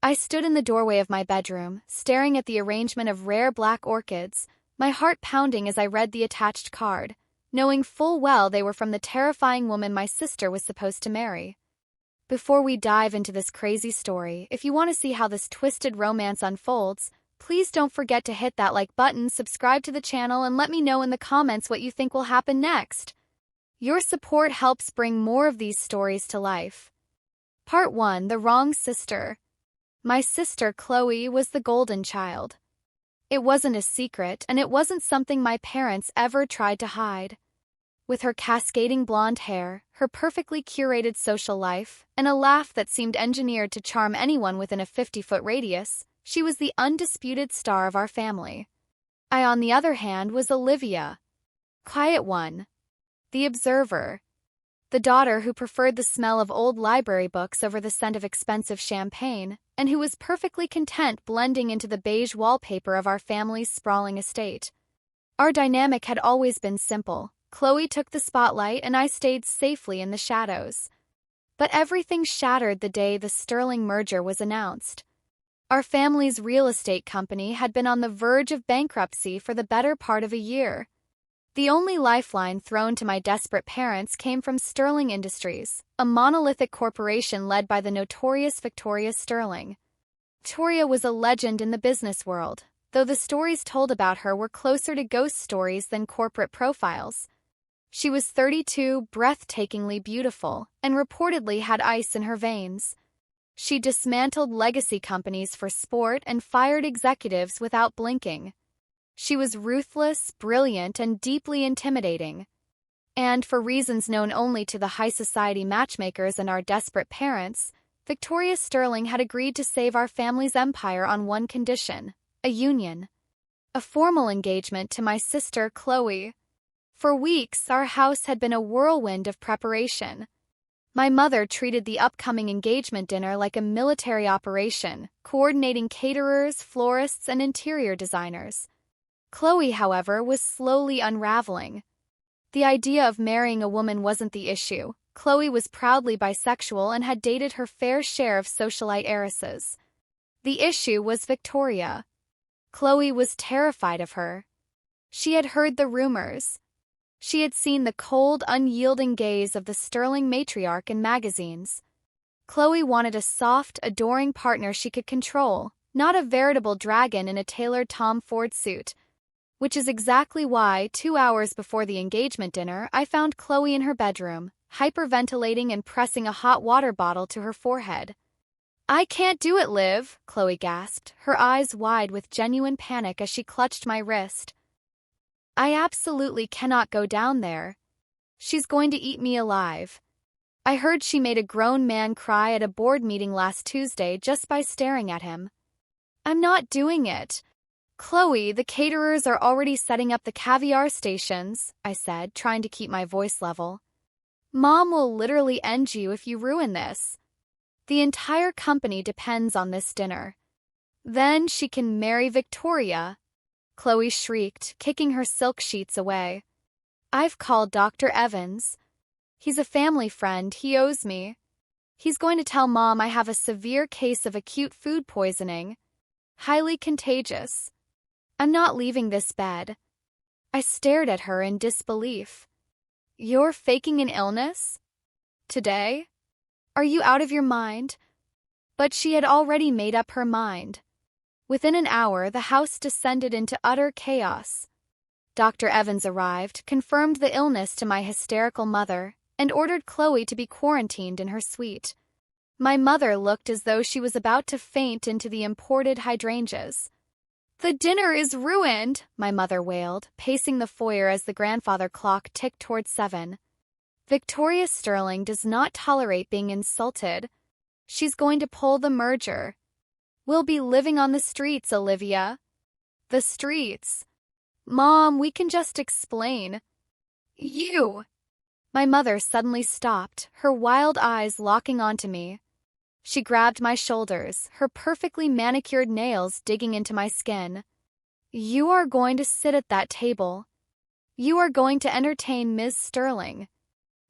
I stood in the doorway of my bedroom, staring at the arrangement of rare black orchids, my heart pounding as I read the attached card, knowing full well they were from the terrifying woman my sister was supposed to marry. Before we dive into this crazy story, if you want to see how this twisted romance unfolds, please don't forget to hit that like button, subscribe to the channel, and let me know in the comments what you think will happen next. Your support helps bring more of these stories to life. Part 1: The Wrong Sister. My sister, Chloe, was the golden child. It wasn't a secret, and it wasn't something my parents ever tried to hide. With her cascading blonde hair, her perfectly curated social life, and a laugh that seemed engineered to charm anyone within a 50-foot radius, she was the undisputed star of our family. I, on the other hand, was Olivia. Quiet one. The observer. The daughter who preferred the smell of old library books over the scent of expensive champagne, and who was perfectly content blending into the beige wallpaper of our family's sprawling estate. Our dynamic had always been simple. Chloe took the spotlight and I stayed safely in the shadows. But everything shattered the day the Sterling merger was announced. Our family's real estate company had been on the verge of bankruptcy for the better part of a year. The only lifeline thrown to my desperate parents came from Sterling Industries, a monolithic corporation led by the notorious Victoria Sterling. Victoria was a legend in the business world, though the stories told about her were closer to ghost stories than corporate profiles. She was 32, breathtakingly beautiful, and reportedly had ice in her veins. She dismantled legacy companies for sport and fired executives without blinking. She was ruthless, brilliant, and deeply intimidating. And, for reasons known only to the high society matchmakers and our desperate parents, Victoria Sterling had agreed to save our family's empire on one condition: a union. A formal engagement to my sister, Chloe. For weeks, our house had been a whirlwind of preparation. My mother treated the upcoming engagement dinner like a military operation, coordinating caterers, florists, and interior designers. Chloe, however, was slowly unraveling. The idea of marrying a woman wasn't the issue. Chloe was proudly bisexual and had dated her fair share of socialite heiresses. The issue was Victoria. Chloe was terrified of her. She had heard the rumors. She had seen the cold, unyielding gaze of the Sterling matriarch in magazines. Chloe wanted a soft, adoring partner she could control, not a veritable dragon in a tailored Tom Ford suit. Which is exactly why, 2 hours before the engagement dinner, I found Chloe in her bedroom, hyperventilating and pressing a hot water bottle to her forehead. "I can't do it, Liv," Chloe gasped, her eyes wide with genuine panic as she clutched my wrist. "I absolutely cannot go down there. She's going to eat me alive." I heard she made a grown man cry at a board meeting last Tuesday just by staring at him. "I'm not doing it." "Chloe, the caterers are already setting up the caviar stations," I said, trying to keep my voice level. "Mom will literally end you if you ruin this. The entire company depends on this dinner. Then she can marry Victoria," Chloe shrieked, kicking her silk sheets away. "I've called Dr. Evans. He's a family friend, he owes me. He's going to tell Mom I have a severe case of acute food poisoning. Highly contagious. I'm not leaving this bed." I stared at her in disbelief. "You're faking an illness? Today? Are you out of your mind?" But she had already made up her mind. Within an hour, the house descended into utter chaos. Dr. Evans arrived, confirmed the illness to my hysterical mother, and ordered Chloe to be quarantined in her suite. My mother looked as though she was about to faint into the imported hydrangeas. "The dinner is ruined," my mother wailed, pacing the foyer as the grandfather clock ticked toward 7. "Victoria Sterling does not tolerate being insulted. She's going to pull the merger. We'll be living on the streets, Olivia." "The streets? Mom, we can just explain." "You!" My mother suddenly stopped, her wild eyes locking onto me. She grabbed my shoulders, her perfectly manicured nails digging into my skin. "You are going to sit at that table. You are going to entertain Ms. Sterling.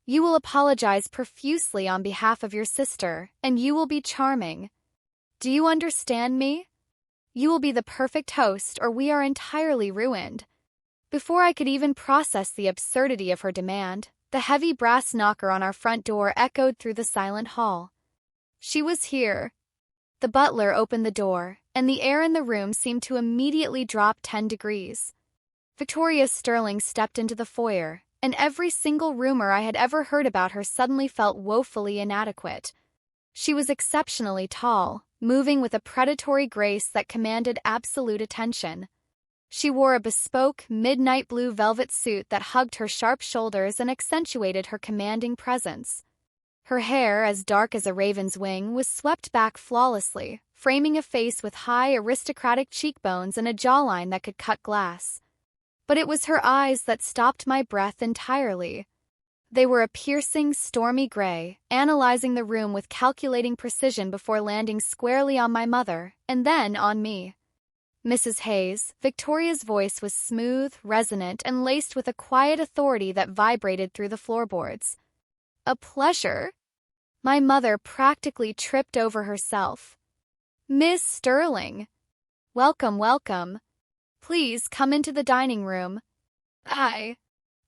You will apologize profusely on behalf of your sister, and you will be charming. Do you understand me? You will be the perfect host, or we are entirely ruined. Before I could even process the absurdity of her demand, the heavy brass knocker on our front door echoed through the silent hall. She was here. The butler opened the door, and the air in the room seemed to immediately drop 10 degrees. Victoria Sterling stepped into the foyer, and every single rumor I had ever heard about her suddenly felt woefully inadequate. She was exceptionally tall, moving with a predatory grace that commanded absolute attention. She wore a bespoke, midnight blue velvet suit that hugged her sharp shoulders and accentuated her commanding presence. Her hair, as dark as a raven's wing, was swept back flawlessly, framing a face with high, aristocratic cheekbones and a jawline that could cut glass. But it was her eyes that stopped my breath entirely. They were a piercing, stormy gray, analyzing the room with calculating precision before landing squarely on my mother, and then on me. Mrs. Hayes, Victoria's voice was smooth, resonant, and laced with a quiet authority that vibrated through the floorboards. A pleasure? My mother practically tripped over herself. Miss Sterling. Welcome, welcome. Please come into the dining room. I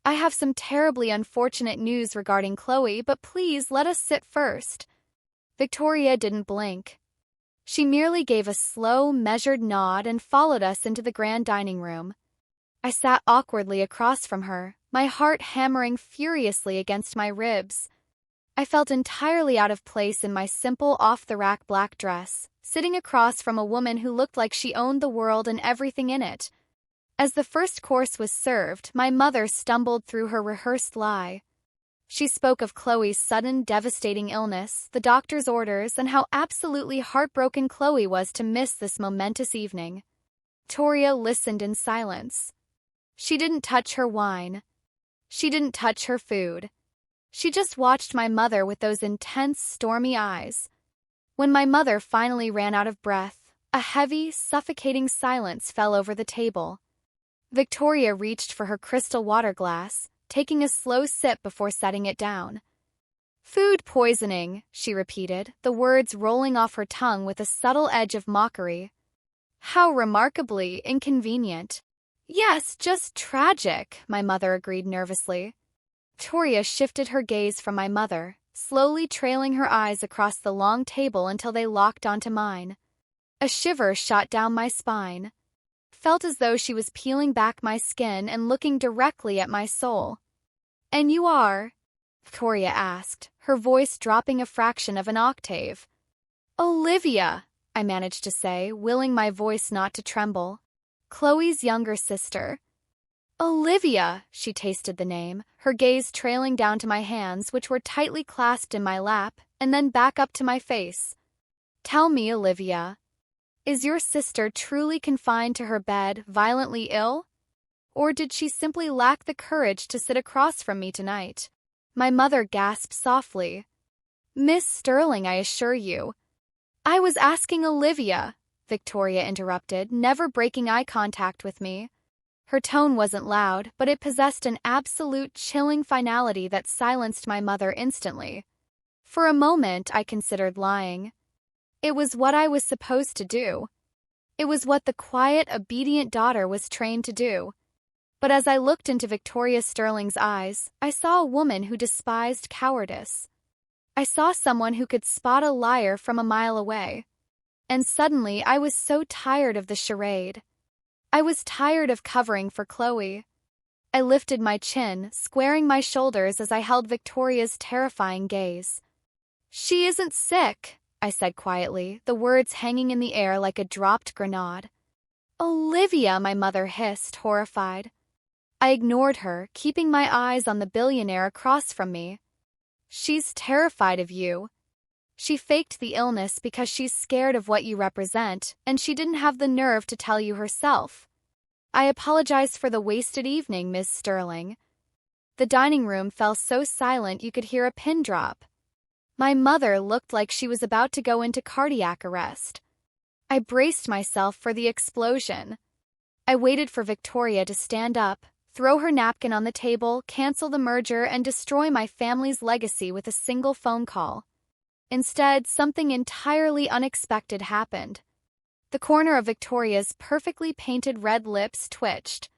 have some terribly unfortunate news regarding Chloe, but please let us sit first. Victoria didn't blink. She merely gave a slow, measured nod and followed us into the grand dining room. I sat awkwardly across from her, my heart hammering furiously against my ribs. I felt entirely out of place in my simple, off-the-rack black dress, sitting across from a woman who looked like she owned the world and everything in it. As the first course was served, my mother stumbled through her rehearsed lie. She spoke of Chloe's sudden, devastating illness, the doctor's orders, and how absolutely heartbroken Chloe was to miss this momentous evening. Victoria listened in silence. She didn't touch her wine. She didn't touch her food. She just watched my mother with those intense, stormy eyes. When my mother finally ran out of breath, a heavy, suffocating silence fell over the table. Victoria reached for her crystal water glass, taking a slow sip before setting it down. Food poisoning, she repeated, the words rolling off her tongue with a subtle edge of mockery. How remarkably inconvenient. Yes, just tragic, my mother agreed nervously. Victoria shifted her gaze from my mother, slowly trailing her eyes across the long table until they locked onto mine. A shiver shot down my spine. Felt as though she was peeling back my skin and looking directly at my soul. And you are? Victoria asked, her voice dropping a fraction of an octave. Olivia, I managed to say, willing my voice not to tremble. Chloe's younger sister. Olivia, she tasted the name, her gaze trailing down to my hands, which were tightly clasped in my lap, and then back up to my face. Tell me, Olivia, is your sister truly confined to her bed, violently ill? Or did she simply lack the courage to sit across from me tonight? My mother gasped softly. Miss Sterling, I assure you. I was asking Olivia, Victoria interrupted, never breaking eye contact with me. Her tone wasn't loud, but it possessed an absolute chilling finality that silenced my mother instantly. For a moment, I considered lying. It was what I was supposed to do. It was what the quiet, obedient daughter was trained to do. But as I looked into Victoria Sterling's eyes, I saw a woman who despised cowardice. I saw someone who could spot a liar from a mile away. And suddenly, I was so tired of the charade. I was tired of covering for Chloe. I lifted my chin, squaring my shoulders as I held Victoria's terrifying gaze. She isn't sick, I said quietly, the words hanging in the air like a dropped grenade. Olivia, my mother hissed, horrified. I ignored her, keeping my eyes on the billionaire across from me. She's terrified of you. She faked the illness because she's scared of what you represent, and she didn't have the nerve to tell you herself. I apologize for the wasted evening, Miss Sterling. The dining room fell so silent you could hear a pin drop. My mother looked like she was about to go into cardiac arrest. I braced myself for the explosion. I waited for Victoria to stand up, throw her napkin on the table, cancel the merger, and destroy my family's legacy with a single phone call. Instead, something entirely unexpected happened. The corner of Victoria's perfectly painted red lips twitched.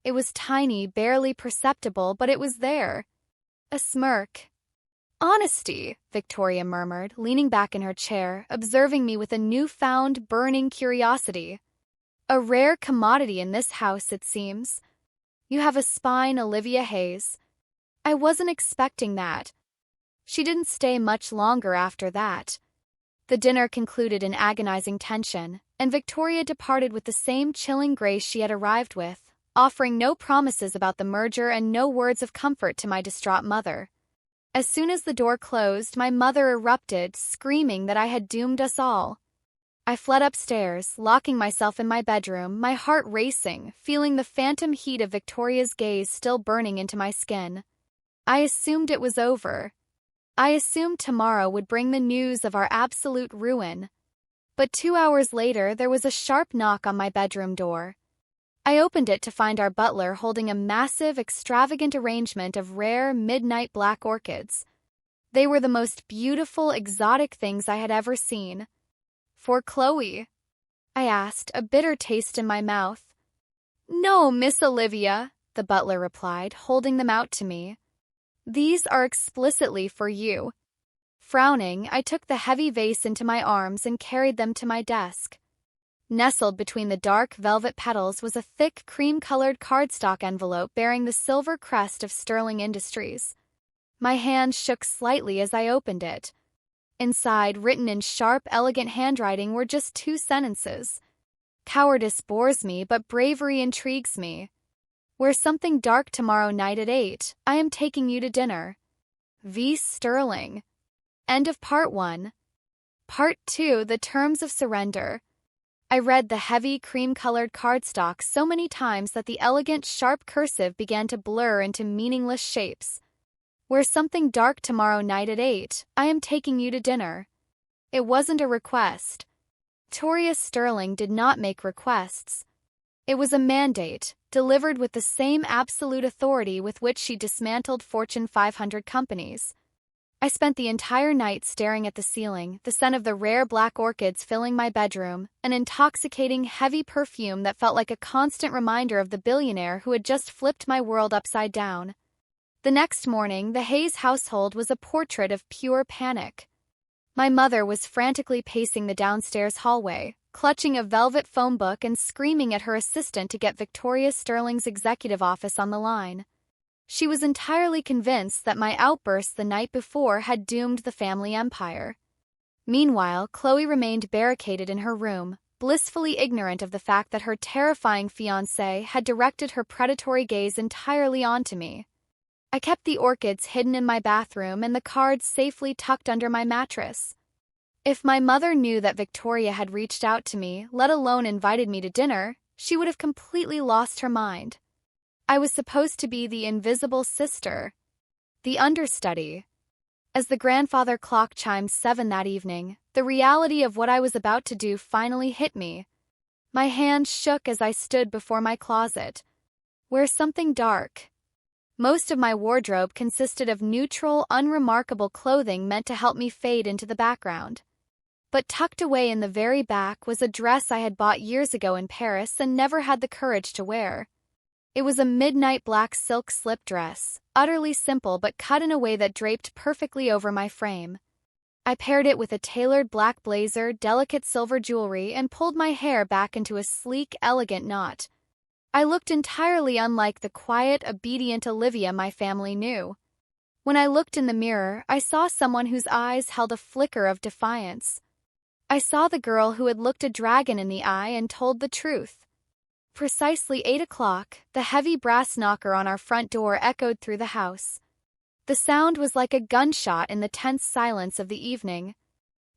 It was tiny, barely perceptible, but it was there. A smirk. "Honesty," Victoria murmured, leaning back in her chair, observing me with a newfound, burning curiosity. "A rare commodity in this house, it seems. You have a spine, Olivia Hayes. I wasn't expecting that." She didn't stay much longer after that. The dinner concluded in agonizing tension, and Victoria departed with the same chilling grace she had arrived with, offering no promises about the merger and no words of comfort to my distraught mother. As soon as the door closed, my mother erupted, screaming that I had doomed us all. I fled upstairs, locking myself in my bedroom, my heart racing, feeling the phantom heat of Victoria's gaze still burning into my skin. I assumed it was over. I assumed tomorrow would bring the news of our absolute ruin. But 2 hours later, there was a sharp knock on my bedroom door. I opened it to find our butler holding a massive, extravagant arrangement of rare, midnight black orchids. They were the most beautiful, exotic things I had ever seen. "For Chloe?" I asked, a bitter taste in my mouth. "No, Miss Olivia," the butler replied, holding them out to me. "These are explicitly for you." Frowning, I took the heavy vase into my arms and carried them to my desk. Nestled between the dark velvet petals was a thick, cream-colored cardstock envelope bearing the silver crest of Sterling Industries. My hand shook slightly as I opened it. Inside, written in sharp, elegant handwriting, were just 2 sentences. "Cowardice bores me, but bravery intrigues me. Wear something dark tomorrow night at 8. I am taking you to dinner. V. Sterling." End of Part 1. Part 2, The Terms of Surrender. I read the heavy, cream-colored cardstock so many times that the elegant, sharp cursive began to blur into meaningless shapes. "Wear something dark tomorrow night at 8. I am taking you to dinner." It wasn't a request. Victoria Sterling did not make requests. It was a mandate, delivered with the same absolute authority with which she dismantled Fortune 500 companies. I spent the entire night staring at the ceiling, the scent of the rare black orchids filling my bedroom, an intoxicating, heavy perfume that felt like a constant reminder of the billionaire who had just flipped my world upside down. The next morning, the Hayes household was a portrait of pure panic. My mother was frantically pacing the downstairs hallway, clutching a velvet phone book and screaming at her assistant to get Victoria Sterling's executive office on the line. She was entirely convinced that my outburst the night before had doomed the family empire. Meanwhile, Chloe remained barricaded in her room, blissfully ignorant of the fact that her terrifying fiancé had directed her predatory gaze entirely onto me. I kept the orchids hidden in my bathroom and the cards safely tucked under my mattress. If my mother knew that Victoria had reached out to me, let alone invited me to dinner, she would have completely lost her mind. I was supposed to be the invisible sister, the understudy. As the grandfather clock chimed 7 that evening, the reality of what I was about to do finally hit me. My hand shook as I stood before my closet. Wear something dark. Most of my wardrobe consisted of neutral, unremarkable clothing meant to help me fade into the background. But tucked away in the very back was a dress I had bought years ago in Paris and never had the courage to wear. It was a midnight black silk slip dress, utterly simple but cut in a way that draped perfectly over my frame. I paired it with a tailored black blazer, delicate silver jewelry, and pulled my hair back into a sleek, elegant knot. I looked entirely unlike the quiet, obedient Olivia my family knew. When I looked in the mirror, I saw someone whose eyes held a flicker of defiance. I saw the girl who had looked a dragon in the eye and told the truth. Precisely 8 o'clock, the heavy brass knocker on our front door echoed through the house. The sound was like a gunshot in the tense silence of the evening.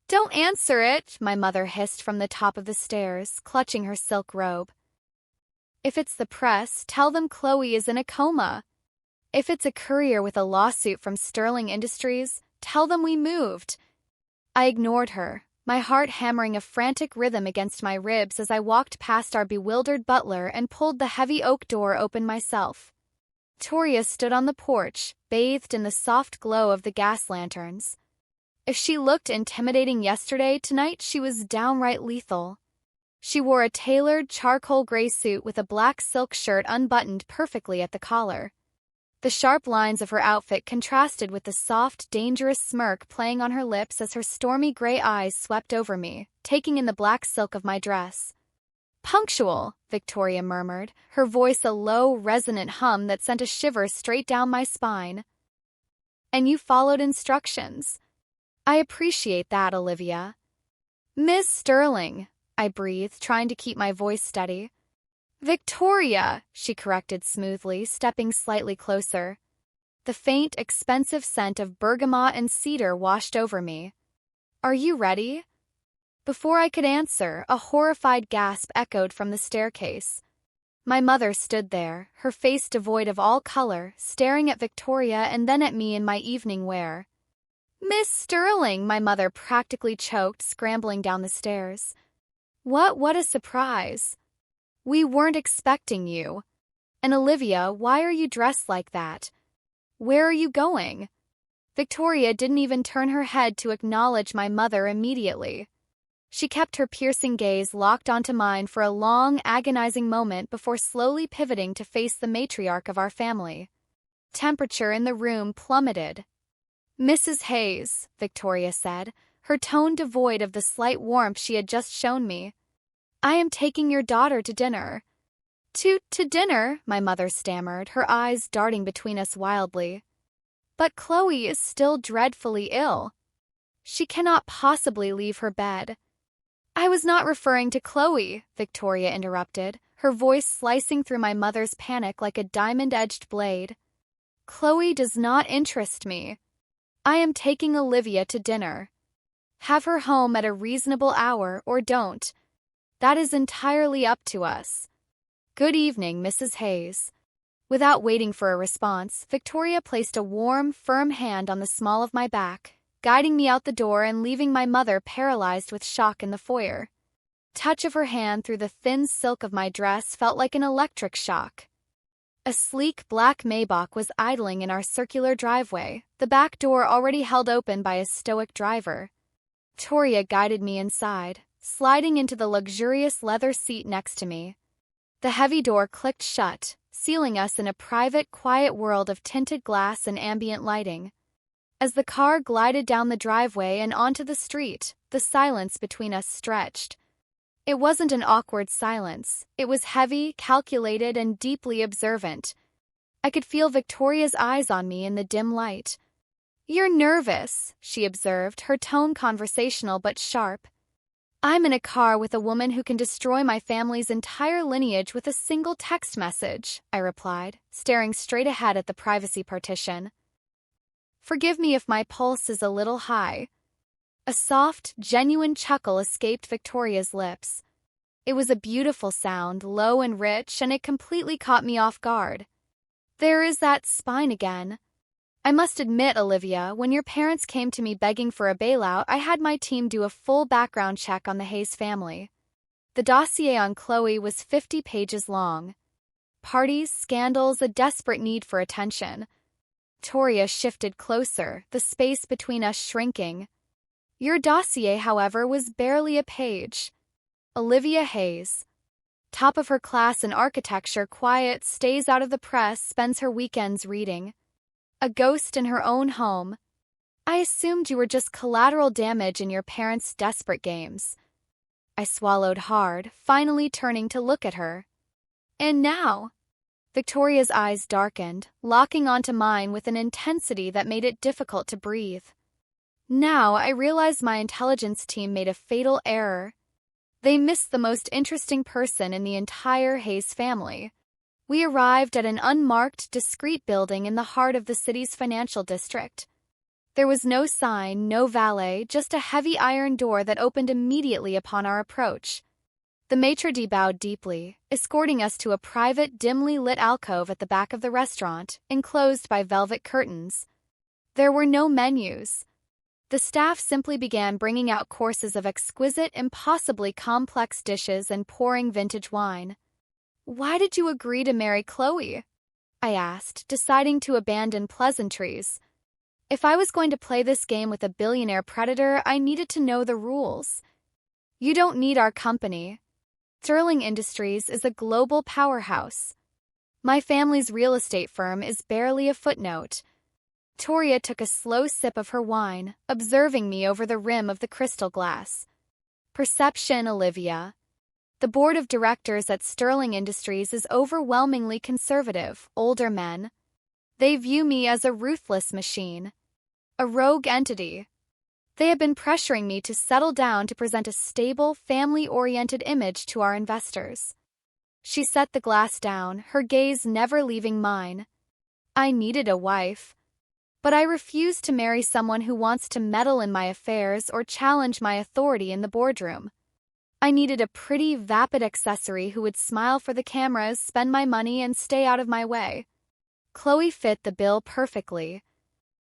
"Don't answer it," my mother hissed from the top of the stairs, clutching her silk robe. "If it's the press, tell them Chloe is in a coma. If it's a courier with a lawsuit from Sterling Industries, tell them we moved." I ignored her, my heart hammering a frantic rhythm against my ribs as I walked past our bewildered butler and pulled the heavy oak door open myself. Victoria stood on the porch, bathed in the soft glow of the gas lanterns. If she looked intimidating yesterday, tonight she was downright lethal. She wore a tailored charcoal gray suit with a black silk shirt unbuttoned perfectly at the collar. The sharp lines of her outfit contrasted with the soft, dangerous smirk playing on her lips as her stormy gray eyes swept over me, taking in the black silk of my dress. "Punctual," Victoria murmured, her voice a low, resonant hum that sent a shiver straight down my spine. "And you followed instructions. I appreciate that, Olivia." "Miss Sterling," I breathed, trying to keep my voice steady. "Victoria," she corrected smoothly, stepping slightly closer. The faint, expensive scent of bergamot and cedar washed over me. "Are you ready?" Before I could answer, a horrified gasp echoed from the staircase. My mother stood there, her face devoid of all color, staring at Victoria and then at me in my evening wear. "Miss Sterling," my mother practically choked, scrambling down the stairs. What a surprise. "We weren't expecting you. And Olivia, why are you dressed like that? Where are you going?" Victoria didn't even turn her head to acknowledge my mother immediately. She kept her piercing gaze locked onto mine for a long, agonizing moment before slowly pivoting to face the matriarch of our family. Temperature in the room plummeted. "Mrs. Hayes," Victoria said, her tone devoid of the slight warmth she had just shown me. "I am taking your daughter to dinner." To dinner?" my mother stammered, her eyes darting between us wildly. "But Chloe is still dreadfully ill. She cannot possibly leave her bed." "I was not referring to Chloe," Victoria interrupted, her voice slicing through my mother's panic like a diamond-edged blade. "Chloe does not interest me. I am taking Olivia to dinner. Have her home at a reasonable hour or don't. That is entirely up to us. Good evening, Mrs. Hayes." Without waiting for a response, Victoria placed a warm, firm hand on the small of my back, guiding me out the door and leaving my mother paralyzed with shock in the foyer. Touch of her hand through the thin silk of my dress felt like an electric shock. A sleek black Maybach was idling in our circular driveway, the back door already held open by a stoic driver. Victoria guided me inside, sliding into the luxurious leather seat next to me. The heavy door clicked shut, sealing us in a private, quiet world of tinted glass and ambient lighting. As the car glided down the driveway and onto the street, the silence between us stretched. It wasn't an awkward silence. It was heavy, calculated, and deeply observant. I could feel Victoria's eyes on me in the dim light. "You're nervous," she observed, her tone conversational but sharp. "I'm in a car with a woman who can destroy my family's entire lineage with a single text message," I replied, staring straight ahead at the privacy partition. "Forgive me if my pulse is a little high." A soft, genuine chuckle escaped Victoria's lips. It was a beautiful sound, low and rich, and it completely caught me off guard. "There is that spine again. I must admit, Olivia, when your parents came to me begging for a bailout, I had my team do a full background check on the Hayes family. The dossier on Chloe was 50 pages long. Parties, scandals, a desperate need for attention." Victoria shifted closer, the space between us shrinking. "Your dossier, however, was barely a page. Olivia Hayes. Top of her class in architecture, quiet, stays out of the press, spends her weekends reading. A ghost in her own home. I assumed you were just collateral damage in your parents' desperate games." I swallowed hard, finally turning to look at her. "And now?" Victoria's eyes darkened, locking onto mine with an intensity that made it difficult to breathe. "Now I realize my intelligence team made a fatal error. They missed the most interesting person in the entire Hayes family. We arrived at an unmarked, discreet building in the heart of the city's financial district. There was no sign, no valet, just a heavy iron door that opened immediately upon our approach. The maitre d' bowed deeply, escorting us to a private, dimly lit alcove at the back of the restaurant, enclosed by velvet curtains. There were no menus. The staff simply began bringing out courses of exquisite, impossibly complex dishes and pouring vintage wine. "Why did you agree to marry Chloe?" I asked, deciding to abandon pleasantries. If I was going to play this game with a billionaire predator, I needed to know the rules. You don't need our company. Sterling Industries is a global powerhouse. My family's real estate firm is barely a footnote. Victoria took a slow sip of her wine, observing me over the rim of the crystal glass. Perception, Olivia. The board of directors at Sterling Industries is overwhelmingly conservative, older men. They view me as a ruthless machine, a rogue entity. They have been pressuring me to settle down to present a stable, family-oriented image to our investors. She set the glass down, her gaze never leaving mine. I needed a wife. But I refused to marry someone who wants to meddle in my affairs or challenge my authority in the boardroom. I needed a pretty, vapid accessory who would smile for the cameras, spend my money, and stay out of my way. Chloe fit the bill perfectly.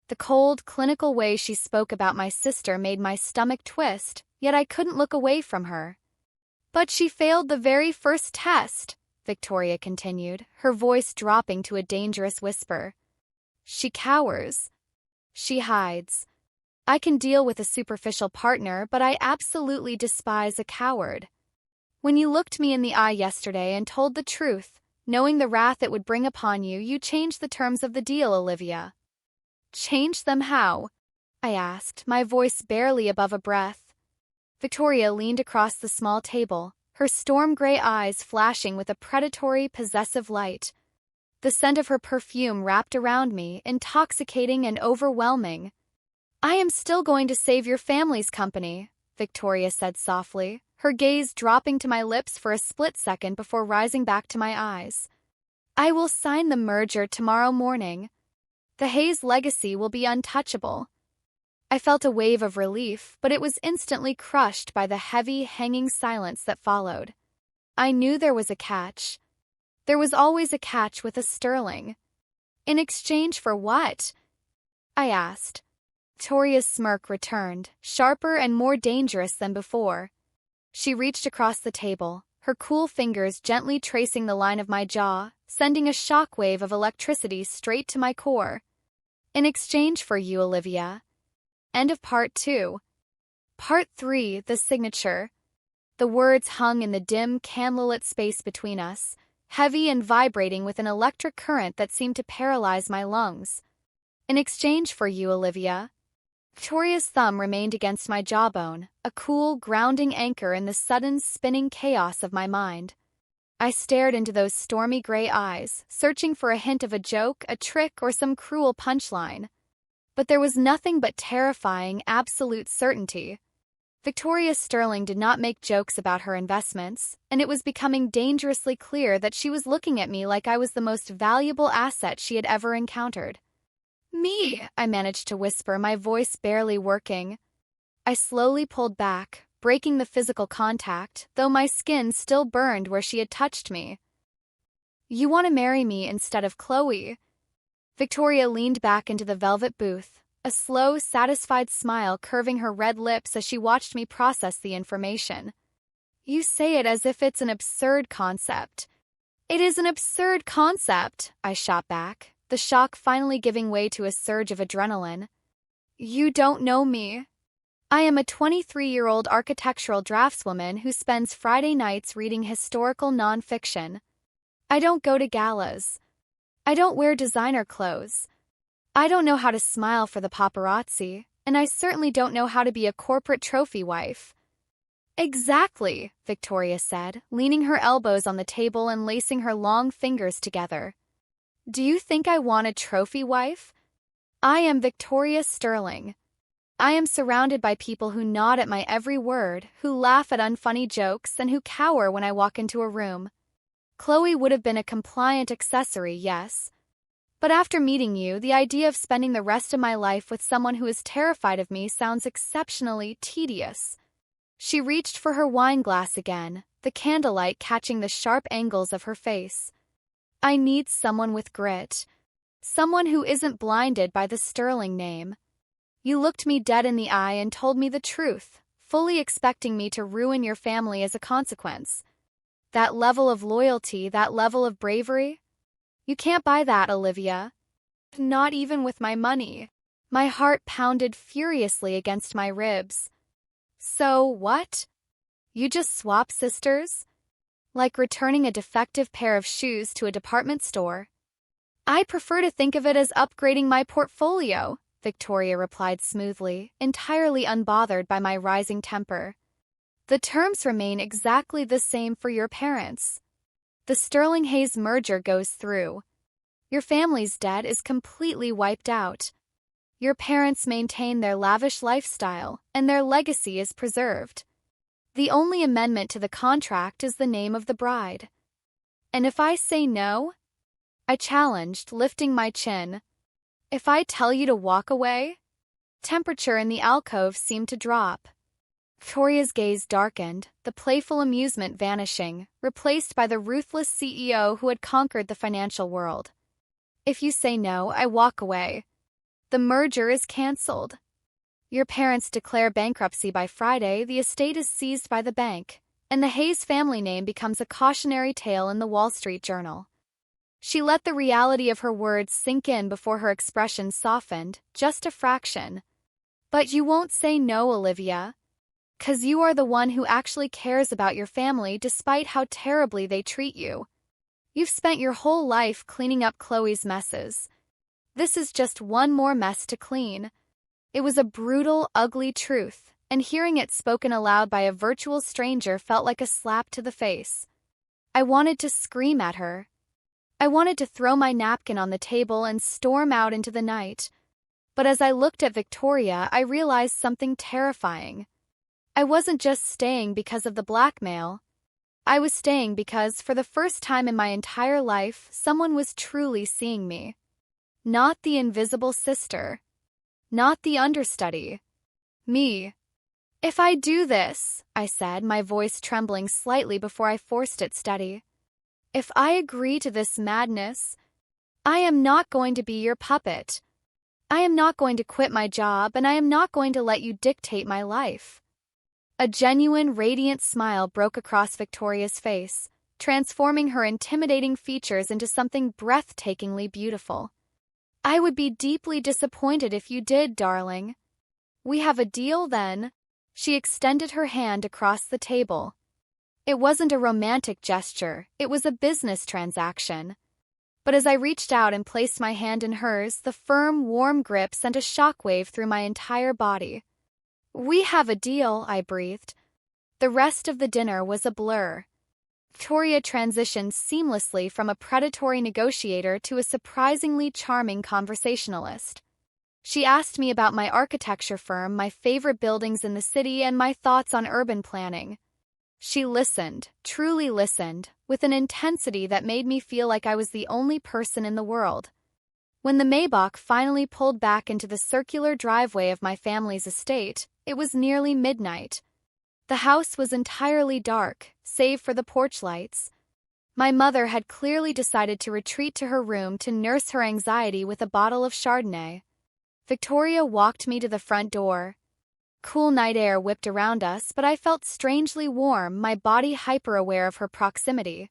The cold, clinical way she spoke about my sister made my stomach twist, yet I couldn't look away from her. But she failed the very first test, Victoria continued, her voice dropping to a dangerous whisper. She cowers. She hides. I can deal with a superficial partner, but I absolutely despise a coward. When you looked me in the eye yesterday and told the truth, knowing the wrath it would bring upon you, you changed the terms of the deal, Olivia. Changed them how? I asked, my voice barely above a breath. Victoria leaned across the small table, her storm-gray eyes flashing with a predatory, possessive light. The scent of her perfume wrapped around me, intoxicating and overwhelming. I am still going to save your family's company, Victoria said softly, her gaze dropping to my lips for a split second before rising back to my eyes. I will sign the merger tomorrow morning. The Hayes legacy will be untouchable. I felt a wave of relief, but it was instantly crushed by the heavy, hanging silence that followed. I knew there was a catch. There was always a catch with a Sterling. In exchange for what? I asked. Victoria's smirk returned, sharper and more dangerous than before. She reached across the table, her cool fingers gently tracing the line of my jaw, sending a shockwave of electricity straight to my core. In exchange for you, Olivia. End of part 2. Part 3, the signature. The words hung in the dim, candlelit space between us, heavy and vibrating with an electric current that seemed to paralyze my lungs. In exchange for you, Olivia. Victoria's thumb remained against my jawbone, a cool, grounding anchor in the sudden, spinning chaos of my mind. I stared into those stormy gray eyes, searching for a hint of a joke, a trick, or some cruel punchline. But there was nothing but terrifying, absolute certainty. Victoria Sterling did not make jokes about her investments, and it was becoming dangerously clear that she was looking at me like I was the most valuable asset she had ever encountered. Me, I managed to whisper, my voice barely working. I slowly pulled back, breaking the physical contact, though my skin still burned where she had touched me. You want to marry me instead of Chloe? Victoria leaned back into the velvet booth, a slow, satisfied smile curving her red lips as she watched me process the information. You say it as if it's an absurd concept. It is an absurd concept, I shot back, the shock finally giving way to a surge of adrenaline. You don't know me. I am a 23-year-old architectural draftswoman who spends Friday nights reading historical nonfiction. I don't go to galas. I don't wear designer clothes. I don't know how to smile for the paparazzi, and I certainly don't know how to be a corporate trophy wife. Exactly, Victoria said, leaning her elbows on the table and lacing her long fingers together. Do you think I want a trophy wife? I am Victoria Sterling. I am surrounded by people who nod at my every word, who laugh at unfunny jokes, and who cower when I walk into a room. Chloe would have been a compliant accessory, yes. But after meeting you, the idea of spending the rest of my life with someone who is terrified of me sounds exceptionally tedious. She reached for her wine glass again, the candlelight catching the sharp angles of her face. I need someone with grit. Someone who isn't blinded by the Sterling name. You looked me dead in the eye and told me the truth, fully expecting me to ruin your family as a consequence. That level of loyalty, that level of bravery? You can't buy that, Olivia. Not even with my money. My heart pounded furiously against my ribs. So what? You just swap sisters? Like returning a defective pair of shoes to a department store? I prefer to think of it as upgrading my portfolio, Victoria replied smoothly, entirely unbothered by my rising temper. The terms remain exactly the same for your parents. The Sterling Hayes merger goes through. Your family's debt is completely wiped out. Your parents maintain their lavish lifestyle, and their legacy is preserved. The only amendment to the contract is the name of the bride. And if I say no? I challenged, lifting my chin. If I tell you to walk away? Temperature in the alcove seemed to drop. Victoria's gaze darkened, the playful amusement vanishing, replaced by the ruthless CEO who had conquered the financial world. If you say no, I walk away. The merger is cancelled. Your parents declare bankruptcy by Friday, the estate is seized by the bank, and the Hayes family name becomes a cautionary tale in the Wall Street Journal. She let the reality of her words sink in before her expression softened, just a fraction. But you won't say no, Olivia. 'Cause you are the one who actually cares about your family despite how terribly they treat you. You've spent your whole life cleaning up Chloe's messes. This is just one more mess to clean. It was a brutal, ugly truth, and hearing it spoken aloud by a virtual stranger felt like a slap to the face. I wanted to scream at her. I wanted to throw my napkin on the table and storm out into the night. But as I looked at Victoria, I realized something terrifying. I wasn't just staying because of the blackmail. I was staying because, for the first time in my entire life, someone was truly seeing me. Not the invisible sister. Not the understudy. Me. If I do this, I said, my voice trembling slightly before I forced it steady. If I agree to this madness, I am not going to be your puppet. I am not going to quit my job, and I am not going to let you dictate my life. A genuine, radiant smile broke across Victoria's face, transforming her intimidating features into something breathtakingly beautiful. I would be deeply disappointed if you did, darling. We have a deal then? She extended her hand across the table. It wasn't a romantic gesture, it was a business transaction. But as I reached out and placed my hand in hers, the firm, warm grip sent a shockwave through my entire body. We have a deal, I breathed. The rest of the dinner was a blur. Victoria transitioned seamlessly from a predatory negotiator to a surprisingly charming conversationalist. She asked me about my architecture firm, my favorite buildings in the city, and my thoughts on urban planning. She listened, truly listened, with an intensity that made me feel like I was the only person in the world. When the Maybach finally pulled back into the circular driveway of my family's estate, it was nearly midnight. The house was entirely dark, save for the porch lights. My mother had clearly decided to retreat to her room to nurse her anxiety with a bottle of Chardonnay. Victoria walked me to the front door. Cool night air whipped around us, but I felt strangely warm, my body hyper-aware of her proximity.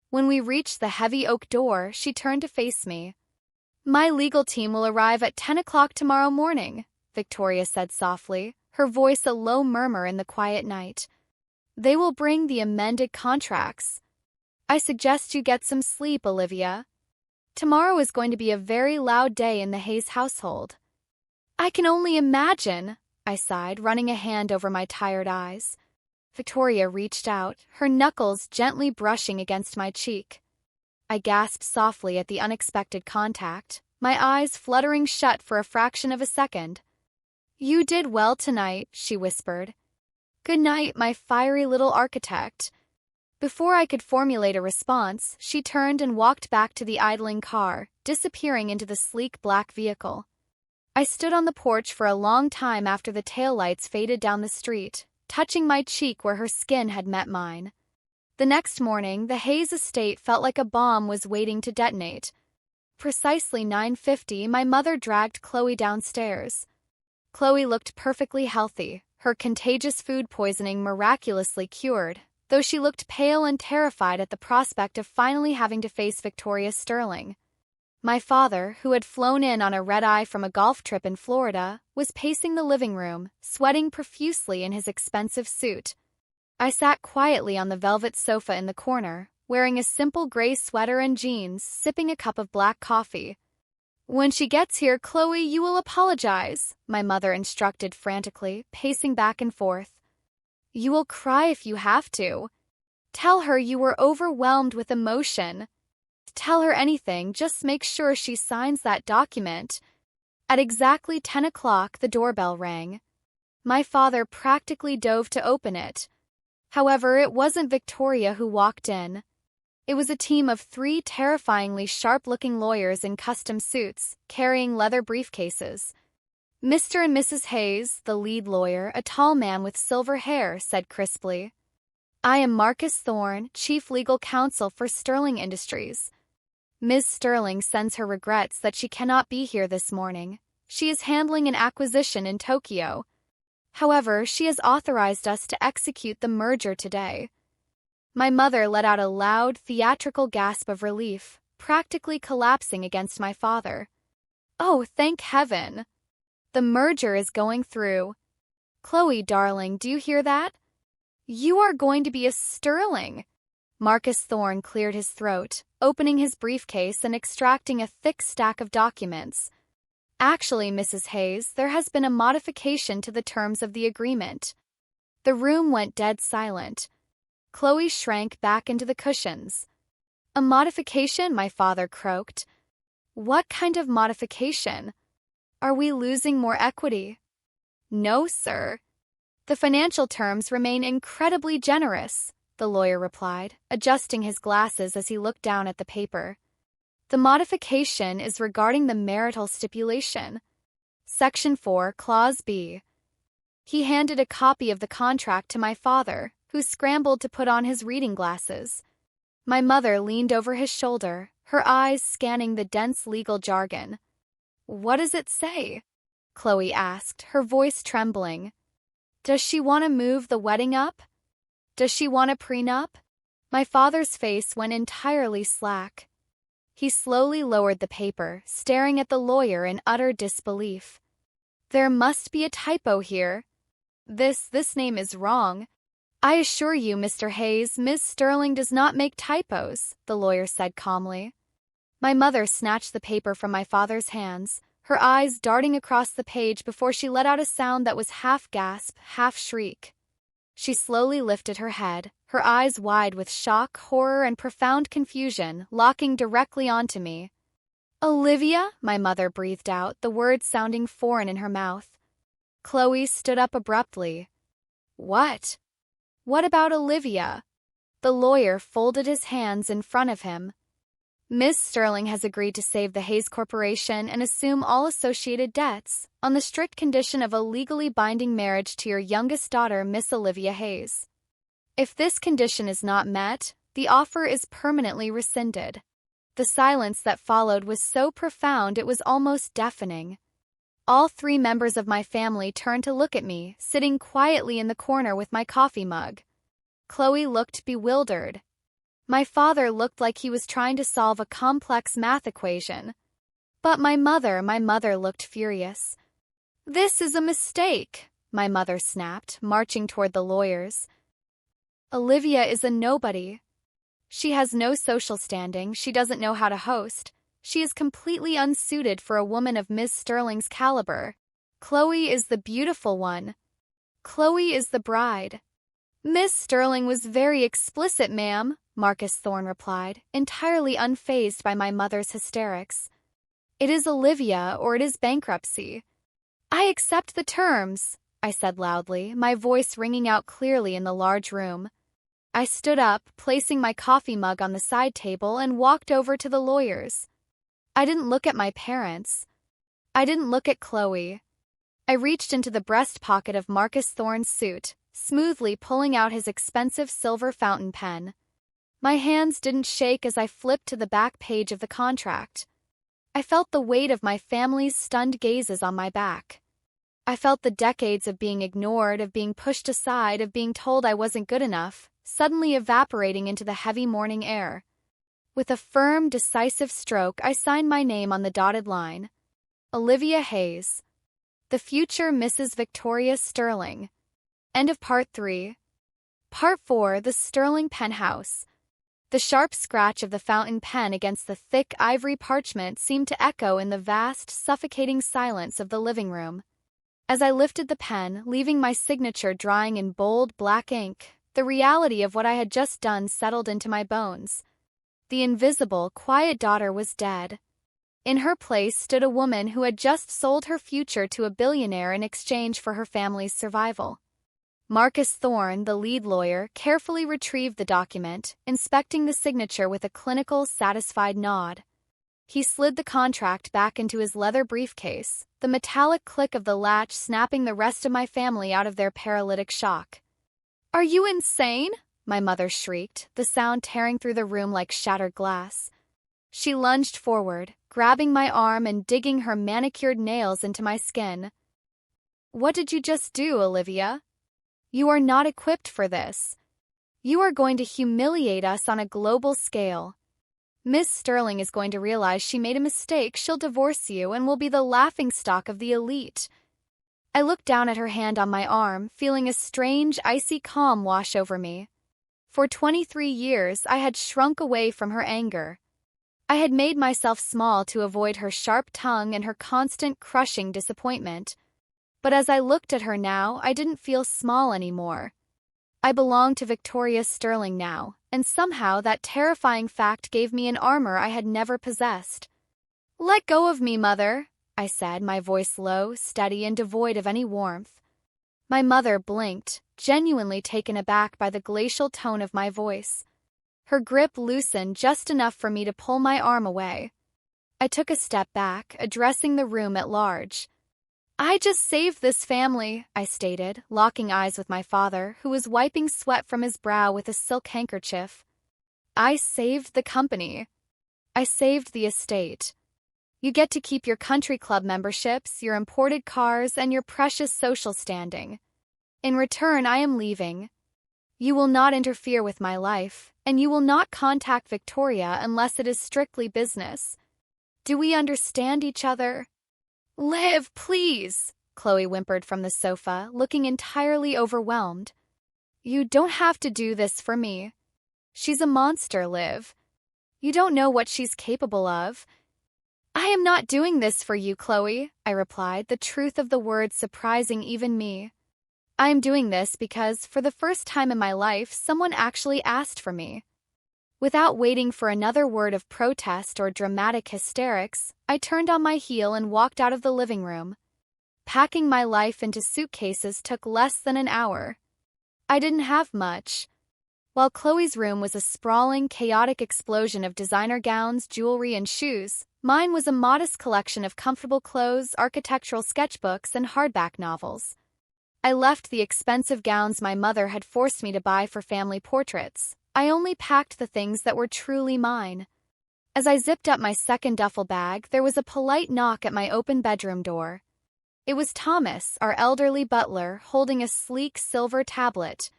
When we reached the heavy oak door, she turned to face me. My legal team will arrive at 10 o'clock tomorrow morning, Victoria said softly, her voice a low murmur in the quiet night. They will bring the amended contracts. I suggest you get some sleep, Olivia. Tomorrow is going to be a very loud day in the Hayes household. I can only imagine, I sighed, running a hand over my tired eyes. Victoria reached out, her knuckles gently brushing against my cheek. I gasped softly at the unexpected contact, my eyes fluttering shut for a fraction of a second. You did well tonight, she whispered. Good night, my fiery little architect. Before I could formulate a response, she turned and walked back to the idling car, disappearing into the sleek black vehicle. I stood on the porch for a long time after the taillights faded down the street, touching my cheek where her skin had met mine. The next morning, the Hayes estate felt like a bomb was waiting to detonate. Precisely 9:50, my mother dragged Chloe downstairs. Chloe looked perfectly healthy, her contagious food poisoning miraculously cured, though she looked pale and terrified at the prospect of finally having to face Victoria Sterling. My father, who had flown in on a red-eye from a golf trip in Florida, was pacing the living room, sweating profusely in his expensive suit. I sat quietly on the velvet sofa in the corner, wearing a simple gray sweater and jeans, sipping a cup of black coffee. "When she gets here, Chloe, you will apologize," my mother instructed frantically, pacing back and forth. "You will cry if you have to. Tell her you were overwhelmed with emotion. Tell her anything, just make sure she signs that document." At exactly 10 o'clock, the doorbell rang. My father practically dove to open it. However, it wasn't Victoria who walked in. It was a team of 3 terrifyingly sharp-looking lawyers in custom suits, carrying leather briefcases. "Mr. and Mrs. Hayes," the lead lawyer, a tall man with silver hair, said crisply. "I am Marcus Thorne, Chief Legal Counsel for Sterling Industries. Ms. Sterling sends her regrets that she cannot be here this morning. She is handling an acquisition in Tokyo. However, she has authorized us to execute the merger today." My mother let out a loud, theatrical gasp of relief, practically collapsing against my father. "Oh, thank heaven! The merger is going through. Chloe, darling, do you hear that? You are going to be a Sterling." Marcus Thorne cleared his throat, opening his briefcase and extracting a thick stack of documents. "Actually, Mrs. Hayes, there has been a modification to the terms of the agreement." The room went dead silent. Chloe shrank back into the cushions. "A modification?" my father croaked. "What kind of modification? Are we losing more equity?" "No, sir. The financial terms remain incredibly generous," the lawyer replied, adjusting his glasses as he looked down at the paper. "The modification is regarding the marital stipulation. Section 4, Clause B." He handed a copy of the contract to my father, who scrambled to put on his reading glasses. My mother leaned over his shoulder, her eyes scanning the dense legal jargon. "What does it say?" Chloe asked, her voice trembling. "Does she want to move the wedding up? Does she want a prenup?" My father's face went entirely slack. He slowly lowered the paper, staring at the lawyer in utter disbelief. "There must be a typo here. This name is wrong. I assure you, Mr. Hayes, Ms. Sterling does not make typos," the lawyer said calmly. My mother snatched the paper from my father's hands, her eyes darting across the page before she let out a sound that was half gasp, half shriek. She slowly lifted her head, her eyes wide with shock, horror, and profound confusion, locking directly onto me. "Olivia?" my mother breathed out, the words sounding foreign in her mouth. Chloe stood up abruptly. "What? What about Olivia?" The lawyer folded his hands in front of him. "Ms. Sterling has agreed to save the Hayes Corporation and assume all associated debts, on the strict condition of a legally binding marriage to your youngest daughter, Miss Olivia Hayes. If this condition is not met, the offer is permanently rescinded." The silence that followed was so profound it was almost deafening. All 3 members of my family turned to look at me, sitting quietly in the corner with my coffee mug. Chloe looked bewildered. My father looked like he was trying to solve a complex math equation. But my mother looked furious. "This is a mistake," my mother snapped, marching toward the lawyers. "Olivia is a nobody. She has no social standing, she doesn't know how to host. She is completely unsuited for a woman of Ms. Sterling's caliber. Chloe is the beautiful one. Chloe is the bride." "Miss Sterling was very explicit, ma'am," Marcus Thorne replied, entirely unfazed by my mother's hysterics. "It is Olivia or it is bankruptcy." "I accept the terms," I said loudly, my voice ringing out clearly in the large room. I stood up, placing my coffee mug on the side table, and walked over to the lawyers. I didn't look at my parents. I didn't look at Chloe. I reached into the breast pocket of Marcus Thorne's suit, smoothly pulling out his expensive silver fountain pen. My hands didn't shake as I flipped to the back page of the contract. I felt the weight of my family's stunned gazes on my back. I felt the decades of being ignored, of being pushed aside, of being told I wasn't good enough, suddenly evaporating into the heavy morning air. With a firm, decisive stroke, I signed my name on the dotted line. Olivia Hayes. The future Mrs. Victoria Sterling. End of Part 3. Part 4, the Sterling Penthouse. The sharp scratch of the fountain pen against the thick ivory parchment seemed to echo in the vast, suffocating silence of the living room. As I lifted the pen, leaving my signature drying in bold, black ink, the reality of what I had just done settled into my bones. The invisible, quiet daughter was dead. In her place stood a woman who had just sold her future to a billionaire in exchange for her family's survival. Marcus Thorne, the lead lawyer, carefully retrieved the document, inspecting the signature with a clinical, satisfied nod. He slid the contract back into his leather briefcase, the metallic click of the latch snapping the rest of my family out of their paralytic shock. "Are you insane?" my mother shrieked, the sound tearing through the room like shattered glass. She lunged forward, grabbing my arm and digging her manicured nails into my skin. "What did you just do, Olivia? You are not equipped for this. You are going to humiliate us on a global scale. Miss Sterling is going to realize she made a mistake, she'll divorce you, and will be the laughingstock of the elite." I looked down at her hand on my arm, feeling a strange, icy calm wash over me. For 23 years, I had shrunk away from her anger. I had made myself small to avoid her sharp tongue and her constant, crushing disappointment. But as I looked at her now, I didn't feel small anymore. I belonged to Victoria Sterling now, and somehow that terrifying fact gave me an armor I had never possessed. "Let go of me, Mother," I said, my voice low, steady, and devoid of any warmth. My mother blinked, genuinely taken aback by the glacial tone of my voice. Her grip loosened just enough for me to pull my arm away. I took a step back, addressing the room at large. "I just saved this family," I stated, locking eyes with my father, who was wiping sweat from his brow with a silk handkerchief. "I saved the company. I saved the estate. You get to keep your country club memberships, your imported cars, and your precious social standing. In return, I am leaving. You will not interfere with my life, and you will not contact Victoria unless it is strictly business. Do we understand each other?" "Liv, please," Chloe whimpered from the sofa, looking entirely overwhelmed. "You don't have to do this for me. She's a monster, Liv. You don't know what she's capable of." "I am not doing this for you, Chloe," I replied, the truth of the words surprising even me. "I am doing this because, for the first time in my life, someone actually asked for me." Without waiting for another word of protest or dramatic hysterics, I turned on my heel and walked out of the living room. Packing my life into suitcases took less than an hour. I didn't have much. While Chloe's room was a sprawling, chaotic explosion of designer gowns, jewelry, and shoes, mine was a modest collection of comfortable clothes, architectural sketchbooks, and hardback novels. I left the expensive gowns my mother had forced me to buy for family portraits. I only packed the things that were truly mine. As I zipped up my second duffel bag, there was a polite knock at my open bedroom door. It was Thomas, our elderly butler, holding a sleek silver tablet.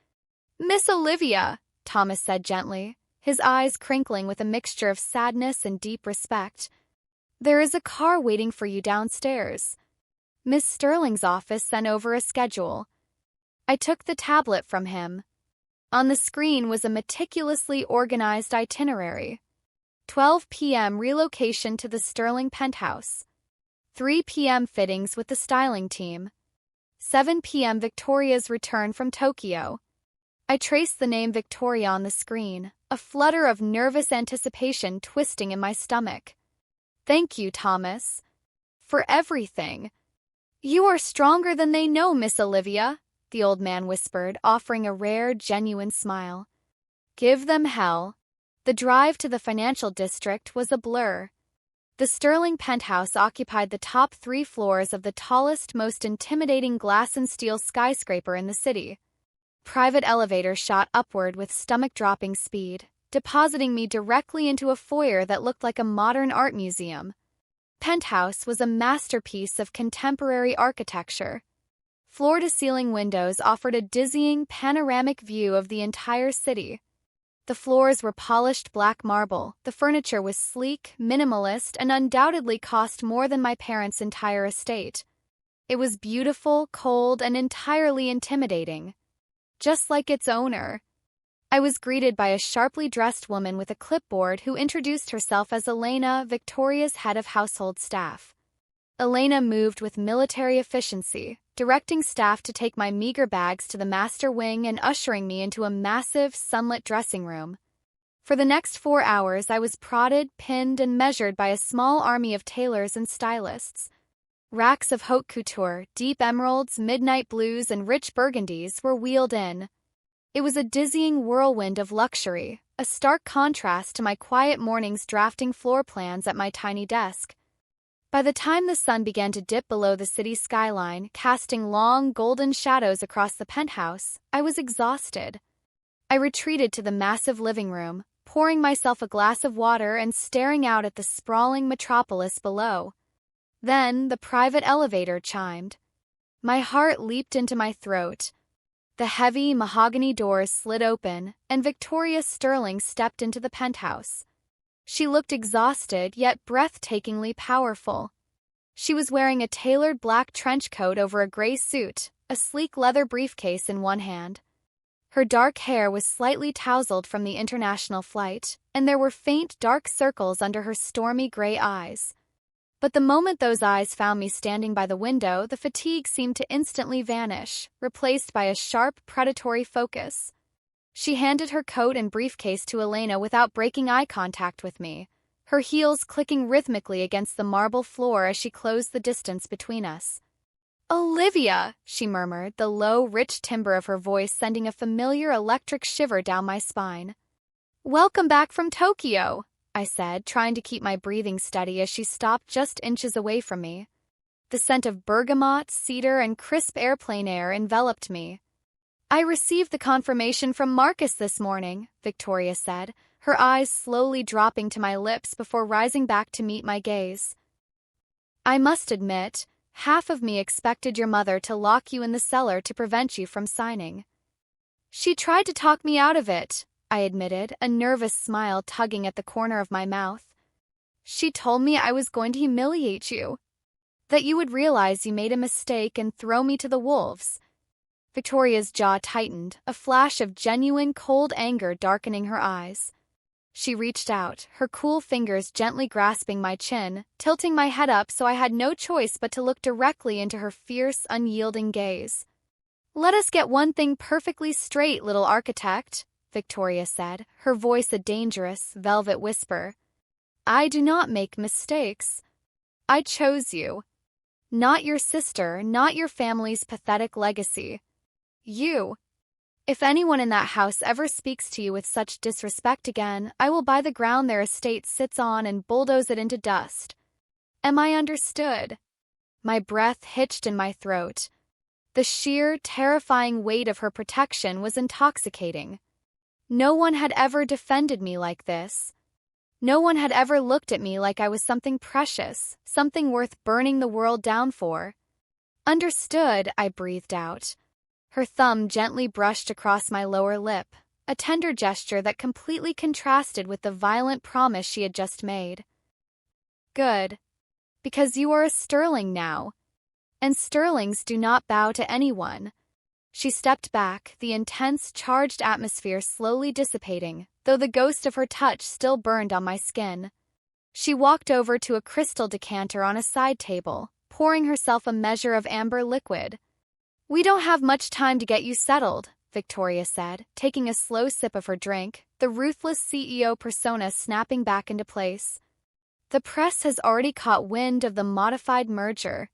"Miss Olivia," Thomas said gently, his eyes crinkling with a mixture of sadness and deep respect. "There is a car waiting for you downstairs. Miss Sterling's office sent over a schedule." I took the tablet from him. On the screen was a meticulously organized itinerary. 12 p.m. relocation to the Sterling Penthouse. 3 p.m. fittings with the styling team. 7 p.m. Victoria's return from Tokyo. I traced the name Victoria on the screen, a flutter of nervous anticipation twisting in my stomach. "Thank you, Thomas. For everything. You are stronger than they know, Miss Olivia," the old man whispered, offering a rare, genuine smile. Give them hell. The drive to the financial district was a blur. The Sterling Penthouse occupied the top 3 floors of the tallest, most intimidating glass and steel skyscraper in the city. Private elevators shot upward with stomach-dropping speed, depositing me directly into a foyer that looked like a modern art museum. Penthouse was a masterpiece of contemporary architecture. Floor-to-ceiling windows offered a dizzying, panoramic view of the entire city. The floors were polished black marble, the furniture was sleek, minimalist, and undoubtedly cost more than my parents' entire estate. It was beautiful, cold, and entirely intimidating. Just like its owner. I was greeted by a sharply dressed woman with a clipboard who introduced herself as Elena, Victoria's head of household staff. Elena moved with military efficiency, directing staff to take my meager bags to the master wing and ushering me into a massive, sunlit dressing room. For the next 4 hours, I was prodded, pinned, and measured by a small army of tailors and stylists. Racks of haute couture, deep emeralds, midnight blues, and rich burgundies were wheeled in. It was a dizzying whirlwind of luxury, a stark contrast to my quiet mornings drafting floor plans at my tiny desk. By the time the sun began to dip below the city skyline, casting long, golden shadows across the penthouse, I was exhausted. I retreated to the massive living room, pouring myself a glass of water and staring out at the sprawling metropolis below. Then the private elevator chimed. My heart leaped into my throat. The heavy mahogany doors slid open, and Victoria Sterling stepped into the penthouse. She looked exhausted, yet breathtakingly powerful. She was wearing a tailored black trench coat over a gray suit, a sleek leather briefcase in one hand. Her dark hair was slightly tousled from the international flight, and there were faint dark circles under her stormy gray eyes. But the moment those eyes found me standing by the window, the fatigue seemed to instantly vanish, replaced by a sharp, predatory focus. She handed her coat and briefcase to Elena without breaking eye contact with me, her heels clicking rhythmically against the marble floor as she closed the distance between us. "Olivia," she murmured, the low, rich timbre of her voice sending a familiar electric shiver down my spine. "Welcome back from Tokyo," I said, trying to keep my breathing steady as she stopped just inches away from me. The scent of bergamot, cedar, and crisp airplane air enveloped me. "I received the confirmation from Marcus this morning," Victoria said, her eyes slowly dropping to my lips before rising back to meet my gaze. "I must admit, half of me expected your mother to lock you in the cellar to prevent you from signing." "She tried to talk me out of it," I admitted, a nervous smile tugging at the corner of my mouth. "She told me I was going to humiliate you, that you would realize you made a mistake and throw me to the wolves." Victoria's jaw tightened, a flash of genuine cold anger darkening her eyes. She reached out, her cool fingers gently grasping my chin, tilting my head up so I had no choice but to look directly into her fierce, unyielding gaze. "Let us get one thing perfectly straight, little architect," Victoria said, her voice a dangerous, velvet whisper. "I do not make mistakes. I chose you. Not your sister, not your family's pathetic legacy. You. If anyone in that house ever speaks to you with such disrespect again, I will buy the ground their estate sits on and bulldoze it into dust. Am I understood?" My breath hitched in my throat. The sheer, terrifying weight of her protection was intoxicating. No one had ever defended me like this. No one had ever looked at me like I was something precious, something worth burning the world down for. "Understood," I breathed out. Her thumb gently brushed across my lower lip, a tender gesture that completely contrasted with the violent promise she had just made. "Good. Because you are a Sterling now. And Sterlings do not bow to anyone." She stepped back, the intense, charged atmosphere slowly dissipating, though the ghost of her touch still burned on my skin. She walked over to a crystal decanter on a side table, pouring herself a measure of amber liquid. "We don't have much time to get you settled," Victoria said, taking a slow sip of her drink, the ruthless CEO persona snapping back into place. "The press has already caught wind of the modified merger.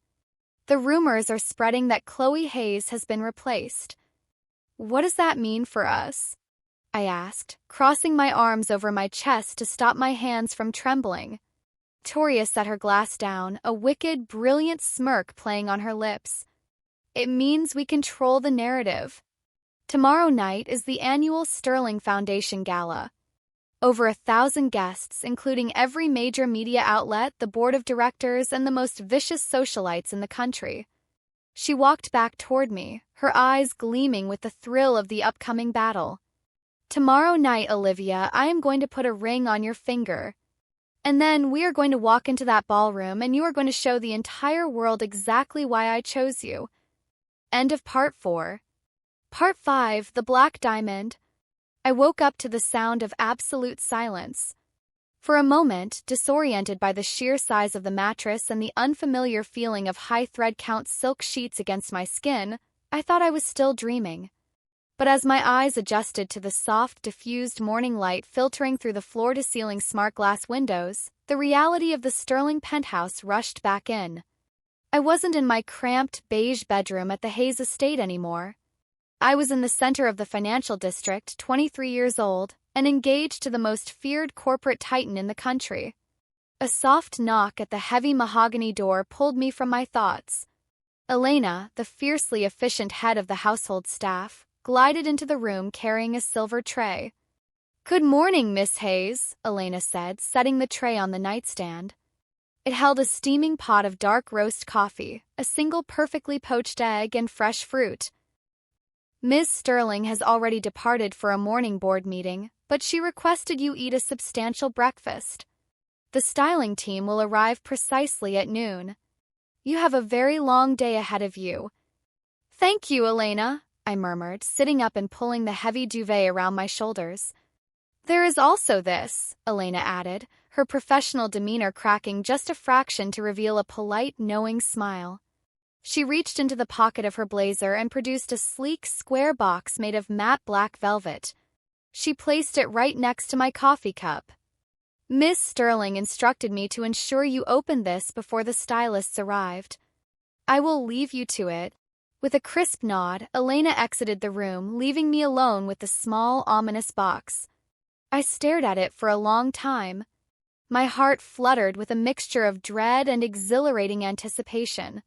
The rumors are spreading that Chloe Hayes has been replaced. What does that mean for us?" I asked, crossing my arms over my chest to stop my hands from trembling. Victoria set her glass down, a wicked, brilliant smirk playing on her lips. "It means we control the narrative. Tomorrow night is the annual Sterling Foundation Gala. Over 1,000 guests, including every major media outlet, the board of directors, and the most vicious socialites in the country." She walked back toward me, her eyes gleaming with the thrill of the upcoming battle. Tomorrow night, Olivia, I am going to put a ring on your finger. And then we are going to walk into that ballroom and you are going to show the entire world exactly why I chose you. End of part 4. Part 5, The Black Diamond. I woke up to the sound of absolute silence. For a moment, disoriented by the sheer size of the mattress and the unfamiliar feeling of high thread count silk sheets against my skin, I thought I was still dreaming. But as my eyes adjusted to the soft, diffused morning light filtering through the floor-to-ceiling smart glass windows, the reality of the sterling penthouse rushed back in. I wasn't in my cramped, beige bedroom at the Hayes estate anymore. I was in the center of the financial district, 23 years old, and engaged to the most feared corporate titan in the country. A soft knock at the heavy mahogany door pulled me from my thoughts. Elena, the fiercely efficient head of the household staff, glided into the room carrying a silver tray. "Good morning, Miss Hayes," Elena said, setting the tray on the nightstand. It held a steaming pot of dark roast coffee, a single perfectly poached egg, and fresh fruit. "Ms. Sterling has already departed for a morning board meeting, but she requested you eat a substantial breakfast. The styling team will arrive precisely at noon. You have a very long day ahead of you." "Thank you, Elena," I murmured, sitting up and pulling the heavy duvet around my shoulders. "There is also this," Elena added, her professional demeanor cracking just a fraction to reveal a polite, knowing smile. She reached into the pocket of her blazer and produced a sleek, square box made of matte black velvet. She placed it right next to my coffee cup. "Miss Sterling instructed me to ensure you opened this before the stylists arrived. I will leave you to it." With a crisp nod, Elena exited the room, leaving me alone with the small, ominous box. I stared at it for a long time. My heart fluttered with a mixture of dread and exhilarating anticipation.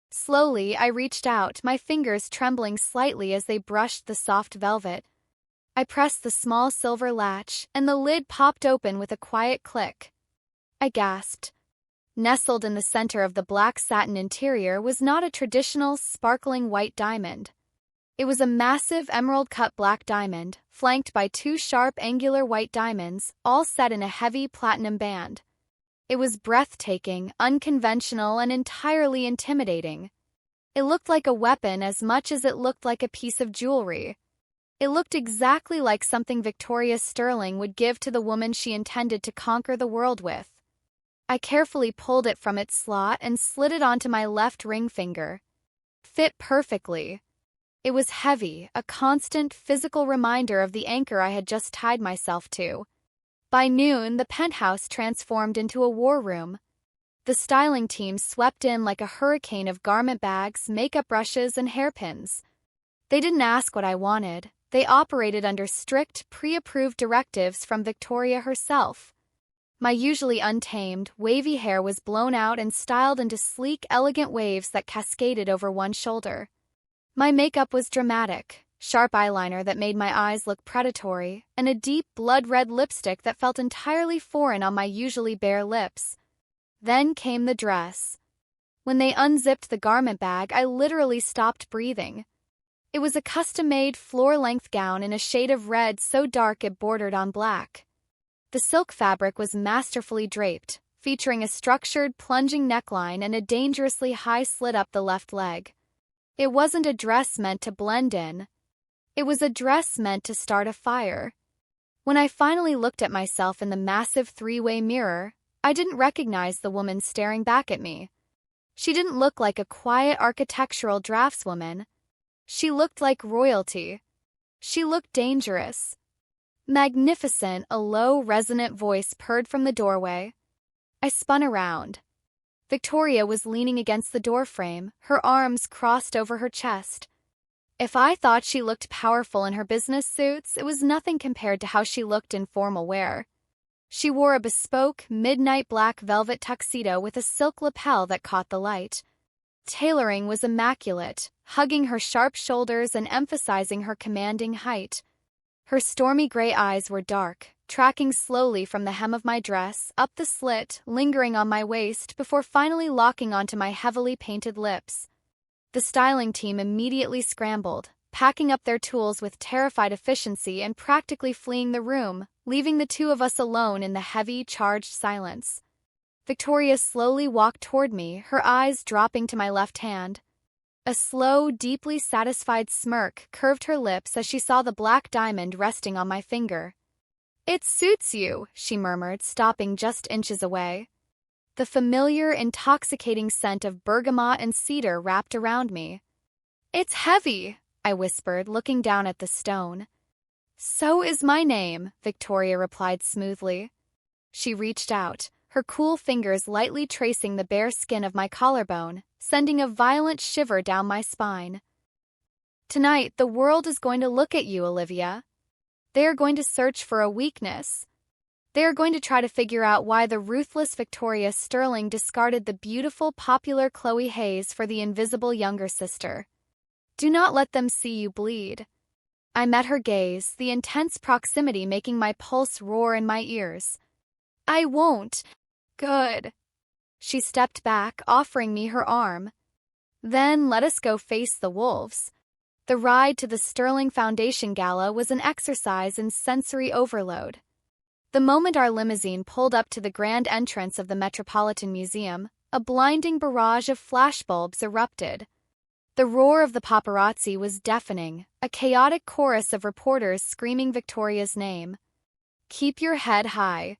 Slowly, I reached out, my fingers trembling slightly as they brushed the soft velvet. I pressed the small silver latch, and the lid popped open with a quiet click. I gasped. Nestled in the center of the black satin interior was not a traditional, sparkling white diamond. It was a massive emerald-cut black diamond, flanked by 2 sharp, angular white diamonds, all set in a heavy platinum band. It was breathtaking, unconventional, and entirely intimidating. It looked like a weapon as much as it looked like a piece of jewelry. It looked exactly like something Victoria Sterling would give to the woman she intended to conquer the world with. I carefully pulled it from its slot and slid it onto my left ring finger. Fit perfectly. It was heavy, a constant physical reminder of the anchor I had just tied myself to. By noon, the penthouse transformed into a war room. The styling team swept in like a hurricane of garment bags, makeup brushes, and hairpins. They didn't ask what I wanted. They operated under strict, pre-approved directives from Victoria herself. My usually untamed, wavy hair was blown out and styled into sleek, elegant waves that cascaded over one shoulder. My makeup was dramatic, sharp eyeliner that made my eyes look predatory, and a deep, blood-red lipstick that felt entirely foreign on my usually bare lips. Then came the dress. When they unzipped the garment bag, I literally stopped breathing. It was a custom-made, floor-length gown in a shade of red so dark it bordered on black. The silk fabric was masterfully draped, featuring a structured, plunging neckline and a dangerously high slit up the left leg. It wasn't a dress meant to blend in. It was a dress meant to start a fire. When I finally looked at myself in the massive 3-way mirror, I didn't recognize the woman staring back at me. She didn't look like a quiet architectural draftswoman. She looked like royalty. She looked dangerous. Magnificent, a low, resonant voice purred from the doorway. I spun around. Victoria was leaning against the doorframe, her arms crossed over her chest. If I thought she looked powerful in her business suits, it was nothing compared to how she looked in formal wear. She wore a bespoke, midnight black velvet tuxedo with a silk lapel that caught the light. Tailoring was immaculate, hugging her sharp shoulders and emphasizing her commanding height. Her stormy gray eyes were dark, tracking slowly from the hem of my dress, up the slit, lingering on my waist before finally locking onto my heavily painted lips. The styling team immediately scrambled, packing up their tools with terrified efficiency and practically fleeing the room, leaving the two of us alone in the heavy, charged silence. Victoria slowly walked toward me, her eyes dropping to my left hand. A slow, deeply satisfied smirk curved her lips as she saw the black diamond resting on my finger. "It suits you," she murmured, stopping just inches away. The familiar, intoxicating scent of bergamot and cedar wrapped around me. "It's heavy," I whispered, looking down at the stone. "So is my name," Victoria replied smoothly. She reached out, her cool fingers lightly tracing the bare skin of my collarbone, sending a violent shiver down my spine. "Tonight, the world is going to look at you, Olivia. They are going to search for a weakness. They are going to try to figure out why the ruthless Victoria Sterling discarded the beautiful, popular Chloe Hayes for the invisible younger sister. Do not let them see you bleed." I met her gaze, the intense proximity making my pulse roar in my ears. "I won't." "Good." She stepped back, offering me her arm. "Then let us go face the wolves." The ride to the Sterling Foundation Gala was an exercise in sensory overload. The moment our limousine pulled up to the grand entrance of the Metropolitan Museum, a blinding barrage of flashbulbs erupted. The roar of the paparazzi was deafening, a chaotic chorus of reporters screaming Victoria's name. "Keep your head high."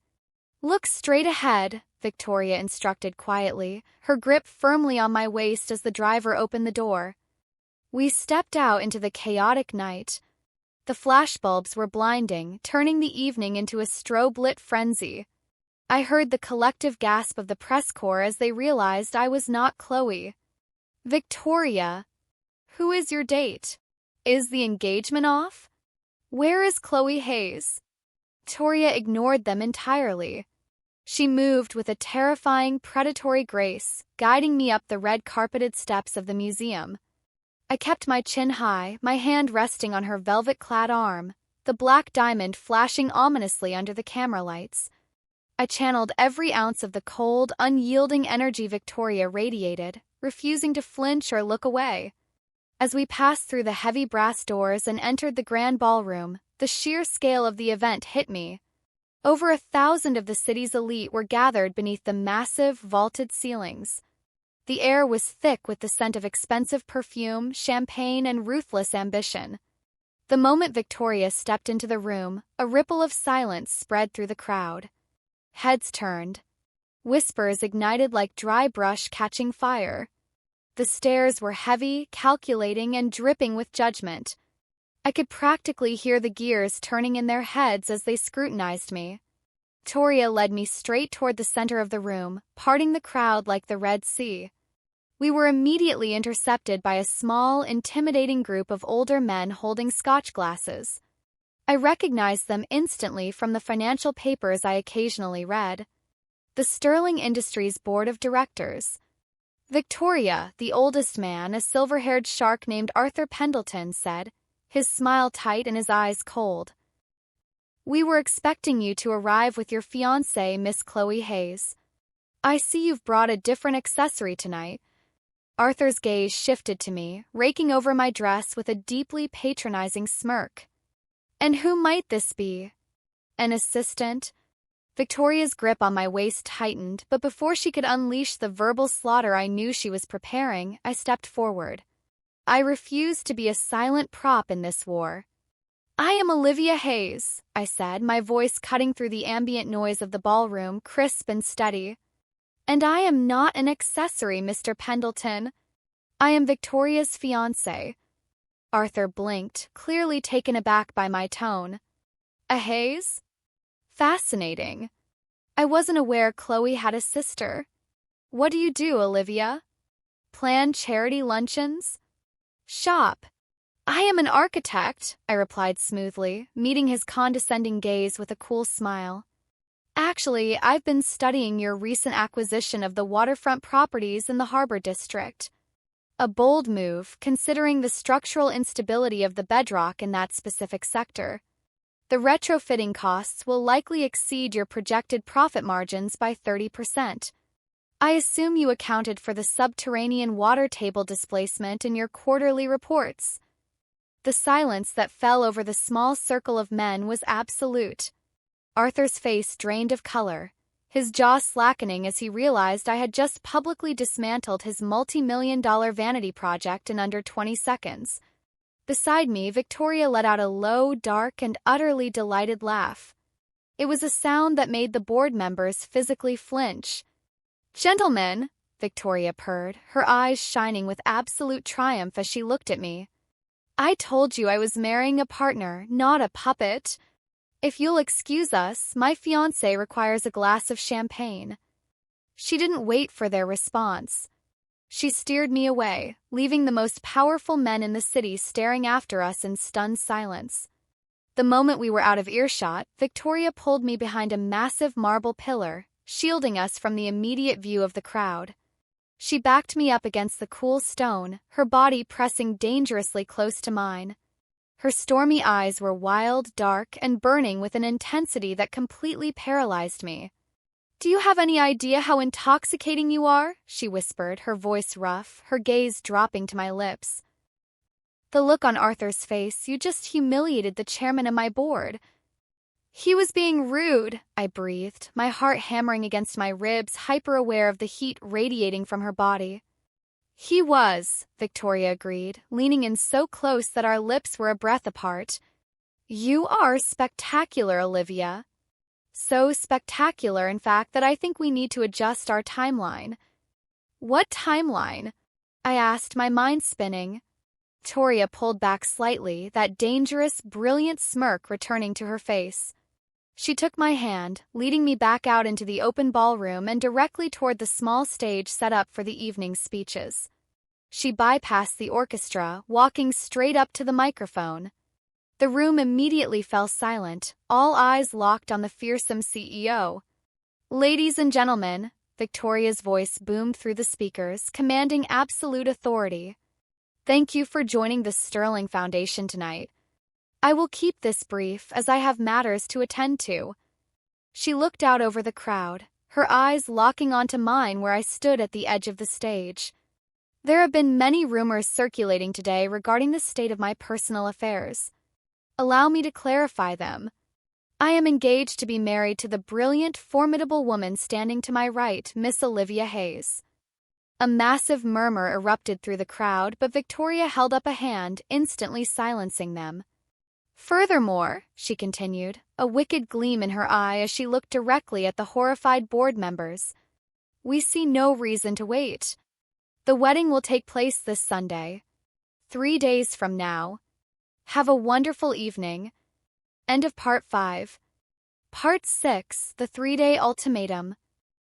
"Look straight ahead," Victoria instructed quietly, her grip firmly on my waist as the driver opened the door. We stepped out into the chaotic night. The flashbulbs were blinding, turning the evening into a strobe-lit frenzy. I heard the collective gasp of the press corps as they realized I was not Chloe. "Victoria, who is your date? Is the engagement off? Where is Chloe Hayes?" Victoria ignored them entirely. She moved with a terrifying, predatory grace, guiding me up the red-carpeted steps of the museum. I kept my chin high, my hand resting on her velvet-clad arm, the black diamond flashing ominously under the camera lights. I channeled every ounce of the cold, unyielding energy Victoria radiated, refusing to flinch or look away. As we passed through the heavy brass doors and entered the grand ballroom, the sheer scale of the event hit me. Over 1,000 of the city's elite were gathered beneath the massive, vaulted ceilings. The air was thick with the scent of expensive perfume, champagne, and ruthless ambition. The moment Victoria stepped into the room, a ripple of silence spread through the crowd. Heads turned. Whispers ignited like dry brush catching fire. The stares were heavy, calculating, and dripping with judgment. I could practically hear the gears turning in their heads as they scrutinized me. Victoria led me straight toward the center of the room, parting the crowd like the Red Sea. We were immediately intercepted by a small, intimidating group of older men holding scotch glasses. I recognized them instantly from the financial papers I occasionally read. The Sterling Industries Board of Directors. Victoria, the oldest man, a silver-haired shark named Arthur Pendleton, said, his smile tight and his eyes cold. "We were expecting you to arrive with your fiancée, Miss Chloe Hayes. I see you've brought a different accessory tonight." Arthur's gaze shifted to me, raking over my dress with a deeply patronizing smirk. "And who might this be? An assistant?" Victoria's grip on my waist tightened, but before she could unleash the verbal slaughter I knew she was preparing, I stepped forward. I refuse to be a silent prop in this war. "I am Olivia Hayes," I said, my voice cutting through the ambient noise of the ballroom, crisp and steady. "And I am not an accessory, Mr. Pendleton. I am Victoria's fiancé." Arthur blinked, clearly taken aback by my tone. "A Hayes? Fascinating. I wasn't aware Chloe had a sister. What do you do, Olivia? Plan charity luncheons? Shop?" "I am an architect," I replied smoothly, meeting his condescending gaze with a cool smile. "Actually, I've been studying your recent acquisition of the waterfront properties in the Harbor District. A bold move, considering the structural instability of the bedrock in that specific sector. The retrofitting costs will likely exceed your projected profit margins by 30%. I assume you accounted for the subterranean water table displacement in your quarterly reports." The silence that fell over the small circle of men was absolute. Arthur's face drained of color, his jaw slackening as he realized I had just publicly dismantled his multi-million-dollar vanity project in under 20 seconds. Beside me, Victoria let out a low, dark, and utterly delighted laugh. It was a sound that made the board members physically flinch. "Gentlemen," Victoria purred, her eyes shining with absolute triumph as she looked at me. "I told you I was marrying a partner, not a puppet. If you'll excuse us, my fiancé requires a glass of champagne." She didn't wait for their response. She steered me away, leaving the most powerful men in the city staring after us in stunned silence. The moment we were out of earshot, Victoria pulled me behind a massive marble pillar, shielding us from the immediate view of the crowd. She backed me up against the cool stone, her body pressing dangerously close to mine. Her stormy eyes were wild, dark, and burning with an intensity that completely paralyzed me. "Do you have any idea how intoxicating you are?" she whispered, her voice rough, her gaze dropping to my lips. The look on Arthur's face, "You just humiliated the chairman of my board." "He was being rude," I breathed, my heart hammering against my ribs, hyper-aware of the heat radiating from her body. "He was," Victoria agreed, leaning in so close that our lips were a breath apart. "You are spectacular, Olivia. So spectacular, in fact, that I think we need to adjust our timeline." "What timeline?" I asked, my mind spinning. Victoria pulled back slightly, that dangerous, brilliant smirk returning to her face. She took my hand, leading me back out into the open ballroom and directly toward the small stage set up for the evening's speeches. She bypassed the orchestra, walking straight up to the microphone. The room immediately fell silent, all eyes locked on the fearsome CEO. "Ladies and gentlemen," Victoria's voice boomed through the speakers, commanding absolute authority. "Thank you for joining the Sterling Foundation tonight. I will keep this brief as I have matters to attend to." She looked out over the crowd, her eyes locking onto mine where I stood at the edge of the stage. "There have been many rumors circulating today regarding the state of my personal affairs. Allow me to clarify them. I am engaged to be married to the brilliant, formidable woman standing to my right, Miss Olivia Hayes." A massive murmur erupted through the crowd, but Victoria held up a hand, instantly silencing them. "Furthermore," she continued, a wicked gleam in her eye as she looked directly at the horrified board members, "we see no reason to wait. The wedding will take place this Sunday, 3 days from now. Have a wonderful evening." End of Part 5. Part 6, The 3-Day Ultimatum.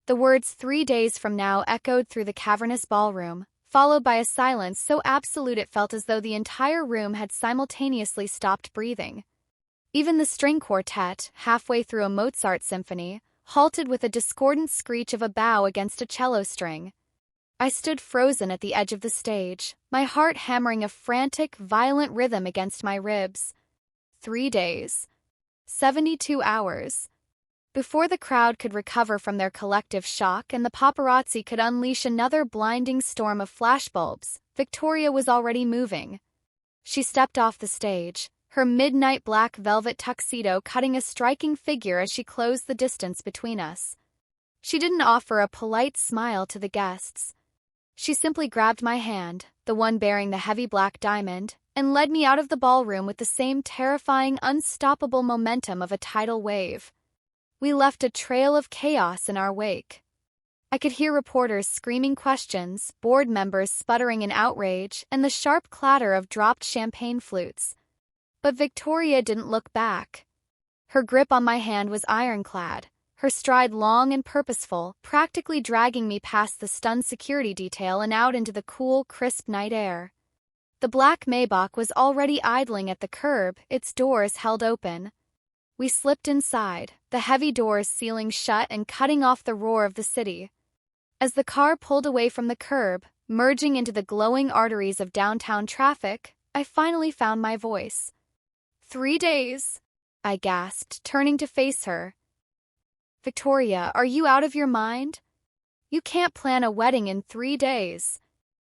The words 3 days from now echoed through the cavernous ballroom, followed by a silence so absolute it felt as though the entire room had simultaneously stopped breathing. Even the string quartet, halfway through a Mozart symphony, halted with a discordant screech of a bow against a cello string. I stood frozen at the edge of the stage, my heart hammering a frantic, violent rhythm against my ribs. 3 days. 72 hours. Before the crowd could recover from their collective shock and the paparazzi could unleash another blinding storm of flashbulbs, Victoria was already moving. She stepped off the stage, her midnight black velvet tuxedo cutting a striking figure as she closed the distance between us. She didn't offer a polite smile to the guests. She simply grabbed my hand, the one bearing the heavy black diamond, and led me out of the ballroom with the same terrifying, unstoppable momentum of a tidal wave. We left a trail of chaos in our wake. I could hear reporters screaming questions, board members sputtering in outrage, and the sharp clatter of dropped champagne flutes. But Victoria didn't look back. Her grip on my hand was ironclad, her stride long and purposeful, practically dragging me past the stunned security detail and out into the cool, crisp night air. The black Maybach was already idling at the curb, its doors held open. We slipped inside, the heavy doors sealing shut and cutting off the roar of the city. As the car pulled away from the curb, merging into the glowing arteries of downtown traffic, I finally found my voice. 3 days, I gasped, turning to face her. "Victoria, are you out of your mind? You can't plan a wedding in 3 days.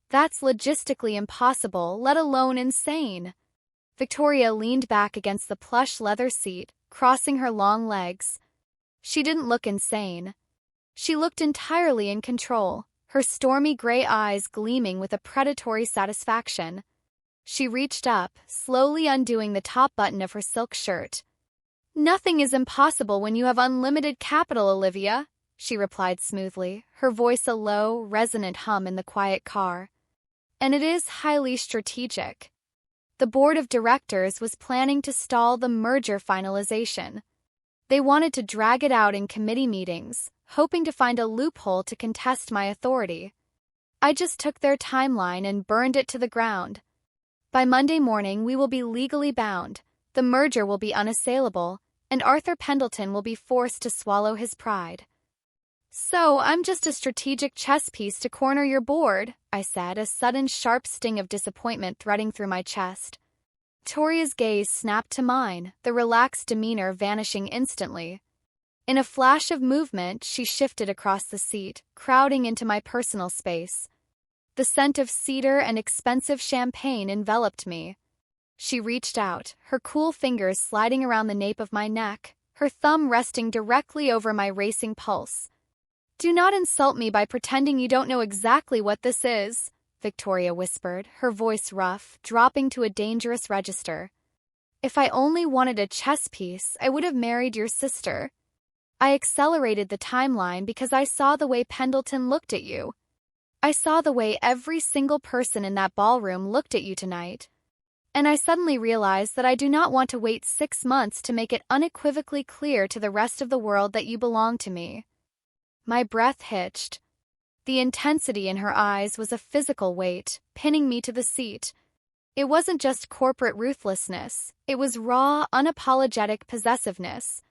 That's logistically impossible, let alone insane." Victoria leaned back against the plush leather seat, crossing her long legs. She didn't look insane. She looked entirely in control, her stormy gray eyes gleaming with a predatory satisfaction. She reached up, slowly undoing the top button of her silk shirt. "Nothing is impossible when you have unlimited capital, Olivia," she replied smoothly, her voice a low, resonant hum in the quiet car. "And it is highly strategic. The board of directors was planning to stall the merger finalization. They wanted to drag it out in committee meetings, hoping to find a loophole to contest my authority. I just took their timeline and burned it to the ground. By Monday morning, we will be legally bound, the merger will be unassailable, and Arthur Pendleton will be forced to swallow his pride." "So I'm just a strategic chess piece to corner your board," I said, a sudden sharp sting of disappointment threading through my chest. Victoria's gaze snapped to mine, the relaxed demeanor vanishing instantly. In a flash of movement, she shifted across the seat, crowding into my personal space. The scent of cedar and expensive champagne enveloped me. She reached out, her cool fingers sliding around the nape of my neck, her thumb resting directly over my racing pulse. "Do not insult me by pretending you don't know exactly what this is," Victoria whispered, her voice rough, dropping to a dangerous register. "If I only wanted a chess piece, I would have married your sister. I accelerated the timeline because I saw the way Pendleton looked at you. I saw the way every single person in that ballroom looked at you tonight. And I suddenly realized that I do not want to wait 6 months to make it unequivocally clear to the rest of the world that you belong to me." My breath hitched. The intensity in her eyes was a physical weight, pinning me to the seat. It wasn't just corporate ruthlessness, it was raw, unapologetic possessiveness.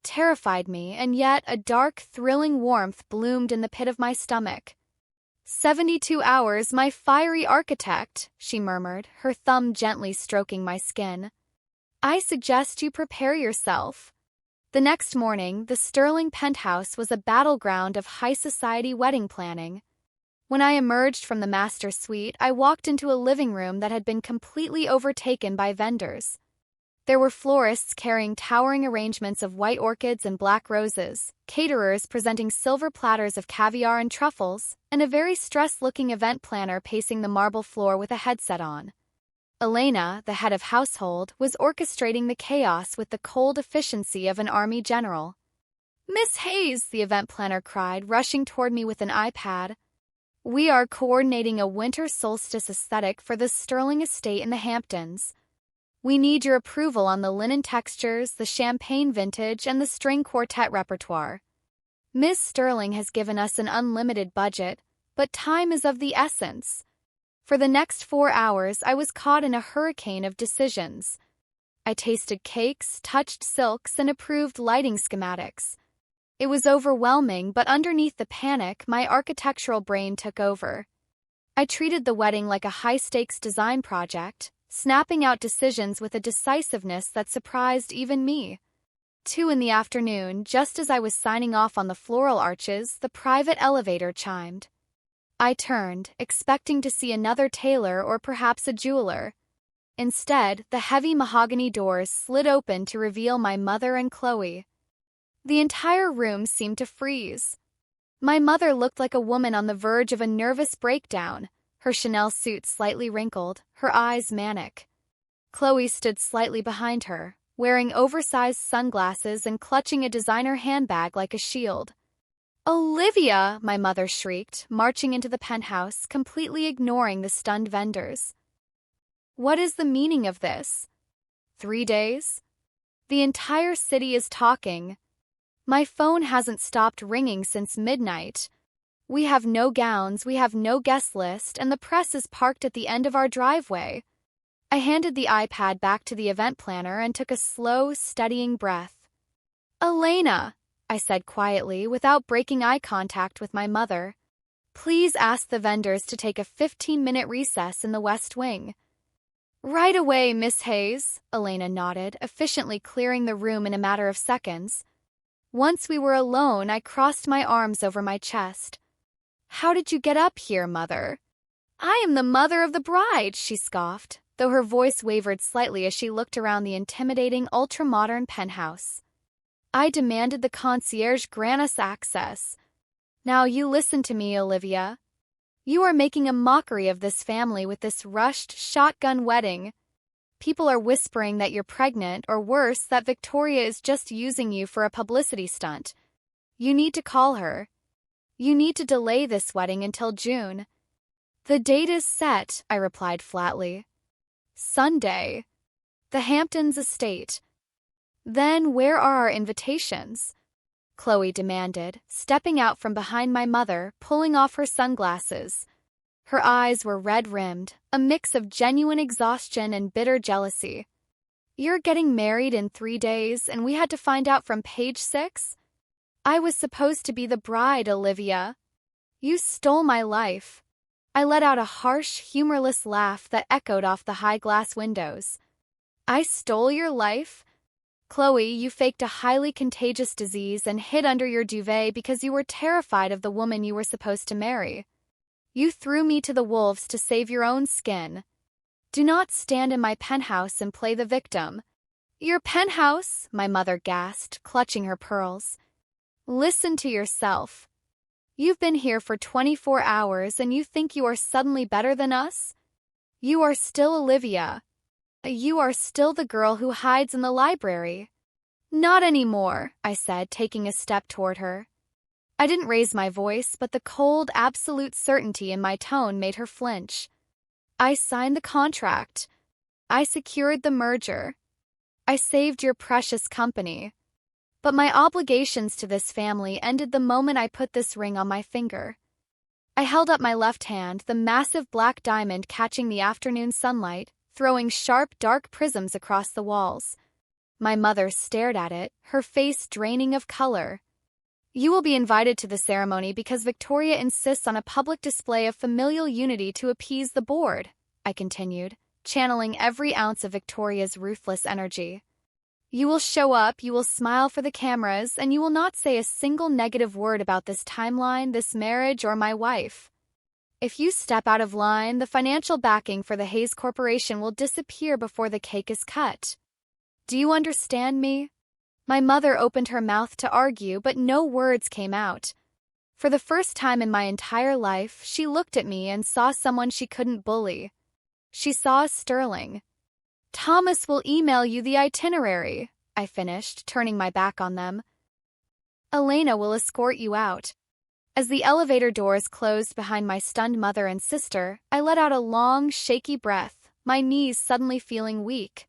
Terrified me, and yet a dark, thrilling warmth bloomed in the pit of my stomach. "72 hours, my fiery architect," she murmured, her thumb gently stroking my skin. "I suggest you prepare yourself." The next morning, the sterling penthouse was a battleground of high society wedding planning. When I emerged from the master suite, I walked into a living room that had been completely overtaken by vendors. There were florists carrying towering arrangements of white orchids and black roses, caterers presenting silver platters of caviar and truffles, and a very stressed-looking event planner pacing the marble floor with a headset on. Elena, the head of household, was orchestrating the chaos with the cold efficiency of an army general. "Miss Hayes," the event planner cried, rushing toward me with an iPad. "We are coordinating a winter solstice aesthetic for the Sterling estate in the Hamptons. We need your approval on the linen textures, the champagne vintage, and the string quartet repertoire. Ms. Sterling has given us an unlimited budget, but time is of the essence." For the next 4 hours, I was caught in a hurricane of decisions. I tasted cakes, touched silks, and approved lighting schematics. It was overwhelming, but underneath the panic, my architectural brain took over. I treated the wedding like a high-stakes design project, snapping out decisions with a decisiveness that surprised even me. 2 in the afternoon, just as I was signing off on the floral arches, the private elevator chimed. I turned, expecting to see another tailor or perhaps a jeweler. Instead, the heavy mahogany doors slid open to reveal my mother and Chloe. The entire room seemed to freeze. My mother looked like a woman on the verge of a nervous breakdown, her Chanel suit slightly wrinkled, her eyes manic. Chloe stood slightly behind her, wearing oversized sunglasses and clutching a designer handbag like a shield. "Olivia!" my mother shrieked, marching into the penthouse, completely ignoring the stunned vendors. "What is the meaning of this? 3 days? The entire city is talking. My phone hasn't stopped ringing since midnight. We have no gowns, we have no guest list, and the press is parked at the end of our driveway." I handed the iPad back to the event planner and took a slow, steadying breath. "Elena," I said quietly, without breaking eye contact with my mother, "please ask the vendors to take a 15-minute recess in the West Wing." "Right away, Miss Hayes," Elena nodded, efficiently clearing the room in a matter of seconds. Once we were alone, I crossed my arms over my chest. "How did you get up here, Mother?" "I am the mother of the bride," she scoffed, though her voice wavered slightly as she looked around the intimidating, ultra-modern penthouse. I demanded the concierge grant us access. Now you listen to me, Olivia. You are making a mockery of this family with this rushed, shotgun wedding. People are whispering that you're pregnant, or worse, that Victoria is just using you for a publicity stunt. You need to call her. You need to delay this wedding until June. The date is set, I replied flatly. Sunday. The Hamptons estate. Then where are our invitations? Chloe demanded, stepping out from behind my mother, pulling off her sunglasses. Her eyes were red-rimmed, a mix of genuine exhaustion and bitter jealousy. You're getting married in 3 days, and we had to find out from page 6? I was supposed to be the bride, Olivia. You stole my life. I let out a harsh, humorless laugh that echoed off the high glass windows. I stole your life? Chloe, you faked a highly contagious disease and hid under your duvet because you were terrified of the woman you were supposed to marry. You threw me to the wolves to save your own skin. Do not stand in my penthouse and play the victim. Your penthouse, my mother gasped, clutching her pearls. Listen to yourself. You've been here for 24 hours and you think you are suddenly better than us? You are still Olivia. You are still the girl who hides in the library. Not anymore, I said, taking a step toward her. I didn't raise my voice, but the cold, absolute certainty in my tone made her flinch. I signed the contract. I secured the merger. I saved your precious company. But my obligations to this family ended the moment I put this ring on my finger. I held up my left hand, the massive black diamond catching the afternoon sunlight, throwing sharp, dark prisms across the walls. My mother stared at it, her face draining of color. You will be invited to the ceremony because Victoria insists on a public display of familial unity to appease the board, I continued, channeling every ounce of Victoria's ruthless energy. You will show up, you will smile for the cameras, and you will not say a single negative word about this timeline, this marriage, or my wife. If you step out of line, the financial backing for the Hayes Corporation will disappear before the cake is cut. Do you understand me? My mother opened her mouth to argue, but no words came out. For the first time in my entire life, she looked at me and saw someone she couldn't bully. She saw Sterling. Thomas will email you the itinerary, I finished, turning my back on them. Elena will escort you out. As the elevator doors closed behind my stunned mother and sister, I let out a long, shaky breath, my knees suddenly feeling weak.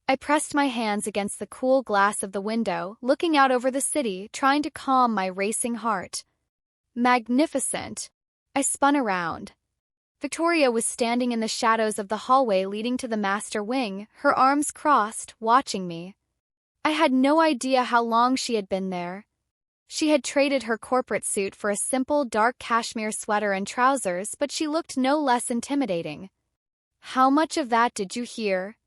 I pressed my hands against the cool glass of the window, looking out over the city, trying to calm my racing heart. Magnificent. I spun around. Victoria was standing in the shadows of the hallway leading to the master wing, her arms crossed, watching me. I had no idea how long she had been there. She had traded her corporate suit for a simple dark cashmere sweater and trousers, but she looked no less intimidating. How much of that did you hear?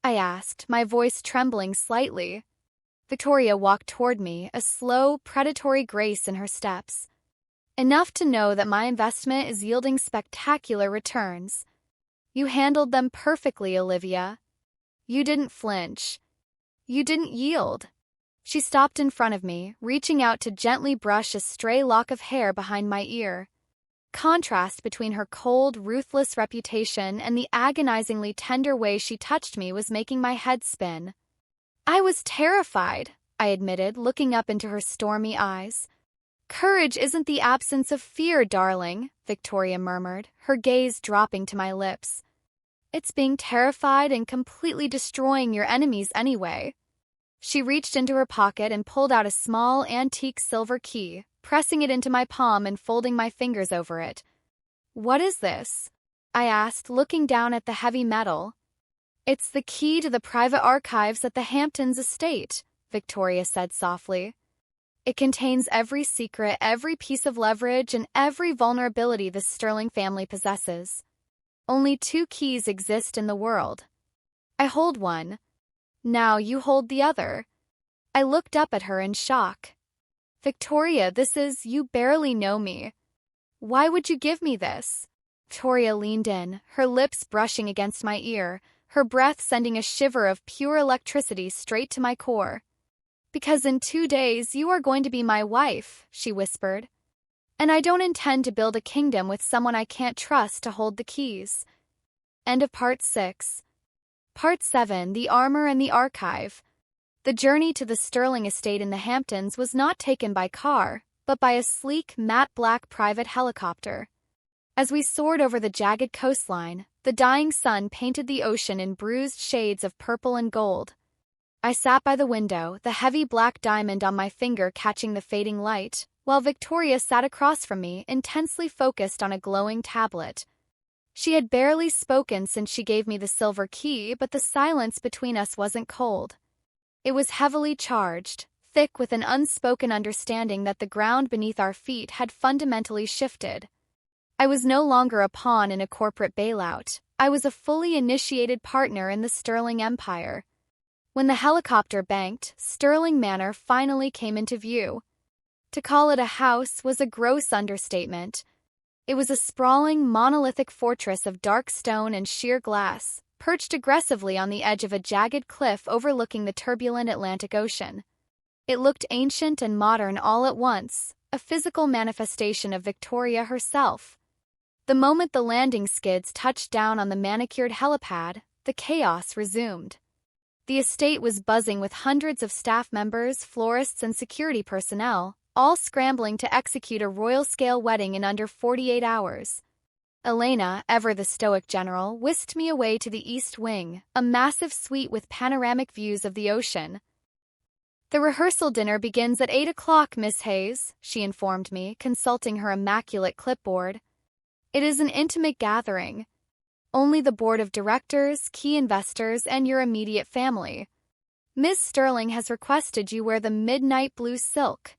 I asked, my voice trembling slightly. Victoria walked toward me, a slow, predatory grace in her steps. Enough to know that my investment is yielding spectacular returns. You handled them perfectly, Olivia. You didn't flinch. You didn't yield. She stopped in front of me, reaching out to gently brush a stray lock of hair behind my ear. Contrast between her cold, ruthless reputation and the agonizingly tender way she touched me was making my head spin. I was terrified, I admitted, looking up into her stormy eyes. Courage isn't the absence of fear, darling, Victoria murmured, her gaze dropping to my lips. It's being terrified and completely destroying your enemies anyway. She reached into her pocket and pulled out a small, antique silver key, pressing it into my palm and folding my fingers over it. What is this? I asked, looking down at the heavy metal. It's the key to the private archives at the Hamptons estate, Victoria said softly. It contains every secret, every piece of leverage, and every vulnerability the Sterling family possesses. Only 2 keys exist in the world. I hold one. Now you hold the other. I looked up at her in shock. Victoria, you barely know me. Why would you give me this? Victoria leaned in, her lips brushing against my ear, her breath sending a shiver of pure electricity straight to my core. "Because in 2 days you are going to be my wife," she whispered. "And I don't intend to build a kingdom with someone I can't trust to hold the keys." End of Part 6. Part 7, The Armor and the Archive. The journey to the Sterling estate in the Hamptons was not taken by car, but by a sleek, matte black private helicopter. As we soared over the jagged coastline, the dying sun painted the ocean in bruised shades of purple and gold. I sat by the window, the heavy black diamond on my finger catching the fading light, while Victoria sat across from me, intensely focused on a glowing tablet. She had barely spoken since she gave me the silver key, but the silence between us wasn't cold. It was heavily charged, thick with an unspoken understanding that the ground beneath our feet had fundamentally shifted. I was no longer a pawn in a corporate bailout. I was a fully initiated partner in the Sterling Empire. When the helicopter banked, Sterling Manor finally came into view. To call it a house was a gross understatement. It was a sprawling, monolithic fortress of dark stone and sheer glass, perched aggressively on the edge of a jagged cliff overlooking the turbulent Atlantic Ocean. It looked ancient and modern all at once, a physical manifestation of Victoria herself. The moment the landing skids touched down on the manicured helipad, the chaos resumed. The estate was buzzing with hundreds of staff members, florists, and security personnel, all scrambling to execute a royal-scale wedding in under 48 hours. Elena, ever the stoic general, whisked me away to the East Wing, a massive suite with panoramic views of the ocean. "The rehearsal dinner begins at 8 o'clock, Miss Hayes," she informed me, consulting her immaculate clipboard. "It is an intimate gathering. Only the board of directors, key investors, and your immediate family. Miss Sterling has requested you wear the midnight blue silk."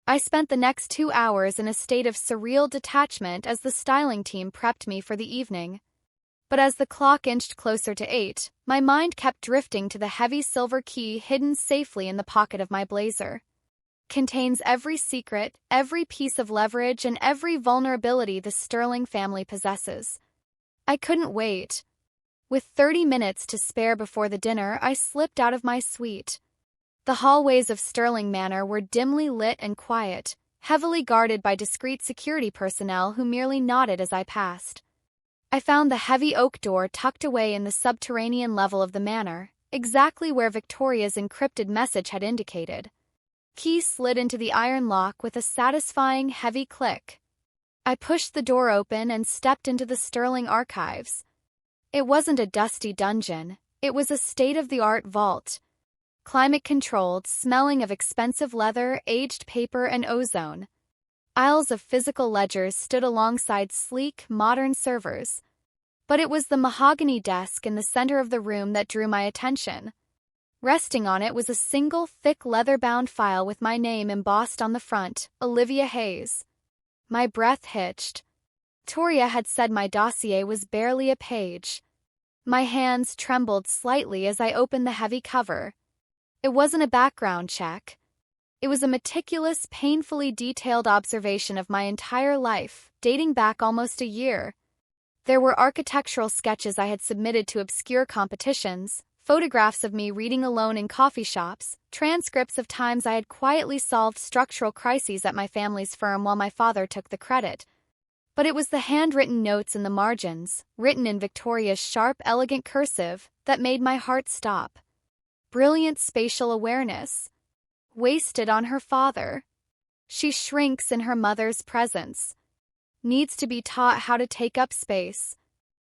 I spent the next 2 hours in a state of surreal detachment as the styling team prepped me for the evening. But as the clock inched closer to 8, my mind kept drifting to the heavy silver key hidden safely in the pocket of my blazer. Contains every secret, every piece of leverage, and every vulnerability the Sterling family possesses. I couldn't wait. With 30 minutes to spare before the dinner, I slipped out of my suite. The hallways of Sterling Manor were dimly lit and quiet, heavily guarded by discreet security personnel who merely nodded as I passed. I found the heavy oak door tucked away in the subterranean level of the manor, exactly where Victoria's encrypted message had indicated. Key slid into the iron lock with a satisfying heavy click. I pushed the door open and stepped into the Sterling archives. It wasn't a dusty dungeon, it was a state-of-the-art vault. Climate-controlled, smelling of expensive leather, aged paper, and ozone. Aisles of physical ledgers stood alongside sleek, modern servers. But it was the mahogany desk in the center of the room that drew my attention. Resting on it was a single, thick leather-bound file with my name embossed on the front, Olivia Hayes. My breath hitched. Victoria had said my dossier was barely a page. My hands trembled slightly as I opened the heavy cover. It wasn't a background check. It was a meticulous, painfully detailed observation of my entire life, dating back almost a year. There were architectural sketches I had submitted to obscure competitions, photographs of me reading alone in coffee shops, transcripts of times I had quietly solved structural crises at my family's firm while my father took the credit. But it was the handwritten notes in the margins, written in Victoria's sharp, elegant cursive, that made my heart stop. Brilliant spatial awareness. Wasted on her father. She shrinks in her mother's presence. Needs to be taught how to take up space.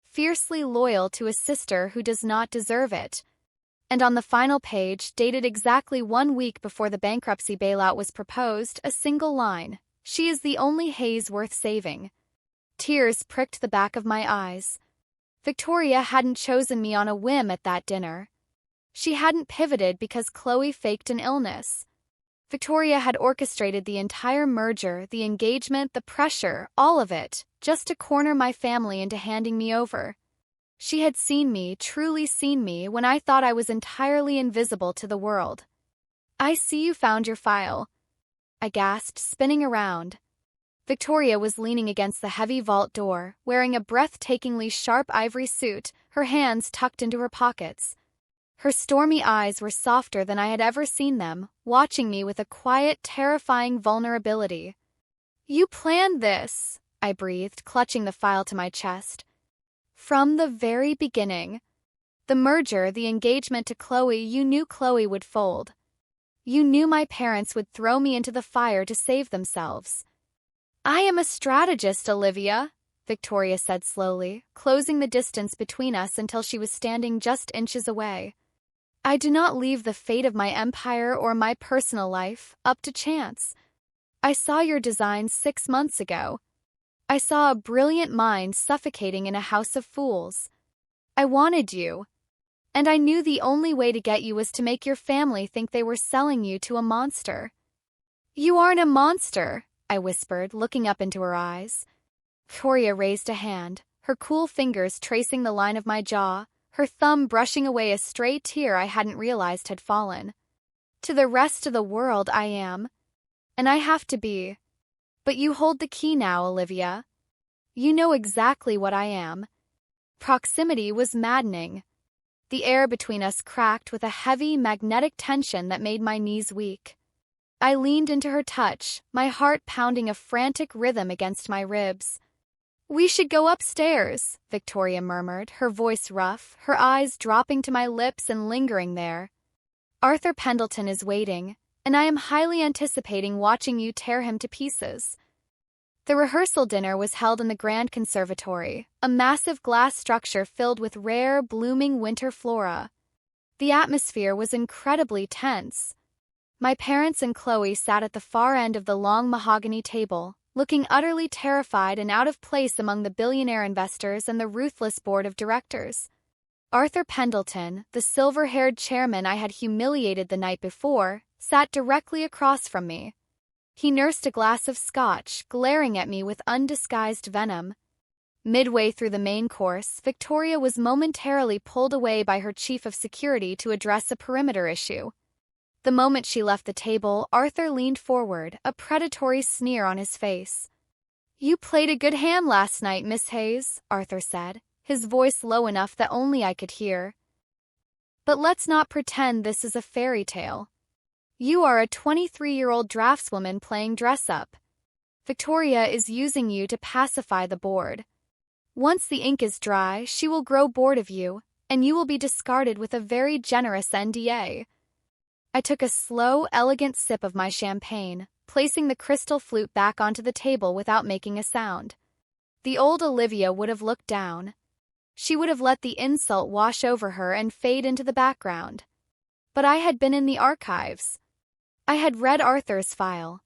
Fiercely loyal to a sister who does not deserve it. And on the final page, dated exactly 1 week before the bankruptcy bailout was proposed, a single line: "She is the only Hayes worth saving." Tears pricked the back of my eyes. Victoria hadn't chosen me on a whim at that dinner. She hadn't pivoted because Chloe faked an illness. Victoria had orchestrated the entire merger, the engagement, the pressure, all of it, just to corner my family into handing me over. She had seen me, truly seen me, when I thought I was entirely invisible to the world. "I see you found your file," I gasped, spinning around. Victoria was leaning against the heavy vault door, wearing a breathtakingly sharp ivory suit, her hands tucked into her pockets. Her stormy eyes were softer than I had ever seen them, watching me with a quiet, terrifying vulnerability. "You planned this," I breathed, clutching the file to my chest. "From the very beginning. The merger, the engagement to Chloe, you knew Chloe would fold. You knew my parents would throw me into the fire to save themselves." "I am a strategist, Olivia," Victoria said slowly, closing the distance between us until she was standing just inches away. "I do not leave the fate of my empire or my personal life up to chance. I saw your design 6 months ago. I saw a brilliant mind suffocating in a house of fools. I wanted you. And I knew the only way to get you was to make your family think they were selling you to a monster." "You aren't a monster," I whispered, looking up into her eyes. Victoria raised a hand, her cool fingers tracing the line of my jaw, her thumb brushing away a stray tear I hadn't realized had fallen. "To the rest of the world I am. And I have to be. But you hold the key now, Olivia. You know exactly what I am." Proximity was maddening. The air between us cracked with a heavy, magnetic tension that made my knees weak. I leaned into her touch, my heart pounding a frantic rhythm against my ribs. "We should go upstairs," Victoria murmured, her voice rough, her eyes dropping to my lips and lingering there. "Arthur Pendleton is waiting, and I am highly anticipating watching you tear him to pieces." The rehearsal dinner was held in the Grand Conservatory, a massive glass structure filled with rare, blooming winter flora. The atmosphere was incredibly tense. My parents and Chloe sat at the far end of the long mahogany table, looking utterly terrified and out of place among the billionaire investors and the ruthless board of directors. Arthur Pendleton, the silver-haired chairman I had humiliated the night before, sat directly across from me. He nursed a glass of scotch, glaring at me with undisguised venom. Midway through the main course, Victoria was momentarily pulled away by her chief of security to address a perimeter issue. The moment she left the table, Arthur leaned forward, a predatory sneer on his face. "You played a good hand last night, Miss Hayes," Arthur said, his voice low enough that only I could hear. "But let's not pretend this is a fairy tale. You are a 23-year-old draftswoman playing dress-up. Victoria is using you to pacify the board. Once the ink is dry, she will grow bored of you, and you will be discarded with a very generous NDA." I took a slow, elegant sip of my champagne, placing the crystal flute back onto the table without making a sound. The old Olivia would have looked down. She would have let the insult wash over her and fade into the background. But I had been in the archives. I had read Arthur's file.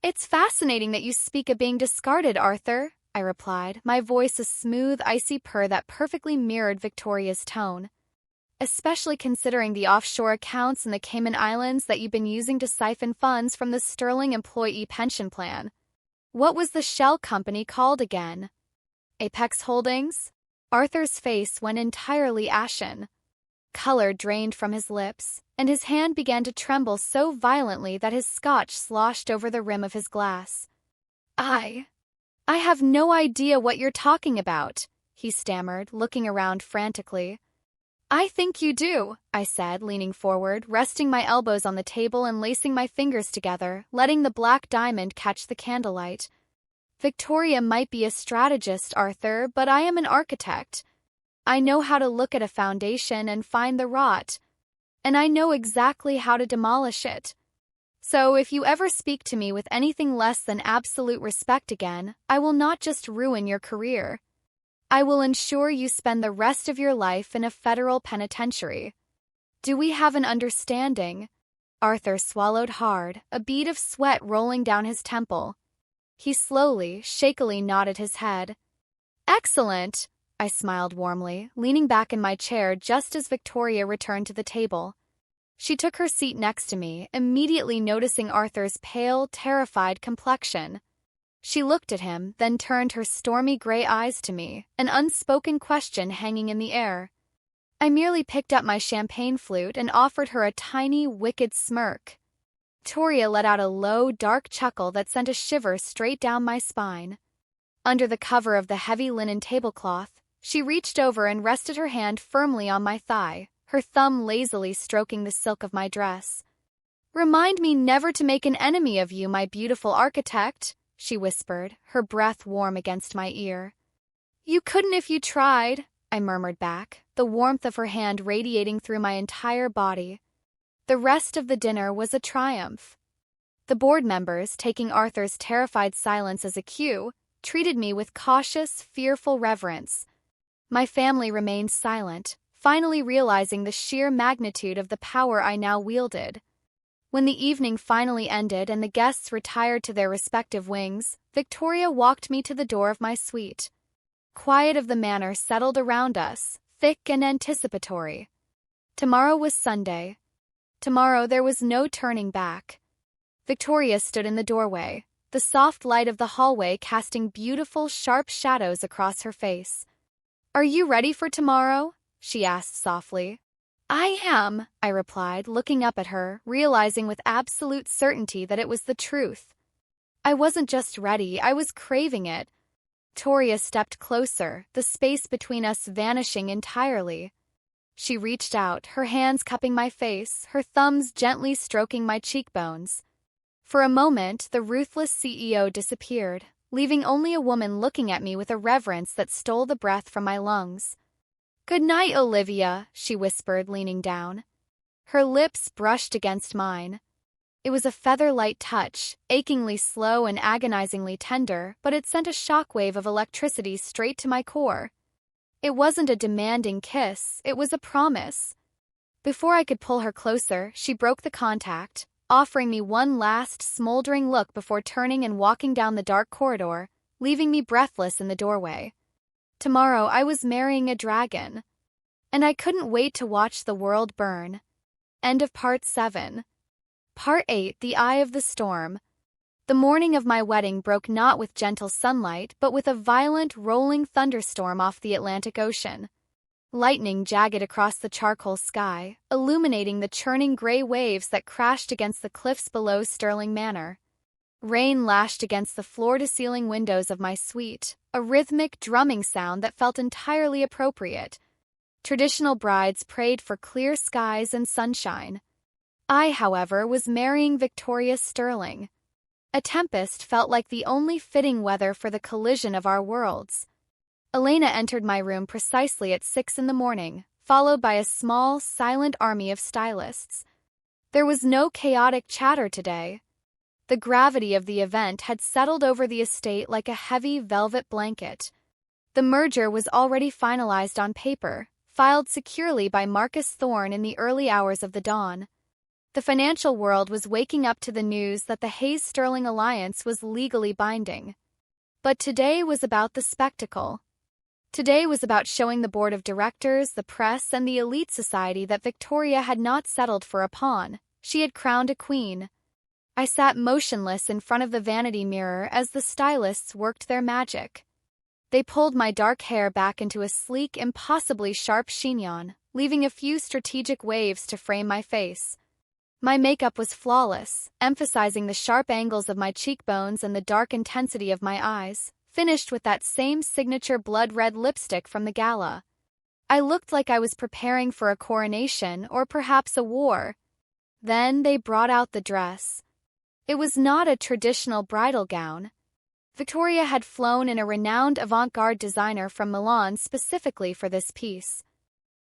"It's fascinating that you speak of being discarded, Arthur," I replied, my voice a smooth, icy purr that perfectly mirrored Victoria's tone. "Especially considering the offshore accounts in the Cayman Islands that you've been using to siphon funds from the Sterling Employee Pension Plan. What was the shell company called again?" "Apex Holdings?" Arthur's face went entirely ashen. Color drained from his lips, and his hand began to tremble so violently that his scotch sloshed over the rim of his glass. I have no idea what you're talking about," he stammered, looking around frantically. "I think you do," I said, leaning forward, resting my elbows on the table and lacing my fingers together, letting the black diamond catch the candlelight. "Victoria might be a strategist, Arthur, but I am an architect. I know how to look at a foundation and find the rot, and I know exactly how to demolish it. So if you ever speak to me with anything less than absolute respect again, I will not just ruin your career. I will ensure you spend the rest of your life in a federal penitentiary. Do we have an understanding?" Arthur swallowed hard, a bead of sweat rolling down his temple. He slowly, shakily nodded his head. "Excellent," I smiled warmly, leaning back in my chair just as Victoria returned to the table. She took her seat next to me, immediately noticing Arthur's pale, terrified complexion. She looked at him, then turned her stormy gray eyes to me, an unspoken question hanging in the air. I merely picked up my champagne flute and offered her a tiny, wicked smirk. Victoria let out a low, dark chuckle that sent a shiver straight down my spine. Under the cover of the heavy linen tablecloth, she reached over and rested her hand firmly on my thigh, her thumb lazily stroking the silk of my dress. "Remind me never to make an enemy of you, my beautiful architect," she whispered, her breath warm against my ear. "You couldn't if you tried," I murmured back, the warmth of her hand radiating through my entire body. The rest of the dinner was a triumph. The board members, taking Arthur's terrified silence as a cue, treated me with cautious, fearful reverence. My family remained silent, finally realizing the sheer magnitude of the power I now wielded. When the evening finally ended and the guests retired to their respective wings, Victoria walked me to the door of my suite. Quiet of the manor settled around us, thick and anticipatory. Tomorrow was Sunday. Tomorrow there was no turning back. Victoria stood in the doorway, the soft light of the hallway casting beautiful, sharp shadows across her face. "Are you ready for tomorrow?" she asked softly. "I am," I replied, looking up at her, realizing with absolute certainty that it was the truth. I wasn't just ready, I was craving it. Victoria stepped closer, the space between us vanishing entirely. She reached out, her hands cupping my face, her thumbs gently stroking my cheekbones. For a moment, the ruthless CEO disappeared, leaving only a woman looking at me with a reverence that stole the breath from my lungs. "Good night, Olivia," she whispered, leaning down. Her lips brushed against mine. It was a feather-light touch, achingly slow and agonizingly tender, but it sent a shockwave of electricity straight to my core. It wasn't a demanding kiss, it was a promise. Before I could pull her closer, she broke the contact, offering me one last, smoldering look before turning and walking down the dark corridor, leaving me breathless in the doorway. Tomorrow I was marrying a dragon. And I couldn't wait to watch the world burn. End of Part 7. Part 8, The Eye of the Storm. The morning of my wedding broke not with gentle sunlight, but with a violent, rolling thunderstorm off the Atlantic Ocean. Lightning jagged across the charcoal sky, illuminating the churning gray waves that crashed against the cliffs below Stirling Manor. Rain lashed against the floor-to-ceiling windows of my suite, a rhythmic drumming sound that felt entirely appropriate. Traditional brides prayed for clear skies and sunshine. I, however, was marrying Victoria Sterling. A tempest felt like the only fitting weather for the collision of our worlds. Elena entered my room precisely at 6 in the morning, followed by a small, silent army of stylists. There was no chaotic chatter today. The gravity of the event had settled over the estate like a heavy velvet blanket. The merger was already finalized on paper, filed securely by Marcus Thorne in the early hours of the dawn. The financial world was waking up to the news that the Hayes-Sterling alliance was legally binding. But today was about the spectacle. Today was about showing the board of directors, the press, and the elite society that Victoria had not settled for a pawn. She had crowned a queen. I sat motionless in front of the vanity mirror as the stylists worked their magic. They pulled my dark hair back into a sleek, impossibly sharp chignon, leaving a few strategic waves to frame my face. My makeup was flawless, emphasizing the sharp angles of my cheekbones and the dark intensity of my eyes, finished with that same signature blood-red lipstick from the Gala. I looked like I was preparing for a coronation or perhaps a war. Then they brought out the dress. It was not a traditional bridal gown. Victoria had flown in a renowned avant-garde designer from Milan specifically for this piece.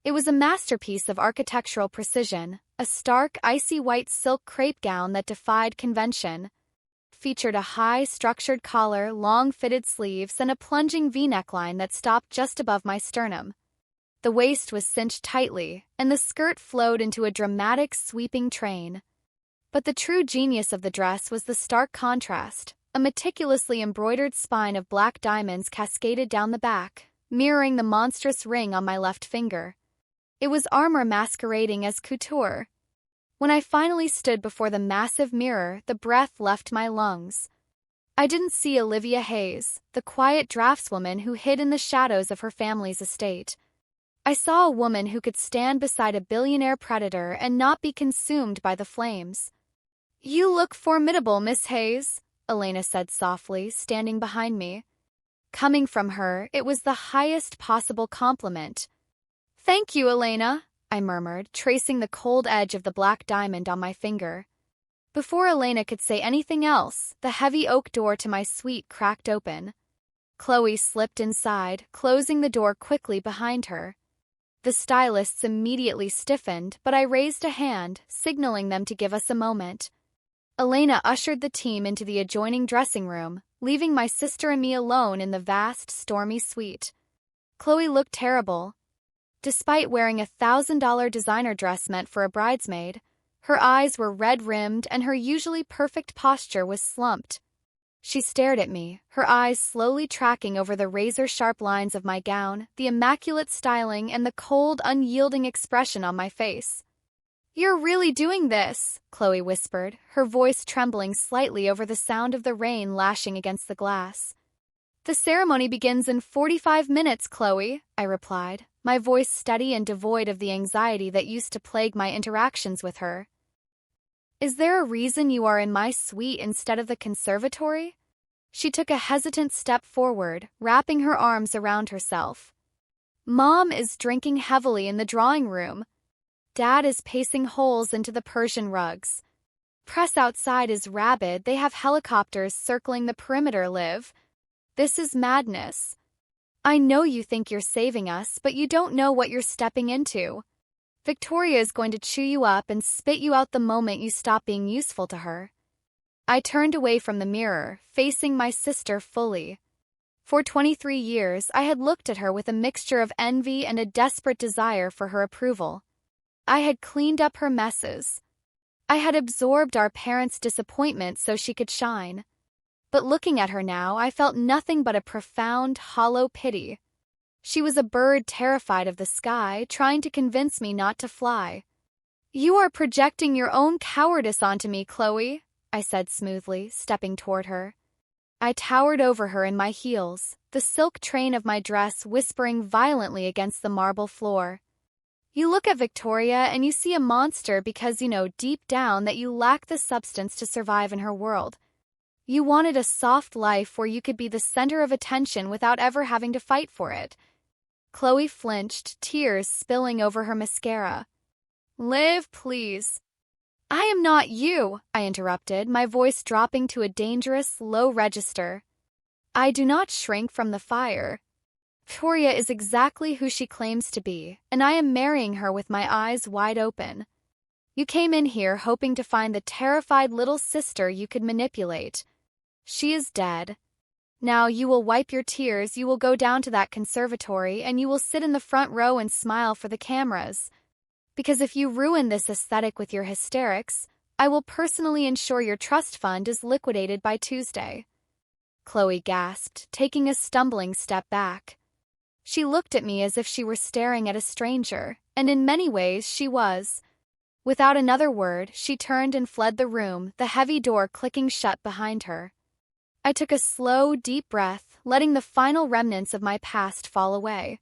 It was a masterpiece of architectural precision, a stark, icy white silk crepe gown that defied convention. Featured a high, structured collar, long fitted sleeves, and a plunging V-neckline that stopped just above my sternum. The waist was cinched tightly, and the skirt flowed into a dramatic, sweeping train. But the true genius of the dress was the stark contrast. A meticulously embroidered spine of black diamonds cascaded down the back, mirroring the monstrous ring on my left finger. It was armor masquerading as couture. When I finally stood before the massive mirror, the breath left my lungs. I didn't see Olivia Hayes, the quiet draftswoman who hid in the shadows of her family's estate. I saw a woman who could stand beside a billionaire predator and not be consumed by the flames. You look formidable, Miss Hayes, Elena said softly, standing behind me. Coming from her, it was the highest possible compliment. Thank you, Elena, I murmured, tracing the cold edge of the black diamond on my finger. Before Elena could say anything else, the heavy oak door to my suite cracked open. Chloe slipped inside, closing the door quickly behind her. The stylists immediately stiffened, but I raised a hand, signaling them to give us a moment. Elena ushered the team into the adjoining dressing room, leaving my sister and me alone in the vast, stormy suite. Chloe looked terrible. Despite wearing a $1,000 designer dress meant for a bridesmaid, her eyes were red-rimmed and her usually perfect posture was slumped. She stared at me, her eyes slowly tracking over the razor-sharp lines of my gown, the immaculate styling, and the cold, unyielding expression on my face. You're really doing this, Chloe whispered, her voice trembling slightly over the sound of the rain lashing against the glass. The ceremony begins in 45 minutes, Chloe, I replied, my voice steady and devoid of the anxiety that used to plague my interactions with her. Is there a reason you are in my suite instead of the conservatory? She took a hesitant step forward, wrapping her arms around herself. Mom is drinking heavily in the drawing room. Dad is pacing holes into the Persian rugs. Press outside is rabid, they have helicopters circling the perimeter, Liv. This is madness. I know you think you're saving us, but you don't know what you're stepping into. Victoria is going to chew you up and spit you out the moment you stop being useful to her. I turned away from the mirror, facing my sister fully. For 23 years, I had looked at her with a mixture of envy and a desperate desire for her approval. I had cleaned up her messes. I had absorbed our parents' disappointment so she could shine. But looking at her now, I felt nothing but a profound, hollow pity. She was a bird terrified of the sky, trying to convince me not to fly. You are projecting your own cowardice onto me, Chloe, I said smoothly, stepping toward her. I towered over her in my heels, the silk train of my dress whispering violently against the marble floor. You look at Victoria and you see a monster because you know deep down that you lack the substance to survive in her world. You wanted a soft life where you could be the center of attention without ever having to fight for it. Chloe flinched, tears spilling over her mascara. Liv, please. I am not you, I interrupted, my voice dropping to a dangerous, low register. I do not shrink from the fire. Victoria is exactly who she claims to be, and I am marrying her with my eyes wide open. You came in here hoping to find the terrified little sister you could manipulate. She is dead. Now you will wipe your tears, you will go down to that conservatory, and you will sit in the front row and smile for the cameras. Because if you ruin this aesthetic with your hysterics, I will personally ensure your trust fund is liquidated by Tuesday. Chloe gasped, taking a stumbling step back. She looked at me as if she were staring at a stranger, and in many ways she was. Without another word, she turned and fled the room, the heavy door clicking shut behind her. I took a slow, deep breath, letting the final remnants of my past fall away.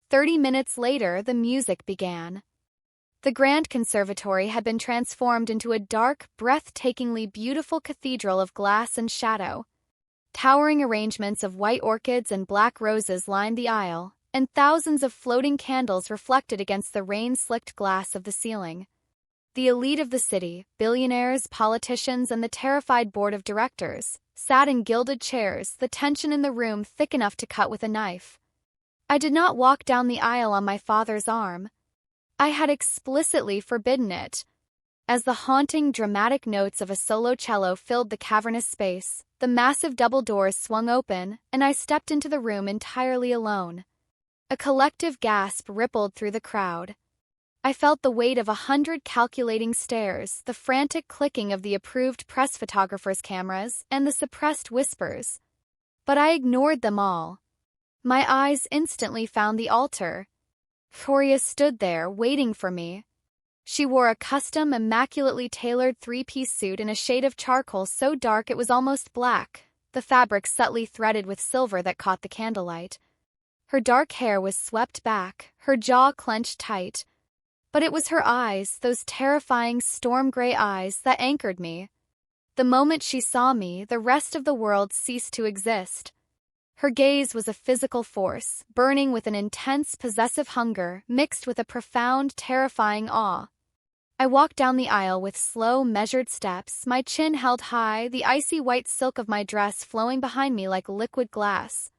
30 minutes later, the music began. The Grand Conservatory had been transformed into a dark, breathtakingly beautiful cathedral of glass and shadow. Towering arrangements of white orchids and black roses lined the aisle, and thousands of floating candles reflected against the rain-slicked glass of the ceiling. The elite of the city, billionaires, politicians, and the terrified board of directors, sat in gilded chairs, the tension in the room thick enough to cut with a knife. I did not walk down the aisle on my father's arm. I had explicitly forbidden it. As the haunting, dramatic notes of a solo cello filled the cavernous space, the massive double doors swung open, and I stepped into the room entirely alone. A collective gasp rippled through the crowd. I felt the weight of 100 calculating stares, the frantic clicking of the approved press photographers' cameras, and the suppressed whispers. But I ignored them all. My eyes instantly found the altar. Victoria stood there, waiting for me. She wore a custom, immaculately tailored three-piece suit in a shade of charcoal so dark it was almost black, the fabric subtly threaded with silver that caught the candlelight. Her dark hair was swept back, her jaw clenched tight. But it was her eyes, those terrifying storm-gray eyes, that anchored me. The moment she saw me, the rest of the world ceased to exist. Her gaze was a physical force, burning with an intense, possessive hunger mixed with a profound, terrifying awe. I walked down the aisle with slow, measured steps, my chin held high, the icy white silk of my dress flowing behind me like liquid glass.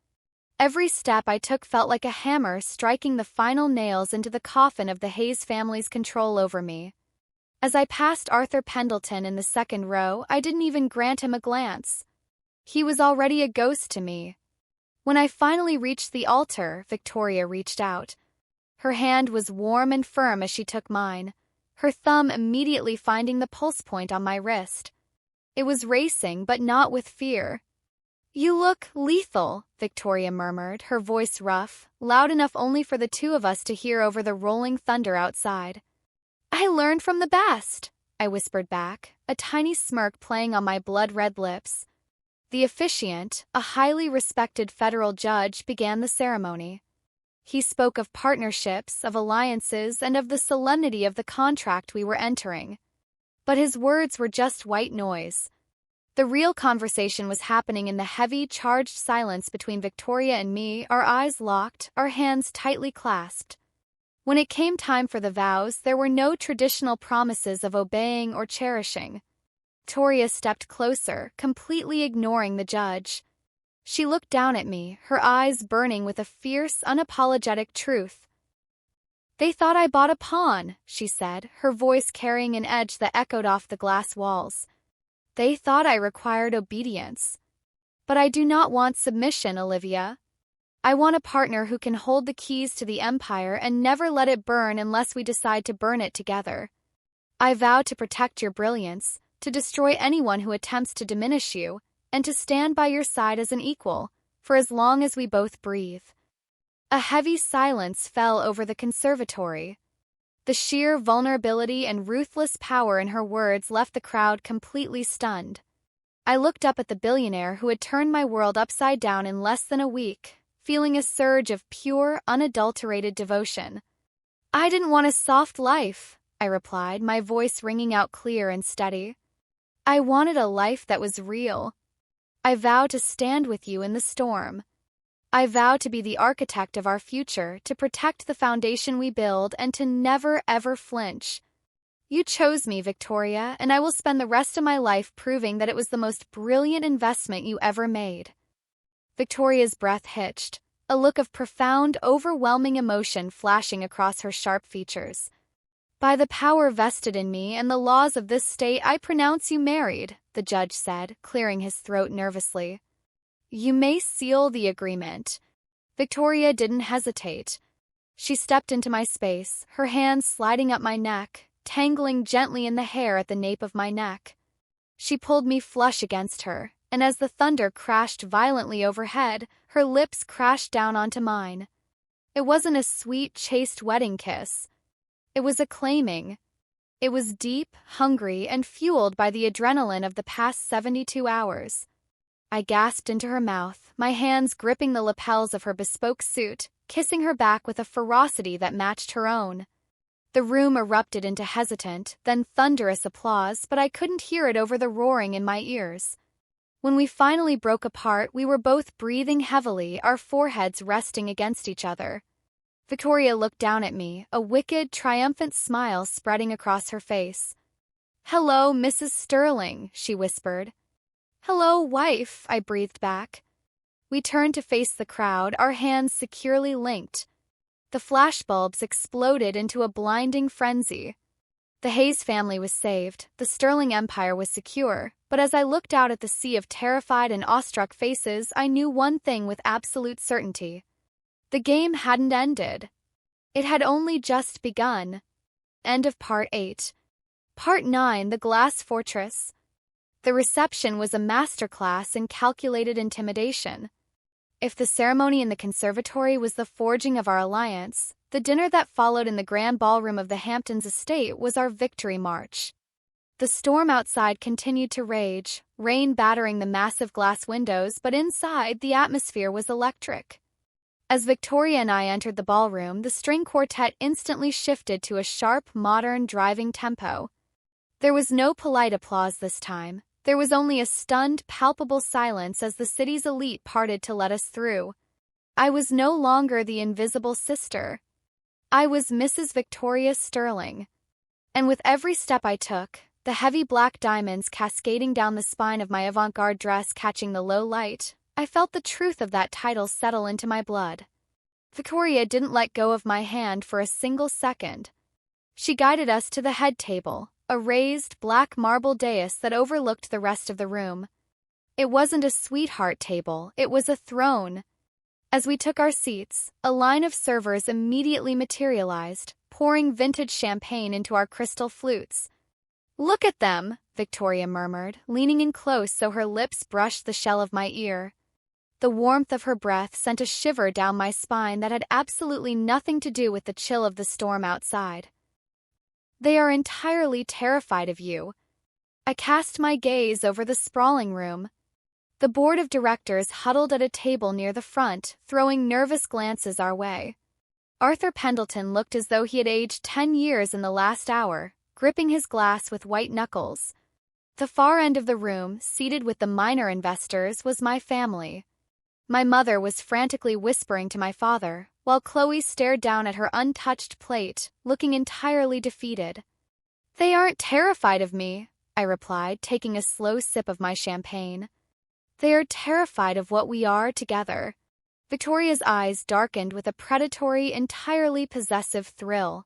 Every step I took felt like a hammer striking the final nails into the coffin of the Hayes family's control over me. As I passed Arthur Pendleton in the second row, I didn't even grant him a glance. He was already a ghost to me. When I finally reached the altar, Victoria reached out. Her hand was warm and firm as she took mine, her thumb immediately finding the pulse point on my wrist. It was racing, but not with fear. "You look lethal," Victoria murmured, her voice rough, loud enough only for the two of us to hear over the rolling thunder outside. "I learned from the best," I whispered back, a tiny smirk playing on my blood-red lips. The officiant, a highly respected federal judge, began the ceremony. He spoke of partnerships, of alliances, and of the solemnity of the contract we were entering. But his words were just white noise. The real conversation was happening in the heavy, charged silence between Victoria and me, our eyes locked, our hands tightly clasped. When it came time for the vows, there were no traditional promises of obeying or cherishing. Victoria stepped closer, completely ignoring the judge. She looked down at me, her eyes burning with a fierce, unapologetic truth. "They thought I bought a pawn," she said, her voice carrying an edge that echoed off the glass walls. "They thought I required obedience. But I do not want submission, Olivia. I want a partner who can hold the keys to the empire and never let it burn unless we decide to burn it together. I vow to protect your brilliance, to destroy anyone who attempts to diminish you, and to stand by your side as an equal, for as long as we both breathe." A heavy silence fell over the conservatory. The sheer vulnerability and ruthless power in her words left the crowd completely stunned. I looked up at the billionaire who had turned my world upside down in less than a week, feeling a surge of pure, unadulterated devotion. "I didn't want a soft life," I replied, my voice ringing out clear and steady. "I wanted a life that was real. I vow to stand with you in the storm. I vow to be the architect of our future, to protect the foundation we build, and to never, ever flinch. You chose me, Victoria, and I will spend the rest of my life proving that it was the most brilliant investment you ever made." Victoria's breath hitched, a look of profound, overwhelming emotion flashing across her sharp features. "By the power vested in me and the laws of this state, I pronounce you married," the judge said, clearing his throat nervously. "You may seal the agreement." Victoria didn't hesitate. She stepped into my space, her hands sliding up my neck, tangling gently in the hair at the nape of my neck. She pulled me flush against her, and as the thunder crashed violently overhead, her lips crashed down onto mine. It wasn't a sweet, chaste wedding kiss. It was a claiming. It was deep, hungry, and fueled by the adrenaline of the past 72 hours. I gasped into her mouth, my hands gripping the lapels of her bespoke suit, kissing her back with a ferocity that matched her own. The room erupted into hesitant, then thunderous applause, but I couldn't hear it over the roaring in my ears. When we finally broke apart, we were both breathing heavily, our foreheads resting against each other. Victoria looked down at me, a wicked, triumphant smile spreading across her face. "Hello, Mrs. Sterling," she whispered. "Hello, wife," I breathed back. We turned to face the crowd, our hands securely linked. The flashbulbs exploded into a blinding frenzy. The Hayes family was saved, the Sterling Empire was secure, but as I looked out at the sea of terrified and awestruck faces, I knew one thing with absolute certainty. The game hadn't ended. It had only just begun. End of Part 8. Part 9, The Glass Fortress. The reception was a masterclass in calculated intimidation. If the ceremony in the conservatory was the forging of our alliance, the dinner that followed in the grand ballroom of the Hamptons estate was our victory march. The storm outside continued to rage, rain battering the massive glass windows, but inside, the atmosphere was electric. As Victoria and I entered the ballroom, the string quartet instantly shifted to a sharp, modern, driving tempo. There was no polite applause this time. There was only a stunned, palpable silence as the city's elite parted to let us through. I was no longer the invisible sister. I was Mrs. Victoria Sterling. And with every step I took, the heavy black diamonds cascading down the spine of my avant-garde dress catching the low light, I felt the truth of that title settle into my blood. Victoria didn't let go of my hand for a single second. She guided us to the head table, a raised, black marble dais that overlooked the rest of the room. It wasn't a sweetheart table, it was a throne. As we took our seats, a line of servers immediately materialized, pouring vintage champagne into our crystal flutes. "Look at them," Victoria murmured, leaning in close so her lips brushed the shell of my ear. The warmth of her breath sent a shiver down my spine that had absolutely nothing to do with the chill of the storm outside. "They are entirely terrified of you." I cast my gaze over the sprawling room. The board of directors huddled at a table near the front, throwing nervous glances our way. Arthur Pendleton looked as though he had aged 10 years in the last hour, gripping his glass with white knuckles. The far end of the room, seated with the minor investors, was my family. My mother was frantically whispering to my father, while Chloe stared down at her untouched plate, looking entirely defeated. "They aren't terrified of me," I replied, taking a slow sip of my champagne. "They are terrified of what we are together." Victoria's eyes darkened with a predatory, entirely possessive thrill.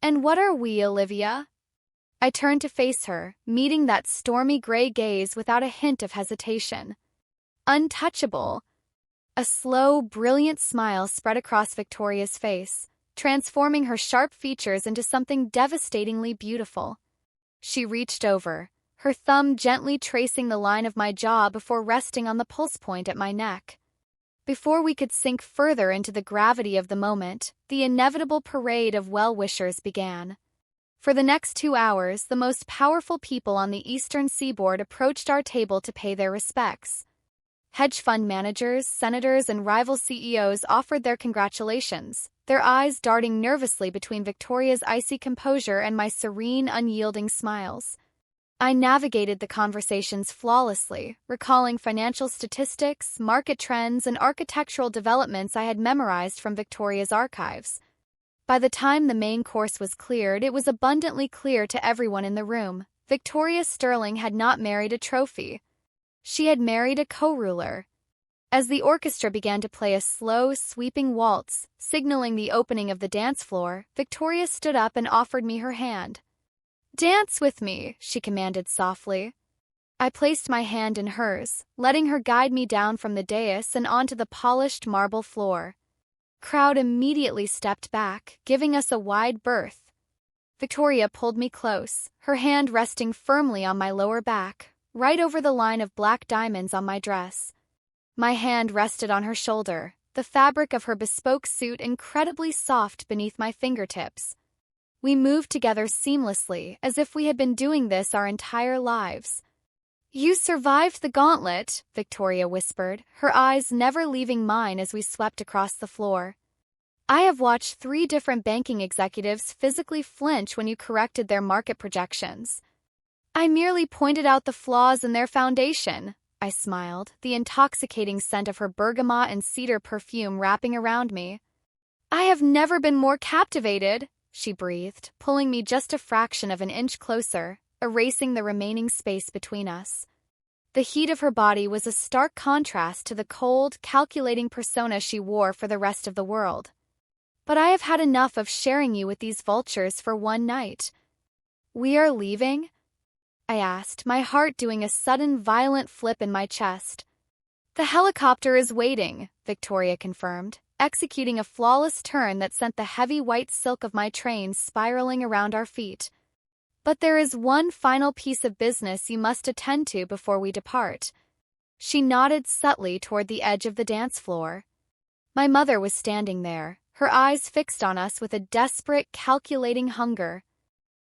"And what are we, Olivia?" I turned to face her, meeting that stormy gray gaze without a hint of hesitation. "Untouchable." A slow, brilliant smile spread across Victoria's face, transforming her sharp features into something devastatingly beautiful. She reached over, her thumb gently tracing the line of my jaw before resting on the pulse point at my neck. Before we could sink further into the gravity of the moment, the inevitable parade of well-wishers began. For the next 2 hours, the most powerful people on the eastern seaboard approached our table to pay their respects. Hedge fund managers, senators, and rival CEOs offered their congratulations, their eyes darting nervously between Victoria's icy composure and my serene, unyielding smiles. I navigated the conversations flawlessly, recalling financial statistics, market trends, and architectural developments I had memorized from Victoria's archives. By the time the main course was cleared, it was abundantly clear to everyone in the room: Victoria Sterling had not married a trophy. She had married a co-ruler. As the orchestra began to play a slow, sweeping waltz, signaling the opening of the dance floor, Victoria stood up and offered me her hand. "Dance with me," she commanded softly. I placed my hand in hers, letting her guide me down from the dais and onto the polished marble floor. Crowd immediately stepped back, giving us a wide berth. Victoria pulled me close, her hand resting firmly on my lower back, right over the line of black diamonds on my dress. My hand rested on her shoulder, the fabric of her bespoke suit incredibly soft beneath my fingertips. We moved together seamlessly, as if we had been doing this our entire lives. "You survived the gauntlet," Victoria whispered, her eyes never leaving mine as we swept across the floor. "I have watched 3 different banking executives physically flinch when you corrected their market projections." "I merely pointed out the flaws in their foundation," I smiled, the intoxicating scent of her bergamot and cedar perfume wrapping around me. "I have never been more captivated," she breathed, pulling me just a fraction of an inch closer, erasing the remaining space between us. The heat of her body was a stark contrast to the cold, calculating persona she wore for the rest of the world. "But I have had enough of sharing you with these vultures for one night." "We are leaving?" I asked, my heart doing a sudden violent flip in my chest. "The helicopter is waiting," Victoria confirmed, executing a flawless turn that sent the heavy white silk of my train spiraling around our feet. "But there is one final piece of business you must attend to before we depart." She nodded subtly toward the edge of the dance floor. My mother was standing there, her eyes fixed on us with a desperate, calculating hunger.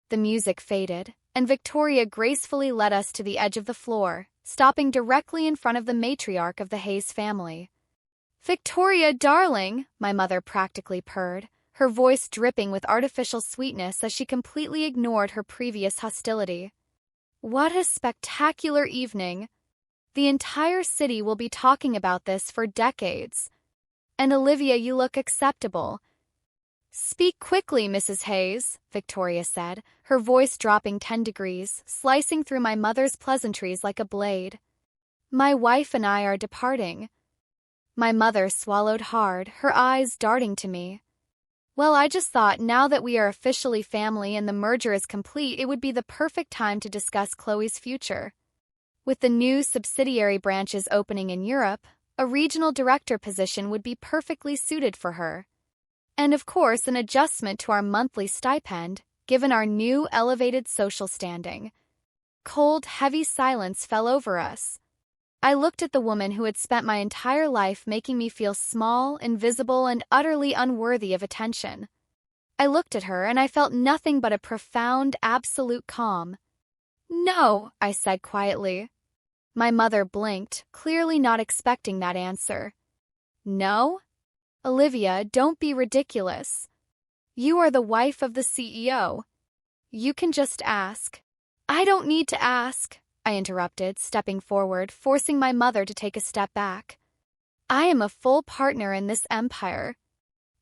The music faded, and Victoria gracefully led us to the edge of the floor, stopping directly in front of the matriarch of the Hayes family. "Victoria, darling," my mother practically purred, her voice dripping with artificial sweetness as she completely ignored her previous hostility. What a spectacular evening! The entire city will be talking about this for decades. And Olivia, you look acceptable. Speak quickly, Mrs. Hayes, Victoria said, her voice dropping 10 degrees, slicing through my mother's pleasantries like a blade. My wife and I are departing. My mother swallowed hard, her eyes darting to me. Well, I just thought now that we are officially family and the merger is complete, it would be the perfect time to discuss Chloe's future. With the new subsidiary branches opening in Europe, a regional director position would be perfectly suited for her. And of course, an adjustment to our monthly stipend, given our new elevated social standing. Cold, heavy silence fell over us. I looked at the woman who had spent my entire life making me feel small, invisible, and utterly unworthy of attention. I looked at her and I felt nothing but a profound, absolute calm. "No," I said quietly. My mother blinked, clearly not expecting that answer. "No? Olivia, don't be ridiculous. You are the wife of the CEO. You can just ask." "I don't need to ask," I interrupted, stepping forward, forcing my mother to take a step back. "I am a full partner in this empire.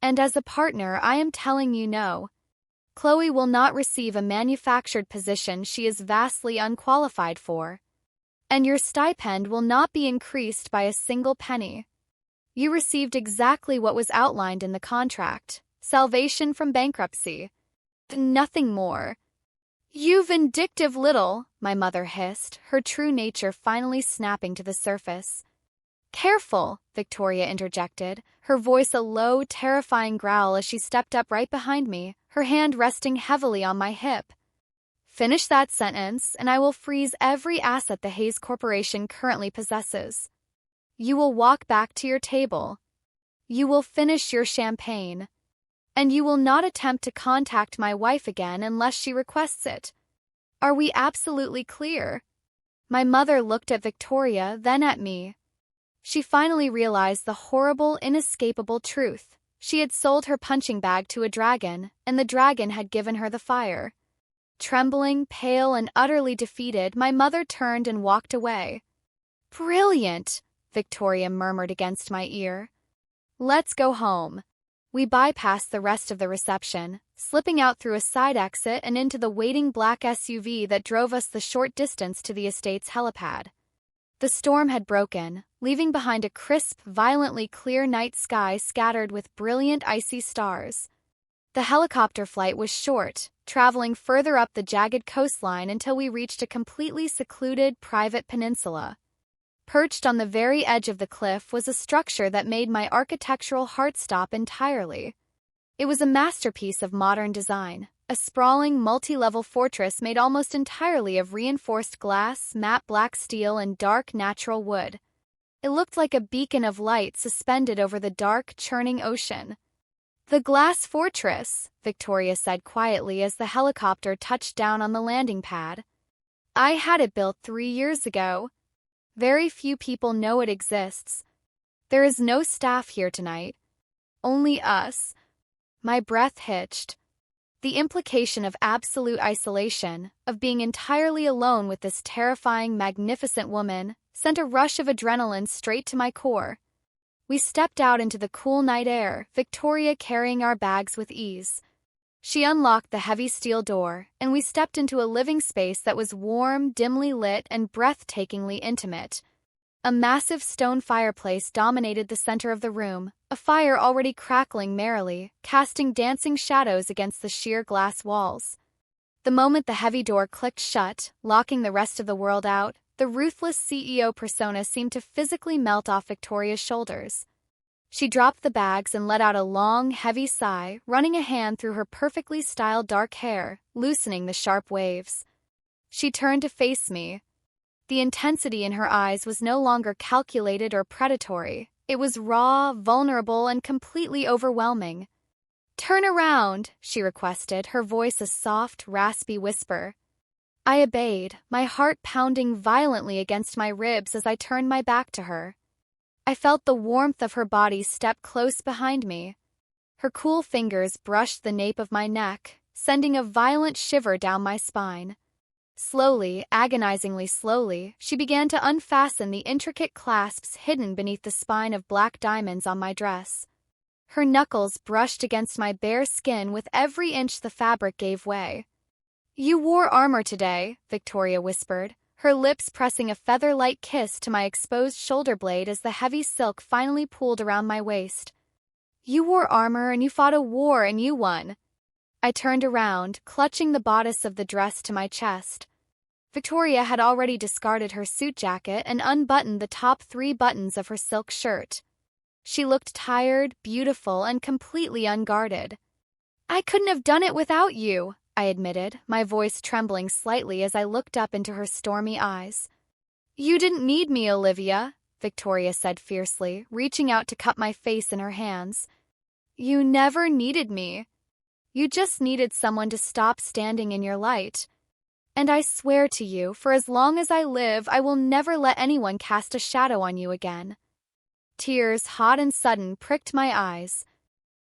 And as a partner, I am telling you no. Chloe will not receive a manufactured position she is vastly unqualified for. And your stipend will not be increased by a single penny. You received exactly what was outlined in the contract, salvation from bankruptcy. Nothing more." "You vindictive little," my mother hissed, her true nature finally snapping to the surface. "Careful," Victoria interjected, her voice a low, terrifying growl as she stepped up right behind me, her hand resting heavily on my hip. "Finish that sentence, and I will freeze every asset the Hayes Corporation currently possesses. You will walk back to your table. You will finish your champagne. And you will not attempt to contact my wife again unless she requests it. Are we absolutely clear?" My mother looked at Victoria, then at me. She finally realized the horrible, inescapable truth. She had sold her punching bag to a dragon, and the dragon had given her the fire. Trembling, pale, and utterly defeated, my mother turned and walked away. "Brilliant," Victoria murmured against my ear. "Let's go home." We bypassed the rest of the reception, slipping out through a side exit and into the waiting black SUV that drove us the short distance to the estate's helipad. The storm had broken, leaving behind a crisp, violently clear night sky scattered with brilliant icy stars. The helicopter flight was short, traveling further up the jagged coastline until we reached a completely secluded, private peninsula. Perched on the very edge of the cliff was a structure that made my architectural heart stop entirely. It was a masterpiece of modern design, a sprawling, multi-level fortress made almost entirely of reinforced glass, matte black steel, and dark natural wood. It looked like a beacon of light suspended over the dark, churning ocean. "The glass fortress," Victoria said quietly as the helicopter touched down on the landing pad. "I had it built 3 years ago. Very few people know it exists. There is no staff here tonight. Only us." My breath hitched. The implication of absolute isolation, of being entirely alone with this terrifying, magnificent woman, sent a rush of adrenaline straight to my core. We stepped out into the cool night air, Victoria carrying our bags with ease. She unlocked the heavy steel door, and we stepped into a living space that was warm, dimly lit, and breathtakingly intimate. A massive stone fireplace dominated the center of the room, a fire already crackling merrily, casting dancing shadows against the sheer glass walls. The moment the heavy door clicked shut, locking the rest of the world out, the ruthless CEO persona seemed to physically melt off Victoria's shoulders. She dropped the bags and let out a long, heavy sigh, running a hand through her perfectly styled dark hair, loosening the sharp waves. She turned to face me. The intensity in her eyes was no longer calculated or predatory. It was raw, vulnerable, and completely overwhelming. "Turn around," she requested, her voice a soft, raspy whisper. I obeyed, my heart pounding violently against my ribs as I turned my back to her. I felt the warmth of her body step close behind me. Her cool fingers brushed the nape of my neck, sending a violent shiver down my spine. Slowly, agonizingly slowly, she began to unfasten the intricate clasps hidden beneath the spine of black diamonds on my dress. Her knuckles brushed against my bare skin with every inch the fabric gave way. "You wore armor today," Victoria whispered, her lips pressing a feather-light kiss to my exposed shoulder blade as the heavy silk finally pooled around my waist. "You wore armor and you fought a war and you won." I turned around, clutching the bodice of the dress to my chest. Victoria had already discarded her suit jacket and unbuttoned the top 3 buttons of her silk shirt. She looked tired, beautiful, and completely unguarded. "I couldn't have done it without you," I admitted, my voice trembling slightly as I looked up into her stormy eyes. "You didn't need me, Olivia," Victoria said fiercely, reaching out to cup my face in her hands. "You never needed me. You just needed someone to stop standing in your light. And I swear to you, for as long as I live, I will never let anyone cast a shadow on you again." Tears, hot and sudden, pricked my eyes.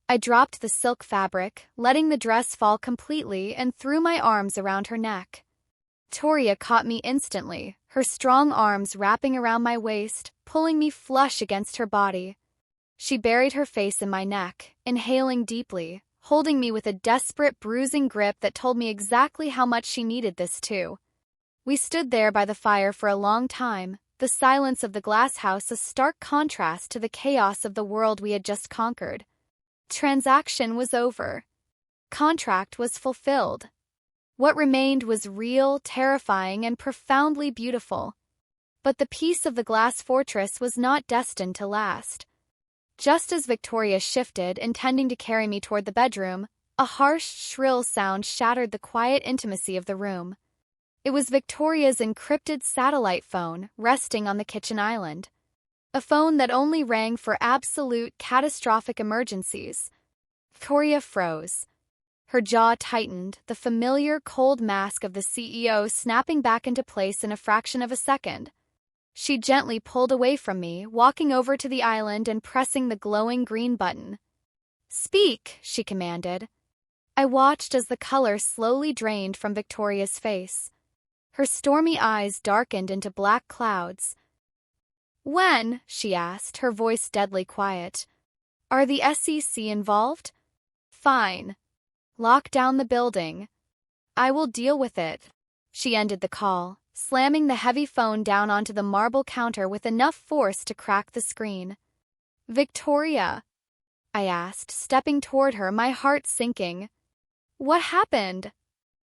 I dropped the silk fabric, letting the dress fall completely, and threw my arms around her neck. Victoria caught me instantly, her strong arms wrapping around my waist, pulling me flush against her body. She buried her face in my neck, inhaling deeply, holding me with a desperate, bruising grip that told me exactly how much she needed this too. We stood there by the fire for a long time, the silence of the glass house a stark contrast to the chaos of the world we had just conquered. Transaction was over. Contract was fulfilled. What remained was real, terrifying, and profoundly beautiful. But the peace of the glass fortress was not destined to last. Just as Victoria shifted, intending to carry me toward the bedroom, a harsh, shrill sound shattered the quiet intimacy of the room. It was Victoria's encrypted satellite phone, resting on the kitchen island. A phone that only rang for absolute, catastrophic emergencies. Victoria froze. Her jaw tightened, the familiar, cold mask of the CEO snapping back into place in a fraction of a second. She gently pulled away from me, walking over to the island and pressing the glowing green button. "Speak," she commanded. I watched as the color slowly drained from Victoria's face. Her stormy eyes darkened into black clouds. "When?" she asked, her voice deadly quiet. "Are the SEC involved?" "Fine. Lock down the building. I will deal with it." She ended the call, slamming the heavy phone down onto the marble counter with enough force to crack the screen. "Victoria?" I asked, stepping toward her, my heart sinking. "What happened?"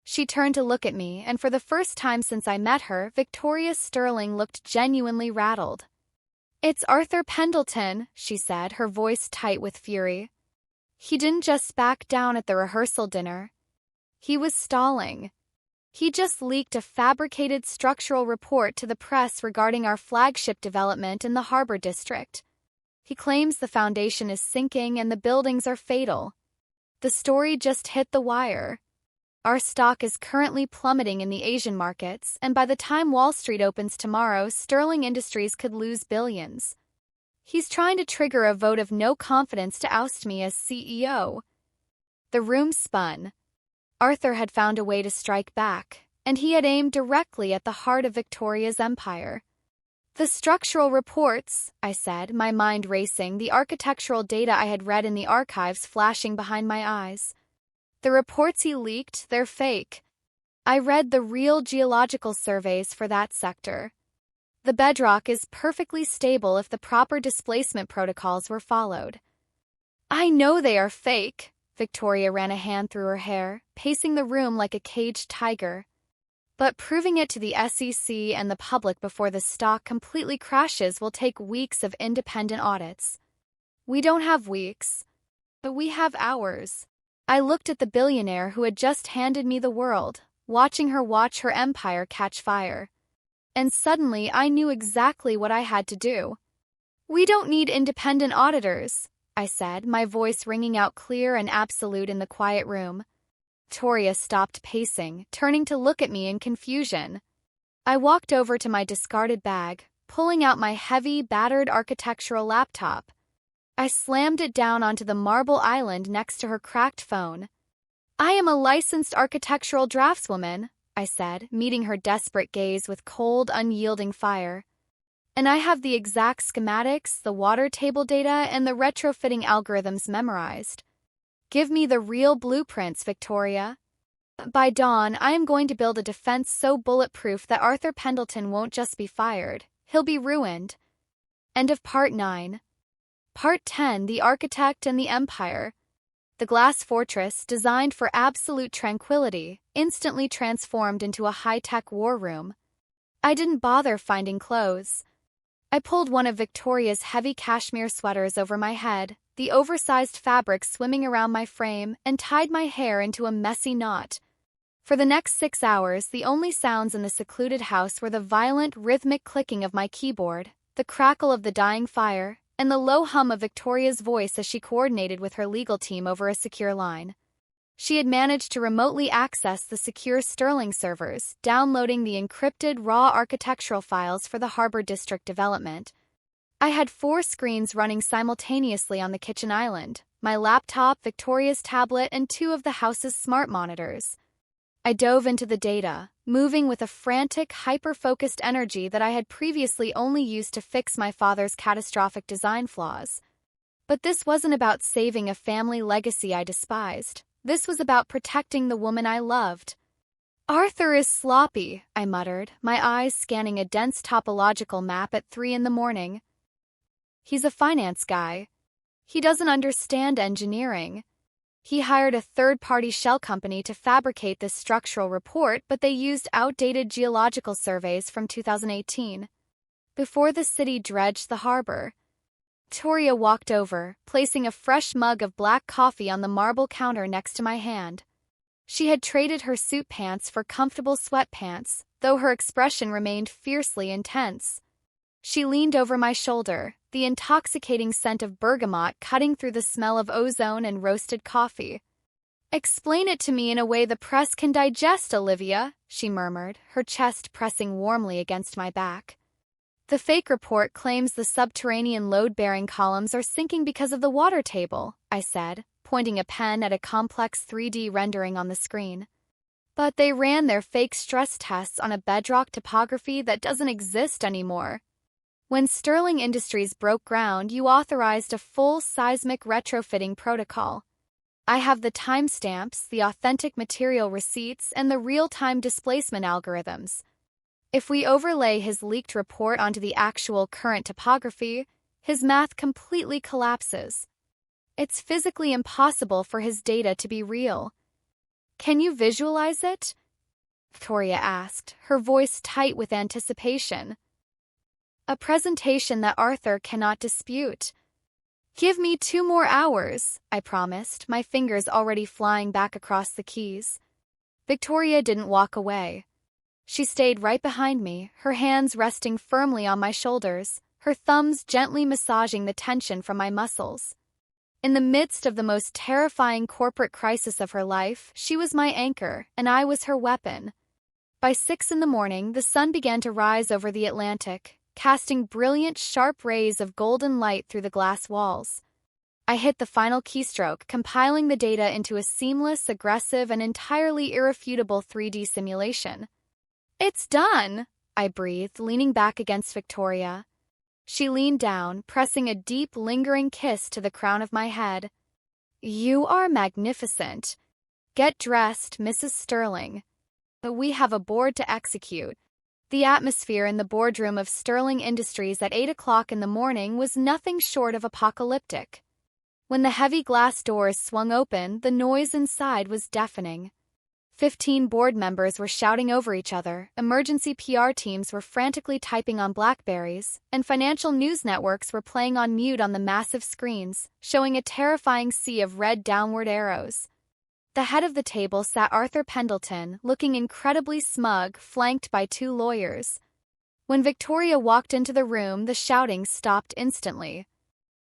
She turned to look at me, and for the first time since I met her, Victoria Sterling looked genuinely rattled. "It's Arthur Pendleton," she said, her voice tight with fury. "He didn't just back down at the rehearsal dinner. He was stalling. He just leaked a fabricated structural report to the press regarding our flagship development in the Harbor District. He claims the foundation is sinking and the buildings are fatal. The story just hit the wire. Our stock is currently plummeting in the Asian markets, and by the time Wall Street opens tomorrow, Sterling Industries could lose billions. He's trying to trigger a vote of no confidence to oust me as CEO." The room spun. Arthur had found a way to strike back, and he had aimed directly at the heart of Victoria's empire. "The structural reports," I said, my mind racing, the architectural data I had read in the archives flashing behind my eyes. "The reports he leaked, they're fake. I read the real geological surveys for that sector. The bedrock is perfectly stable if the proper displacement protocols were followed." "I know they are fake." Victoria ran a hand through her hair, pacing the room like a caged tiger. "But proving it to the SEC and the public before the stock completely crashes will take weeks of independent audits." "We don't have weeks, but we have hours." I looked at the billionaire who had just handed me the world, watching her watch her empire catch fire. And suddenly I knew exactly what I had to do. "We don't need independent auditors," I said, my voice ringing out clear and absolute in the quiet room. Victoria stopped pacing, turning to look at me in confusion. I walked over to my discarded bag, pulling out my heavy, battered architectural laptop. I slammed it down onto the marble island next to her cracked phone. "I am a licensed architectural draftswoman," I said, meeting her desperate gaze with cold, unyielding fire. And I have the exact schematics, the water table data, and the retrofitting algorithms memorized. Give me the real blueprints, Victoria. By dawn, I am going to build a defense so bulletproof that Arthur Pendleton won't just be fired, he'll be ruined. End of Part 9. Part 10, The Architect and the Empire. The glass fortress, designed for absolute tranquility, instantly transformed into a high-tech war room. I didn't bother finding clothes. I pulled one of Victoria's heavy cashmere sweaters over my head, the oversized fabric swimming around my frame, and tied my hair into a messy knot. For the next 6 hours, the only sounds in the secluded house were the violent, rhythmic clicking of my keyboard, the crackle of the dying fire, and the low hum of Victoria's voice as she coordinated with her legal team over a secure line. She had managed to remotely access the secure Sterling servers, downloading the encrypted raw architectural files for the Harbor District development. I had 4 screens running simultaneously on the kitchen island, my laptop, Victoria's tablet, and 2 of the house's smart monitors. I dove into the data, moving with a frantic, hyper-focused energy that I had previously only used to fix my father's catastrophic design flaws. But this wasn't about saving a family legacy I despised. This was about protecting the woman I loved. Arthur is sloppy, I muttered, my eyes scanning a dense topological map at 3 in the morning. He's a finance guy. He doesn't understand engineering. He hired a third-party shell company to fabricate this structural report, but they used outdated geological surveys from 2018. Before the city dredged the harbor, Victoria walked over, placing a fresh mug of black coffee on the marble counter next to my hand. She had traded her suit pants for comfortable sweatpants, though her expression remained fiercely intense. She leaned over my shoulder, the intoxicating scent of bergamot cutting through the smell of ozone and roasted coffee. "Explain it to me in a way the press can digest, Olivia," she murmured, her chest pressing warmly against my back. "The fake report claims the subterranean load-bearing columns are sinking because of the water table," I said, pointing a pen at a complex 3D rendering on the screen. "But they ran their fake stress tests on a bedrock topography that doesn't exist anymore. When Sterling Industries broke ground, you authorized a full seismic retrofitting protocol. I have the timestamps, the authentic material receipts, and the real-time displacement algorithms. If we overlay his leaked report onto the actual current topography, his math completely collapses. It's physically impossible for his data to be real." "Can you visualize it?" Victoria asked, her voice tight with anticipation. "A presentation that Arthur cannot dispute." "Give me 2 more hours," I promised, my fingers already flying back across the keys. Victoria didn't walk away. She stayed right behind me, her hands resting firmly on my shoulders, her thumbs gently massaging the tension from my muscles. In the midst of the most terrifying corporate crisis of her life, she was my anchor, and I was her weapon. By 6 in the morning, the sun began to rise over the Atlantic, casting brilliant, sharp rays of golden light through the glass walls. I hit the final keystroke, compiling the data into a seamless, aggressive, and entirely irrefutable 3D simulation. "It's done," I breathed, leaning back against Victoria. She leaned down, pressing a deep, lingering kiss to the crown of my head. "You are magnificent. Get dressed, Mrs. Sterling. We have a board to execute." The atmosphere in the boardroom of Sterling Industries at 8 o'clock in the morning was nothing short of apocalyptic. When the heavy glass doors swung open, the noise inside was deafening. 15 board members were shouting over each other, emergency PR teams were frantically typing on BlackBerries, and financial news networks were playing on mute on the massive screens, showing a terrifying sea of red downward arrows. The head of the table sat Arthur Pendleton, looking incredibly smug, flanked by 2 lawyers. When Victoria walked into the room, the shouting stopped instantly.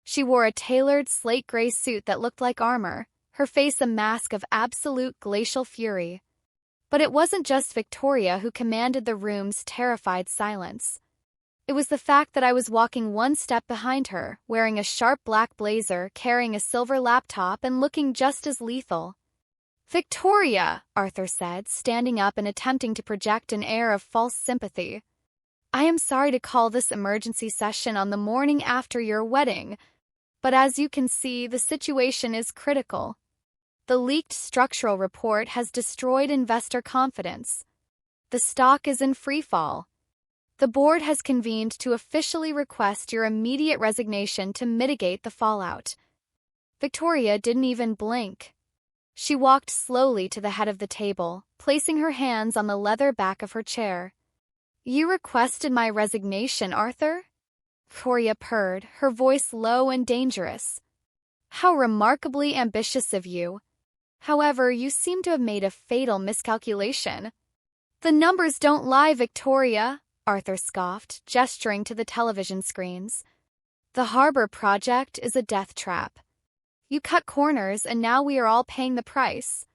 She wore a tailored slate-gray suit that looked like armor, her face a mask of absolute glacial fury. But it wasn't just Victoria who commanded the room's terrified silence. It was the fact that I was walking 1 step behind her, wearing a sharp black blazer, carrying a silver laptop, and looking just as lethal. Victoria, Arthur said, standing up and attempting to project an air of false sympathy. I am sorry to call this emergency session on the morning after your wedding, but as you can see, the situation is critical. The leaked structural report has destroyed investor confidence. The stock is in freefall. The board has convened to officially request your immediate resignation to mitigate the fallout. Victoria didn't even blink. She walked slowly to the head of the table, placing her hands on the leather back of her chair. You requested my resignation, Arthur? Victoria purred, her voice low and dangerous. How remarkably ambitious of you. However, you seem to have made a fatal miscalculation. The numbers don't lie, Victoria, Arthur scoffed, gesturing to the television screens. The harbor project is a death trap. You cut corners and now we are all paying the price.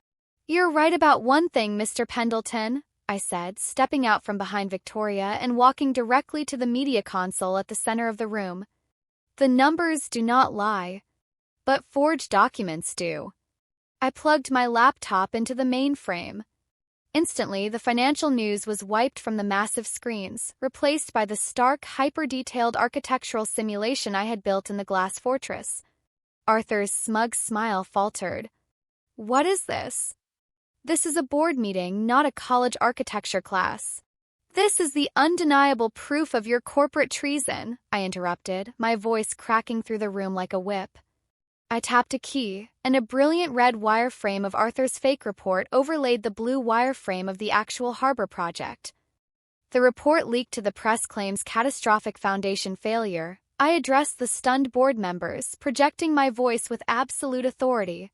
You're right about one thing, Mr. Pendleton, I said, stepping out from behind Victoria and walking directly to the media console at the center of the room. The numbers do not lie, but forged documents do. I plugged my laptop into the mainframe. Instantly, the financial news was wiped from the massive screens, replaced by the stark, hyper-detailed architectural simulation I had built in the glass fortress. Arthur's smug smile faltered. What is this? This is a board meeting, not a college architecture class. This is the undeniable proof of your corporate treason, I interrupted, my voice cracking through the room like a whip. I tapped a key, and a brilliant red wireframe of Arthur's fake report overlaid the blue wireframe of the actual harbor project. The report leaked to the press claims catastrophic foundation failure. I addressed the stunned board members, projecting my voice with absolute authority.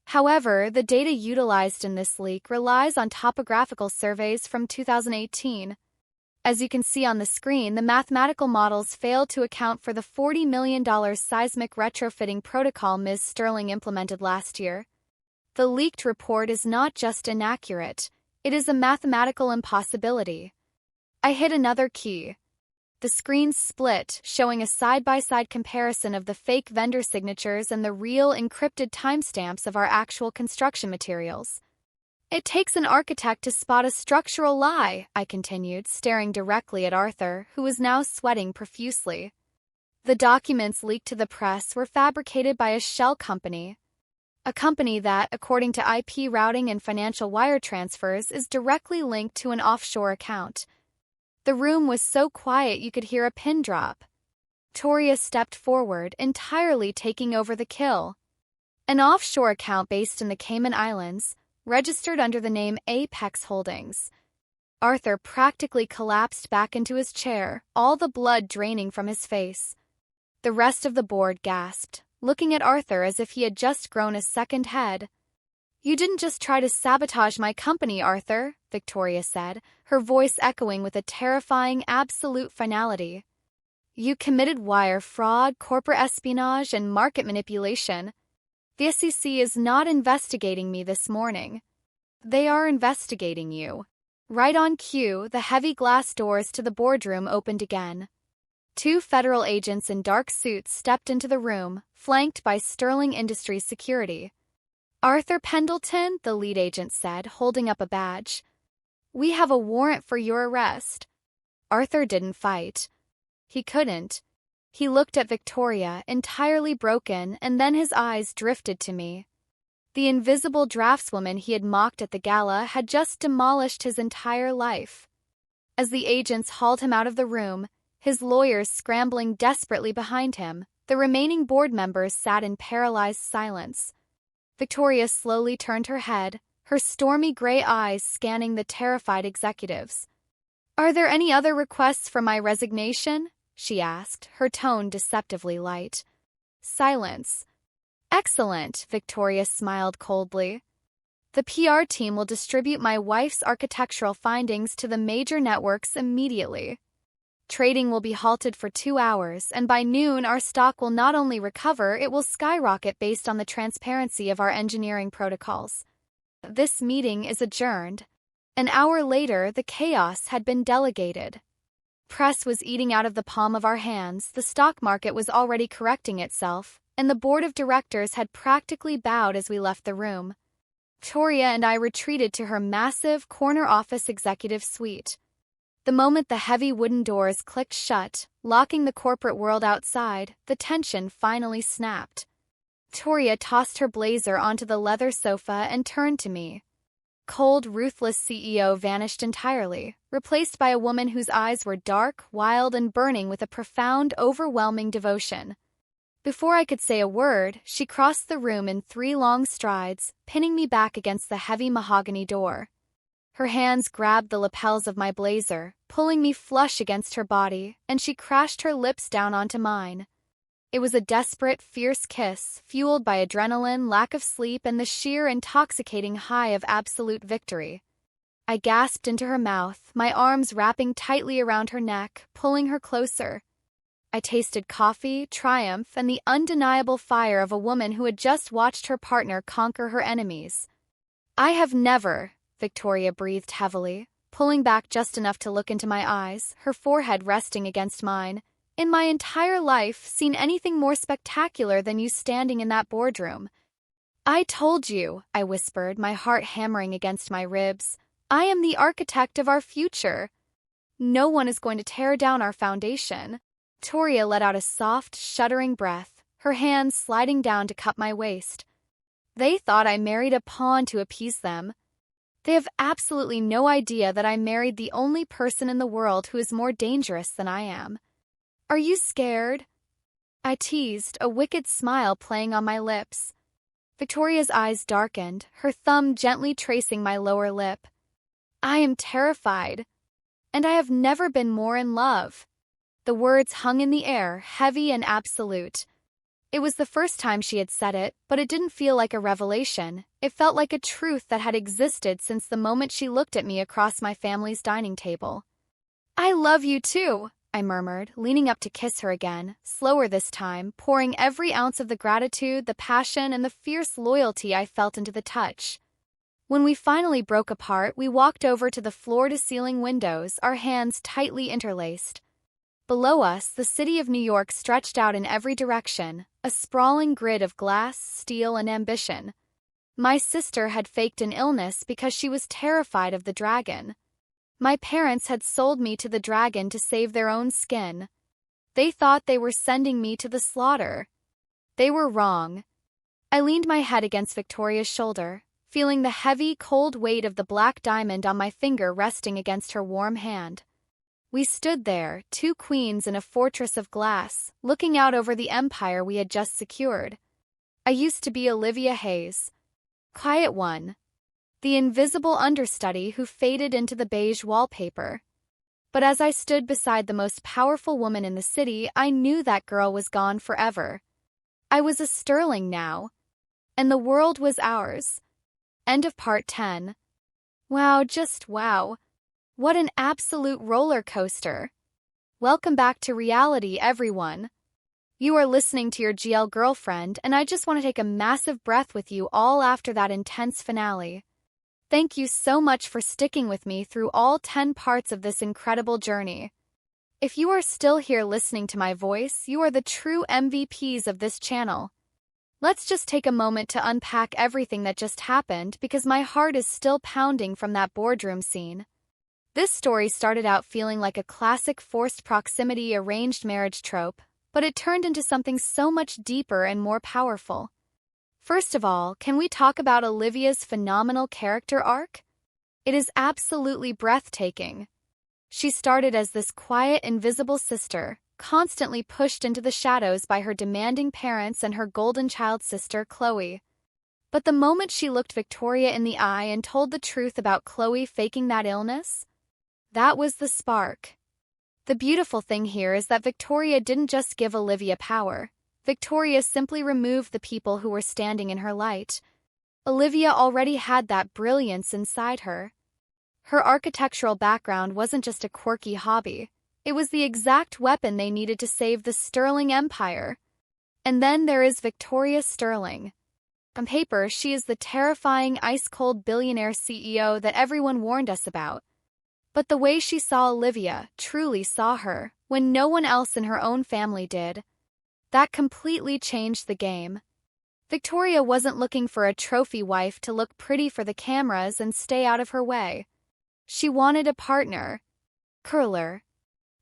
However, the data utilized in this leak relies on topographical surveys from 2018. As you can see on the screen, the mathematical models failed to account for the $40 million seismic retrofitting protocol Ms. Sterling implemented last year. The leaked report is not just inaccurate, it is a mathematical impossibility. I hit another key. The screen split, showing a side-by-side comparison of the fake vendor signatures and the real encrypted timestamps of our actual construction materials. It takes an architect to spot a structural lie, I continued, staring directly at Arthur, who was now sweating profusely. The documents leaked to the press were fabricated by a shell company. A company that, according to IP routing and financial wire transfers, is directly linked to an offshore account. The room was so quiet you could hear a pin drop. Victoria stepped forward, entirely taking over the kill. An offshore account based in the Cayman Islands, registered under the name Apex Holdings. Arthur practically collapsed back into his chair, all the blood draining from his face. The rest of the board gasped, looking at Arthur as if he had just grown a second head. You didn't just try to sabotage my company, Arthur, Victoria said, her voice echoing with a terrifying absolute finality. You committed wire fraud, corporate espionage, and market manipulation. The SEC is not investigating me this morning. They are investigating you. Right on cue, the heavy glass doors to the boardroom opened again. 2 federal agents in dark suits stepped into the room, flanked by Sterling Industries security. Arthur Pendleton, the lead agent said, holding up a badge. We have a warrant for your arrest. Arthur didn't fight. He couldn't. He looked at Victoria, entirely broken, and then his eyes drifted to me. The invisible draftswoman he had mocked at the gala had just demolished his entire life. As the agents hauled him out of the room, his lawyers scrambling desperately behind him, the remaining board members sat in paralyzed silence. Victoria slowly turned her head, her stormy gray eyes scanning the terrified executives. Are there any other requests for my resignation? She asked, her tone deceptively light. Silence. Excellent, Victoria smiled coldly. The PR team will distribute my wife's architectural findings to the major networks immediately. Trading will be halted for 2 hours, and by noon our stock will not only recover, it will skyrocket based on the transparency of our engineering protocols. This meeting is adjourned. An hour later, the chaos had been delegated. Press was eating out of the palm of our hands, the stock market was already correcting itself, and the board of directors had practically bowed as we left the room. Victoria and I retreated to her massive corner office executive suite. The moment the heavy wooden doors clicked shut, locking the corporate world outside, the tension finally snapped. Victoria tossed her blazer onto the leather sofa and turned to me. Cold, ruthless CEO vanished entirely, replaced by a woman whose eyes were dark, wild, and burning with a profound, overwhelming devotion. Before I could say a word, she crossed the room in 3 long strides, pinning me back against the heavy mahogany door. Her hands grabbed the lapels of my blazer, pulling me flush against her body, and she crashed her lips down onto mine. It was a desperate, fierce kiss, fueled by adrenaline, lack of sleep, and the sheer intoxicating high of absolute victory. I gasped into her mouth, my arms wrapping tightly around her neck, pulling her closer. I tasted coffee, triumph, and the undeniable fire of a woman who had just watched her partner conquer her enemies. "I have never," Victoria breathed heavily, pulling back just enough to look into my eyes, her forehead resting against mine, "in my entire life seen anything more spectacular than you standing in that boardroom." "I told you," I whispered, my heart hammering against my ribs. "I am the architect of our future. No one is going to tear down our foundation." Victoria let out a soft, shuddering breath, her hands sliding down to cup my waist. "They thought I married a pawn to appease them. They have absolutely no idea that I married the only person in the world who is more dangerous than I am." "Are you scared?" I teased, a wicked smile playing on my lips. Victoria's eyes darkened, her thumb gently tracing my lower lip. "I am terrified. And I have never been more in love." The words hung in the air, heavy and absolute. It was the first time she had said it, but it didn't feel like a revelation. It felt like a truth that had existed since the moment she looked at me across my family's dining table. "I love you too," I murmured, leaning up to kiss her again, slower this time, pouring every ounce of the gratitude, the passion, and the fierce loyalty I felt into the touch. When we finally broke apart, we walked over to the floor-to-ceiling windows, our hands tightly interlaced. Below us, the city of New York stretched out in every direction, a sprawling grid of glass, steel, and ambition. My sister had faked an illness because she was terrified of the dragon. My parents had sold me to the dragon to save their own skin. They thought they were sending me to the slaughter. They were wrong. I leaned my head against Victoria's shoulder, feeling the heavy, cold weight of the black diamond on my finger resting against her warm hand. We stood there, 2 queens in a fortress of glass, looking out over the empire we had just secured. I used to be Olivia Hayes, quiet one, the invisible understudy who faded into the beige wallpaper. But as I stood beside the most powerful woman in the city, I knew that girl was gone forever. I was a sterling now, and the world was ours. End of part 10. Wow, just wow. What an absolute roller coaster. Welcome back to reality, everyone. You are listening to your GL girlfriend, and I just want to take a massive breath with you all after that intense finale. Thank you so much for sticking with me through all 10 parts of this incredible journey. If you are still here listening to my voice, you are the true MVPs of this channel. Let's just take a moment to unpack everything that just happened because my heart is still pounding from that boardroom scene. This story started out feeling like a classic forced proximity arranged marriage trope, but it turned into something so much deeper and more powerful. First of all, can we talk about Olivia's phenomenal character arc? It is absolutely breathtaking. She started as this quiet, invisible sister, constantly pushed into the shadows by her demanding parents and her golden child sister, Chloe. But the moment she looked Victoria in the eye and told the truth about Chloe faking that illness, that was the spark. The beautiful thing here is that Victoria didn't just give Olivia power. Victoria simply removed the people who were standing in her light. Olivia already had that brilliance inside her. Her architectural background wasn't just a quirky hobby. It was the exact weapon they needed to save the Sterling Empire. And then there is Victoria Sterling. On paper, she is the terrifying, ice-cold billionaire CEO that everyone warned us about. But the way she saw Olivia, truly saw her, when no one else in her own family did, that completely changed the game. Victoria wasn't looking for a trophy wife to look pretty for the cameras and stay out of her way. She wanted a partner. Curler.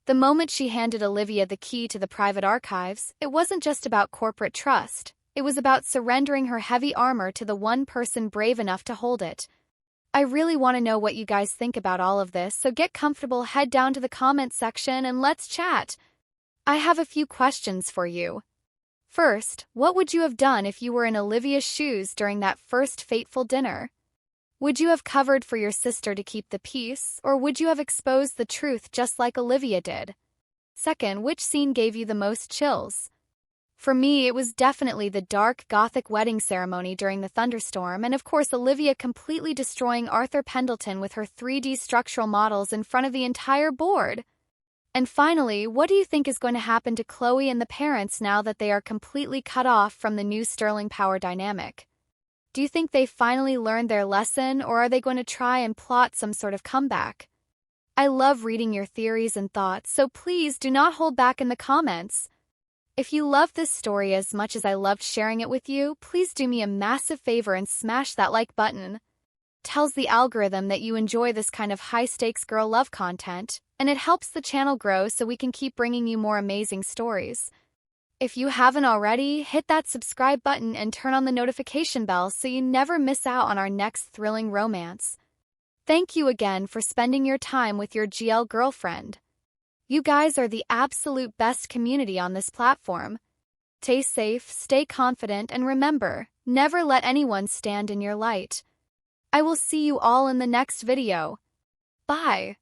The moment she handed Olivia the key to the private archives, it wasn't just about corporate trust. It was about surrendering her heavy armor to the one person brave enough to hold it. I really want to know what you guys think about all of this, so get comfortable, head down to the comments section, and let's chat. I have a few questions for you. First, what would you have done if you were in Olivia's shoes during that first fateful dinner? Would you have covered for your sister to keep the peace, or would you have exposed the truth just like Olivia did? Second, which scene gave you the most chills? For me, it was definitely the dark Gothic wedding ceremony during the thunderstorm, and of course Olivia completely destroying Arthur Pendleton with her 3D structural models in front of the entire board. And finally, what do you think is going to happen to Chloe and the parents now that they are completely cut off from the new sterling power dynamic? Do you think they finally learned their lesson, or are they going to try and plot some sort of comeback? I love reading your theories and thoughts, so please do not hold back in the comments. If you loved this story as much as I loved sharing it with you, please do me a massive favor and smash that like button. Tells the algorithm that you enjoy this kind of high-stakes girl love content, and it helps the channel grow so we can keep bringing you more amazing stories. If you haven't already, hit that subscribe button and turn on the notification bell so you never miss out on our next thrilling romance. Thank you again for spending your time with your GL girlfriend. You guys are the absolute best community on this platform. Stay safe, stay confident, and remember, never let anyone stand in your light. I will see you all in the next video. Bye.